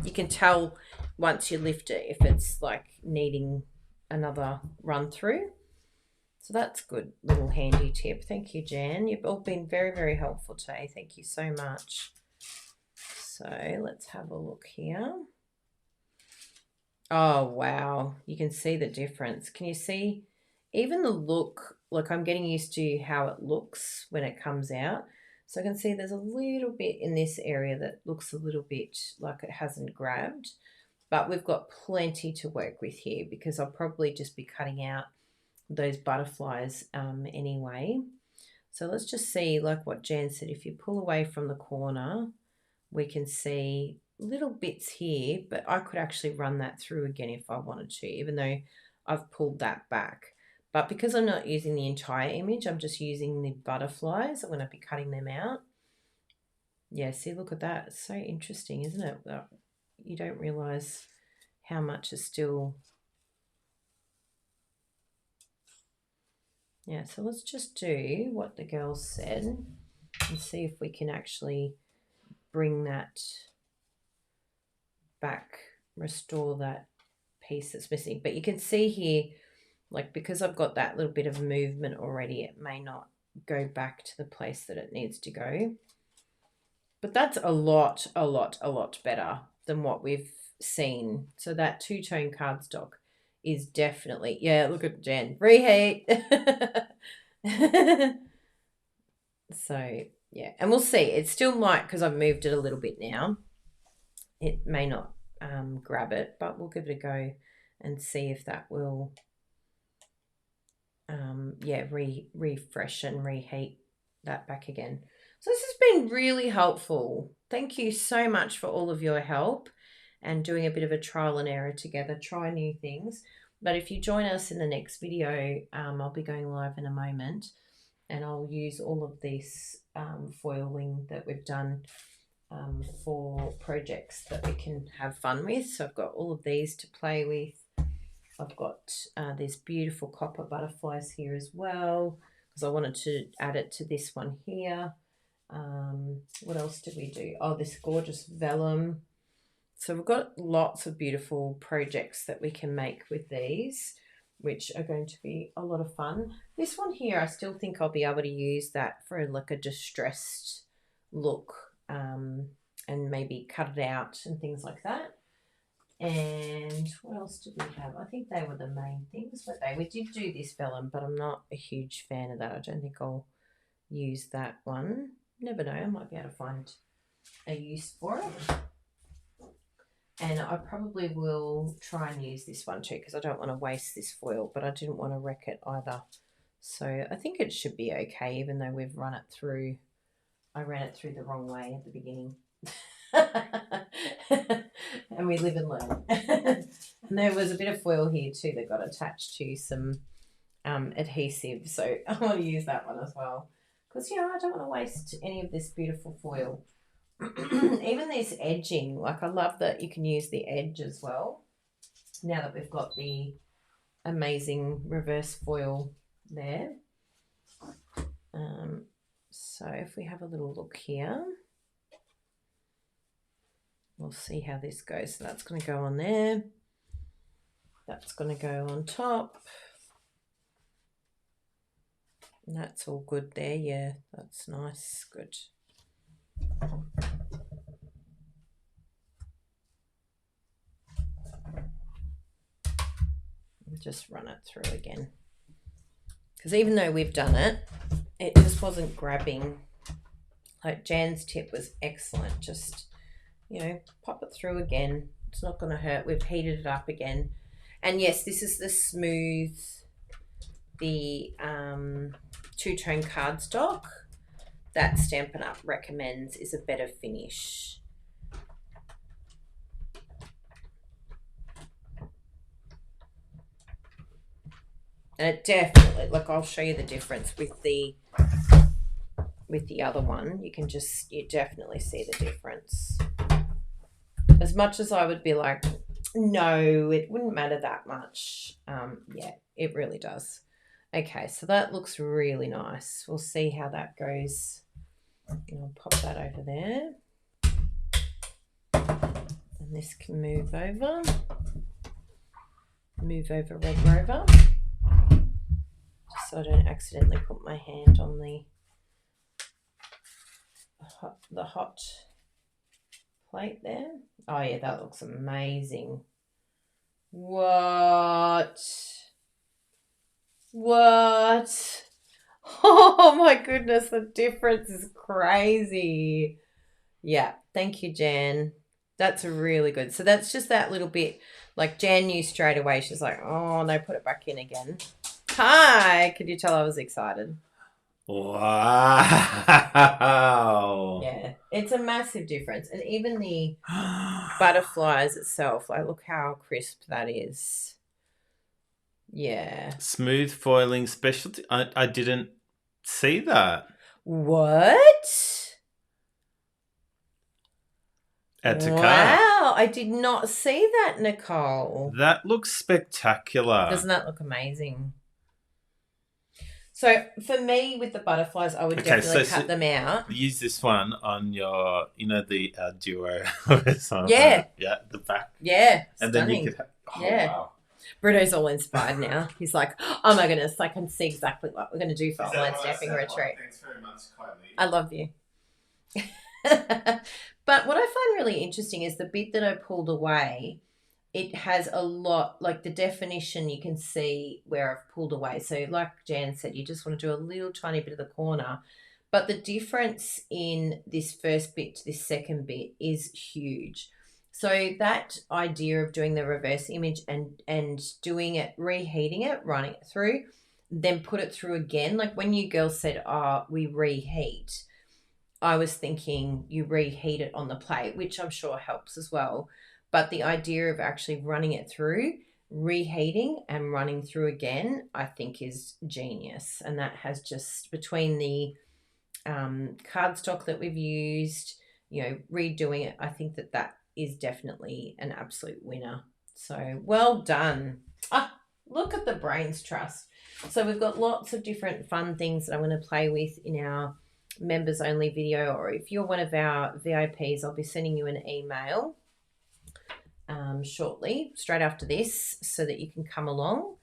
you can tell once you lift it if it's like needing another run through. So that's good little handy tip. Thank you, Jan. You've all been very, very helpful today. Thank you so much. So let's have a look here. Oh, wow. You can see the difference. Can you see even the look? Like, I'm getting used to how it looks when it comes out. So I can see there's a little bit in this area that looks a little bit like it hasn't grabbed. But we've got plenty to work with here because I'll probably just be cutting out those butterflies anyway. So let's just see, like what Jan said, if you pull away from the corner, we can see little bits here, but I could actually run that through again if I wanted to, even though I've pulled that back. But because I'm not using the entire image, I'm just using the butterflies. I'm going to be cutting them out. Yeah, see, look at that. It's so interesting, isn't it? You don't realise how much is still... Yeah, so let's just do what the girls said and see if we can actually bring that back, restore that piece that's missing. But you can see here, like, because I've got that little bit of movement already, it may not go back to the place that it needs to go. But that's a lot better than what we've seen. So that two-tone cardstock is definitely, yeah, look at Jen, reheat. So yeah, and we'll see. It still might, because I've moved it a little bit now, it may not grab it, but we'll give it a go and see if that will yeah, refresh and reheat that back again. So this has been really helpful. Thank you so much for all of your help and doing a bit of a trial and error together, try new things. But if you join us in the next video, I'll be going live in a moment, and I'll use all of this foiling that we've done for projects that we can have fun with. So I've got all of these to play with. I've got these beautiful copper butterflies here as well, because I wanted to add it to this one here. What else did we do? Oh, this gorgeous vellum. So we've got lots of beautiful projects that we can make with these, which are going to be a lot of fun. This one here, I still think I'll be able to use that for like a distressed look, and maybe cut it out and things like that. And what else did we have? I think they were the main things, weren't they? We did do this vellum, but I'm not a huge fan of that. I don't think I'll use that one. Never know, I might be able to find a use for it. And I probably will try and use this one too, because I don't want to waste this foil, but I didn't want to wreck it either. So I think it should be okay, even though we've run it through. I ran it through the wrong way at the beginning. And we live and learn. And there was a bit of foil here too that got attached to some adhesive, so I want to use that one as well, because, you know, I don't want to waste any of this beautiful foil. Even this edging, like, I love that you can use the edge as well now that we've got the amazing reverse foil there. So if we have a little look here, we'll see how this goes. So that's going to go on there. That's going to go on top. And that's all good there. Yeah, that's nice. Good. Just run it through again, because even though we've done it, it just wasn't grabbing. Like, Jan's tip was excellent. Just, you know, pop it through again. It's not going to hurt. We've heated it up again. And yes, this is the smooth, the two-tone cardstock that Stampin' Up recommends is a better finish. And it definitely, like, I'll show you the difference with the other one. You definitely see the difference. As much as I would be like, no, it wouldn't matter that much. Yeah, it really does. Okay, so that looks really nice. We'll see how that goes. I'll pop that over there. And this can move over. Move over Red Rover. Just so I don't accidentally put my hand on the hot plate there. Oh yeah, that looks amazing. What? Oh my goodness, the difference is crazy. Yeah, thank you, Jan. That's really good. So that's just that little bit. Like Jan knew straight away. She's like, oh no, put it back in again. Hi, could you tell I was excited? Wow. Yeah, it's a massive difference. And even the butterflies itself, like look how crisp that is. Yeah. Smooth foiling specialty. I didn't see that. What? Add to cart. Wow, I did not see that, Nicole. That looks spectacular. Doesn't that look amazing? So for me, with the butterflies, I would definitely cut them out. Use this one on your, the duo. Yeah. Yeah, the back. Yeah, and stunning. then you could wow. Bruno's all inspired now. He's like, oh my goodness, I can see exactly what we're going to do for online stamping retreat. Thanks very much, Kylie. I love you. But what I find really interesting is the bit that I pulled away, it has a lot, like the definition you can see where I've pulled away. So like Jan said, you just want to do a little tiny bit of the corner. But the difference in this first bit to this second bit is huge. So that idea of doing the reverse image and doing it, reheating it, running it through, then put it through again. Like when you girls said, oh, we reheat, I was thinking you reheat it on the plate, which I'm sure helps as well. But the idea of actually running it through, reheating and running through again, I think is genius. And that has just, between the cardstock that we've used, redoing it, I think that is definitely an absolute winner. So well done. Look at the brains trust. So we've got lots of different fun things that I'm going to play with in our members only video, or if you're one of our VIPs, I'll be sending you an email shortly, straight after this, so that you can come along.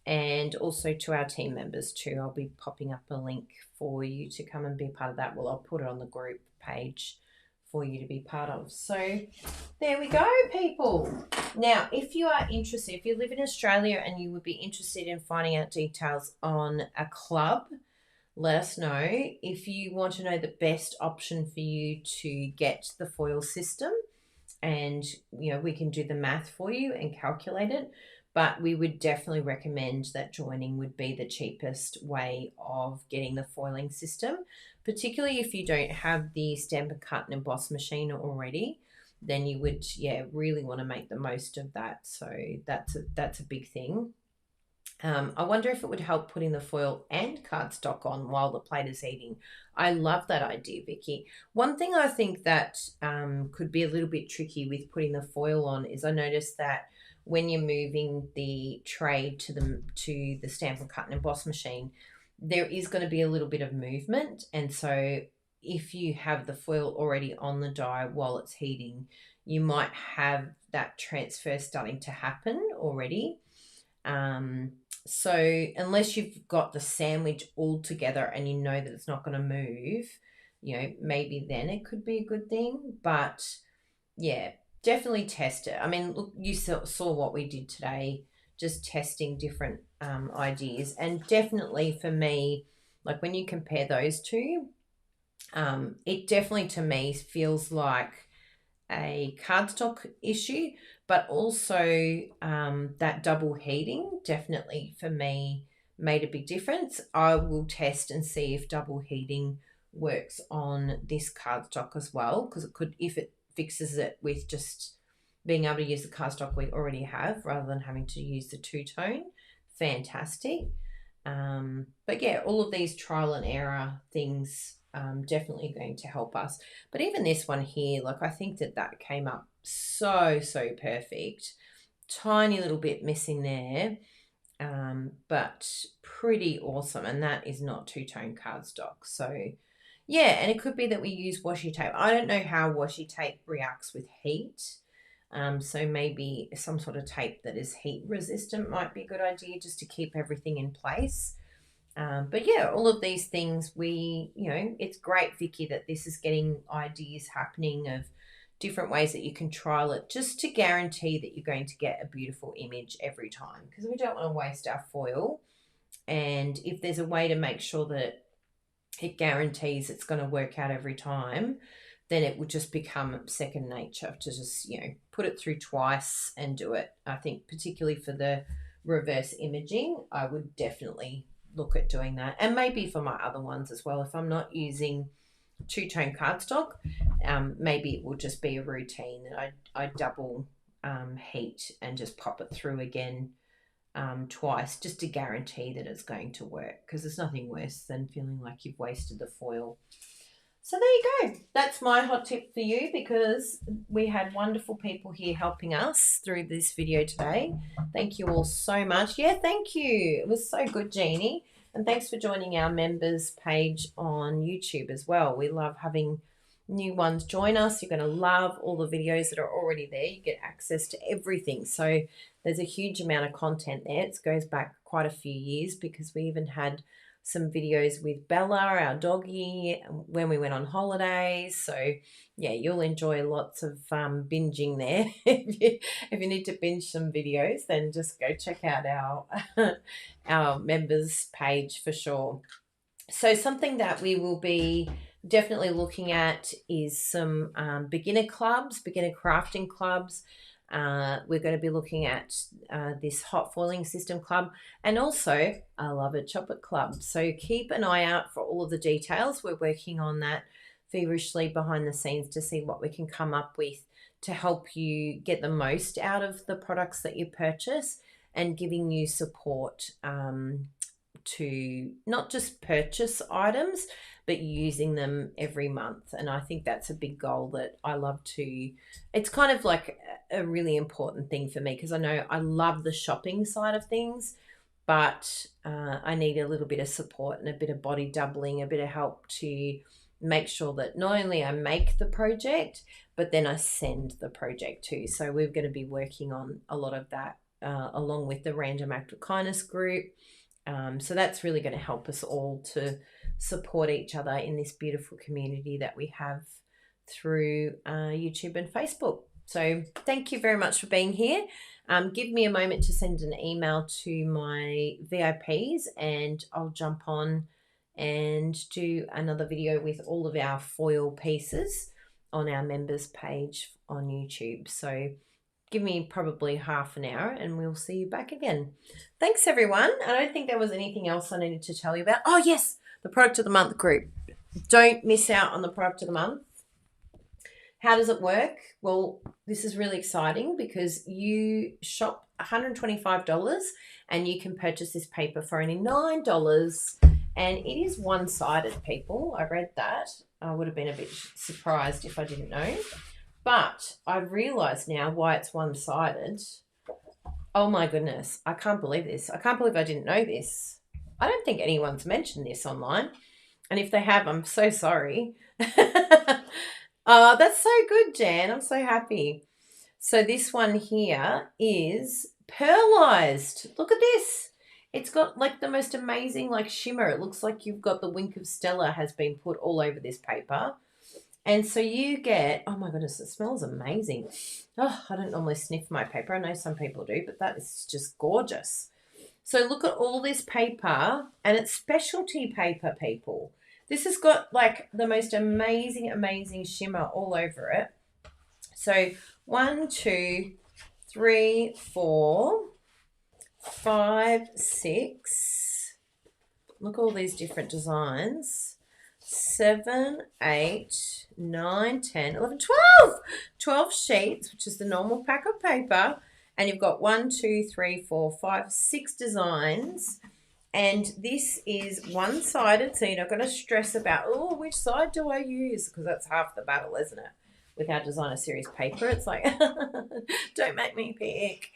And also to our team members too, I'll be popping up a link for you to come and be part of that. Well, I'll put it on the group page for you to be part of. So there we go, people. Now, if you are interested, if you live in Australia and you would be interested in finding out details on a club, let us know. If you want to know the best option for you to get the foil system, and we can do the math for you and calculate it, but we would definitely recommend that joining would be the cheapest way of getting the foiling system, particularly if you don't have the Stampin' Cut and Emboss machine already. Then you would really want to make the most of that. So that's a big thing. I wonder if it would help putting the foil and cardstock on while the plate is heating. I love that idea, Vicky. One thing I think that could be a little bit tricky with putting the foil on is I noticed that when you're moving the tray to the Stampin' Cut and Emboss machine, there is going to be a little bit of movement. And so if you have the foil already on the die while it's heating, you might have that transfer starting to happen already. So unless you've got the sandwich all together and you know that it's not going to move, maybe then it could be a good thing. But yeah, definitely test it. I mean, look, you saw what we did today, just testing different ideas. And definitely for me, like when you compare those two, it definitely to me feels like a cardstock issue, but also that double heating definitely for me made a big difference. I will test and see if double heating works on this cardstock as well, because if it fixes it with just being able to use the cardstock we already have rather than having to use the two-tone, fantastic. But yeah, all of these trial and error things definitely going to help us. But even this one here, like I think that came up so perfect. Tiny little bit missing there, but pretty awesome. And that is not two-tone cardstock. So yeah, and it could be that we use washi tape. I don't know how washi tape reacts with heat. So maybe some sort of tape that is heat resistant might be a good idea just to keep everything in place. But yeah, all of these things, it's great, Vicky, that this is getting ideas happening of different ways that you can trial it just to guarantee that you're going to get a beautiful image every time, because we don't want to waste our foil. And if there's a way to make sure that it guarantees it's going to work out every time, then it would just become second nature to just, put it through twice and do it. I think particularly for the reverse imaging, I would definitely look at doing that. And maybe for my other ones as well, if I'm not using two-tone cardstock, maybe it will just be a routine that I double heat and just pop it through again twice, just to guarantee that it's going to work, because there's nothing worse than feeling like you've wasted the foil. So there you go. That's my hot tip for you, because we had wonderful people here helping us through this video today. Thank you all so much. Yeah, thank you. It was so good, Jeannie. And thanks for joining our members page on YouTube as well. We love having new ones join us. You're going to love all the videos that are already there. You get access to everything. So there's a huge amount of content there. It goes back quite a few years, because we even had some videos with Bella, our doggy, when we went on holidays. So yeah, you'll enjoy lots of binging there. If you need to binge some videos, then just go check out our members page for sure. So something that we will be definitely looking at is some beginner crafting clubs. We're going to be looking at this hot foiling system club, and also I Love It Chocolate Club. So keep an eye out for all of the details. We're working on that feverishly behind the scenes to see what we can come up with to help you get the most out of the products that you purchase, and giving you support to not just purchase items, but using them every month. And I think that's a big goal that I love to. It's kind of like a really important thing for me, because I know I love the shopping side of things, but I need a little bit of support and a bit of body doubling, a bit of help to make sure that not only I make the project, but then I send the project too. So we're going to be working on a lot of that along with the Random Act of Kindness group. So that's really going to help us all to support each other in this beautiful community that we have through YouTube and Facebook. So thank you very much for being here. Give me a moment to send an email to my VIPs, and I'll jump on and do another video with all of our foil pieces on our members page on YouTube. So give me probably half an hour and we'll see you back again. Thanks, everyone. I don't think there was anything else I needed to tell you about. Oh, yes, the Product of the Month group. Don't miss out on the Product of the Month. How does it work? Well, this is really exciting, because you shop $125 and you can purchase this paper for only $9. And it is one-sided, people. I read that. I would have been a bit surprised if I didn't know. But I've realised now why it's one-sided. Oh, my goodness. I can't believe this. I can't believe I didn't know this. I don't think anyone's mentioned this online. And if they have, I'm so sorry. Oh, that's so good, Jan. I'm so happy. So this one here is pearlized. Look at this. It's got like the most amazing like shimmer. It looks like you've got the wink of Stella has been put all over this paper. And so you get, oh my goodness, it smells amazing. Oh, I don't normally sniff my paper. I know some people do, but that is just gorgeous. So look at all this paper, and it's specialty paper, people. This has got like the most amazing, amazing shimmer all over it. So 1, 2, 3, 4, 5, 6. Look at all these different designs. 7, 8, 9, 10, 11, 12. 12 sheets, which is the normal pack of paper. And you've got 1, 2, 3, 4, 5, 6 designs. And this is one-sided, so you're not going to stress about, oh, which side do I use? Because that's half the battle, isn't it? With our designer series paper, it's like, don't make me pick.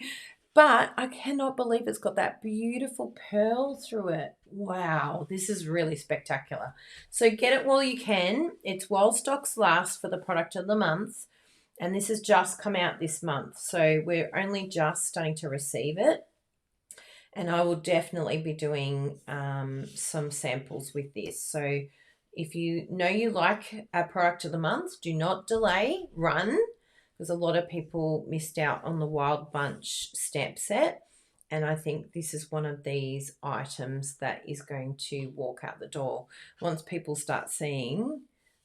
But I cannot believe it's got that beautiful pearl through it. Wow, this is really spectacular. So get it while you can. It's while stocks last for the product of the month. And this has just come out this month. So we're only just starting to receive it. And I will definitely be doing some samples with this. So if you know you like a product of the month, do not delay, run, because a lot of people missed out on the Wild Bunch stamp set. And I think this is one of these items that is going to walk out the door. Once people start seeing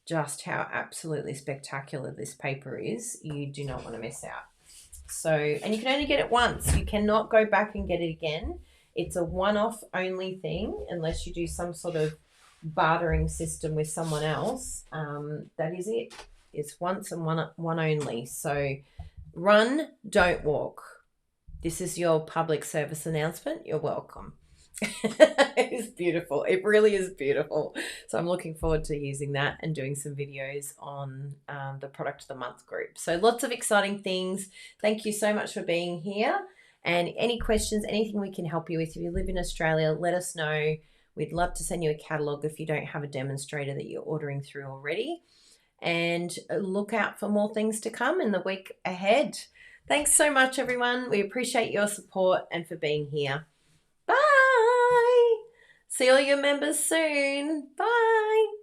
just how absolutely spectacular this paper is, you do not want to miss out. So, and you can only get it once. You cannot go back and get it again. It's a one-off only thing unless you do some sort of bartering system with someone else. That is it. It's once and one only. So run, don't walk. This is your public service announcement. You're welcome. It's beautiful. It really is beautiful. So I'm looking forward to using that and doing some videos on the product of the month group. So lots of exciting things. Thank you so much for being here. And any questions, anything we can help you with, if you live in Australia, let us know. We'd love to send you a catalogue if you don't have a demonstrator that you're ordering through already. And look out for more things to come in the week ahead. Thanks so much, everyone. We appreciate your support and for being here. Bye. See all your members soon. Bye.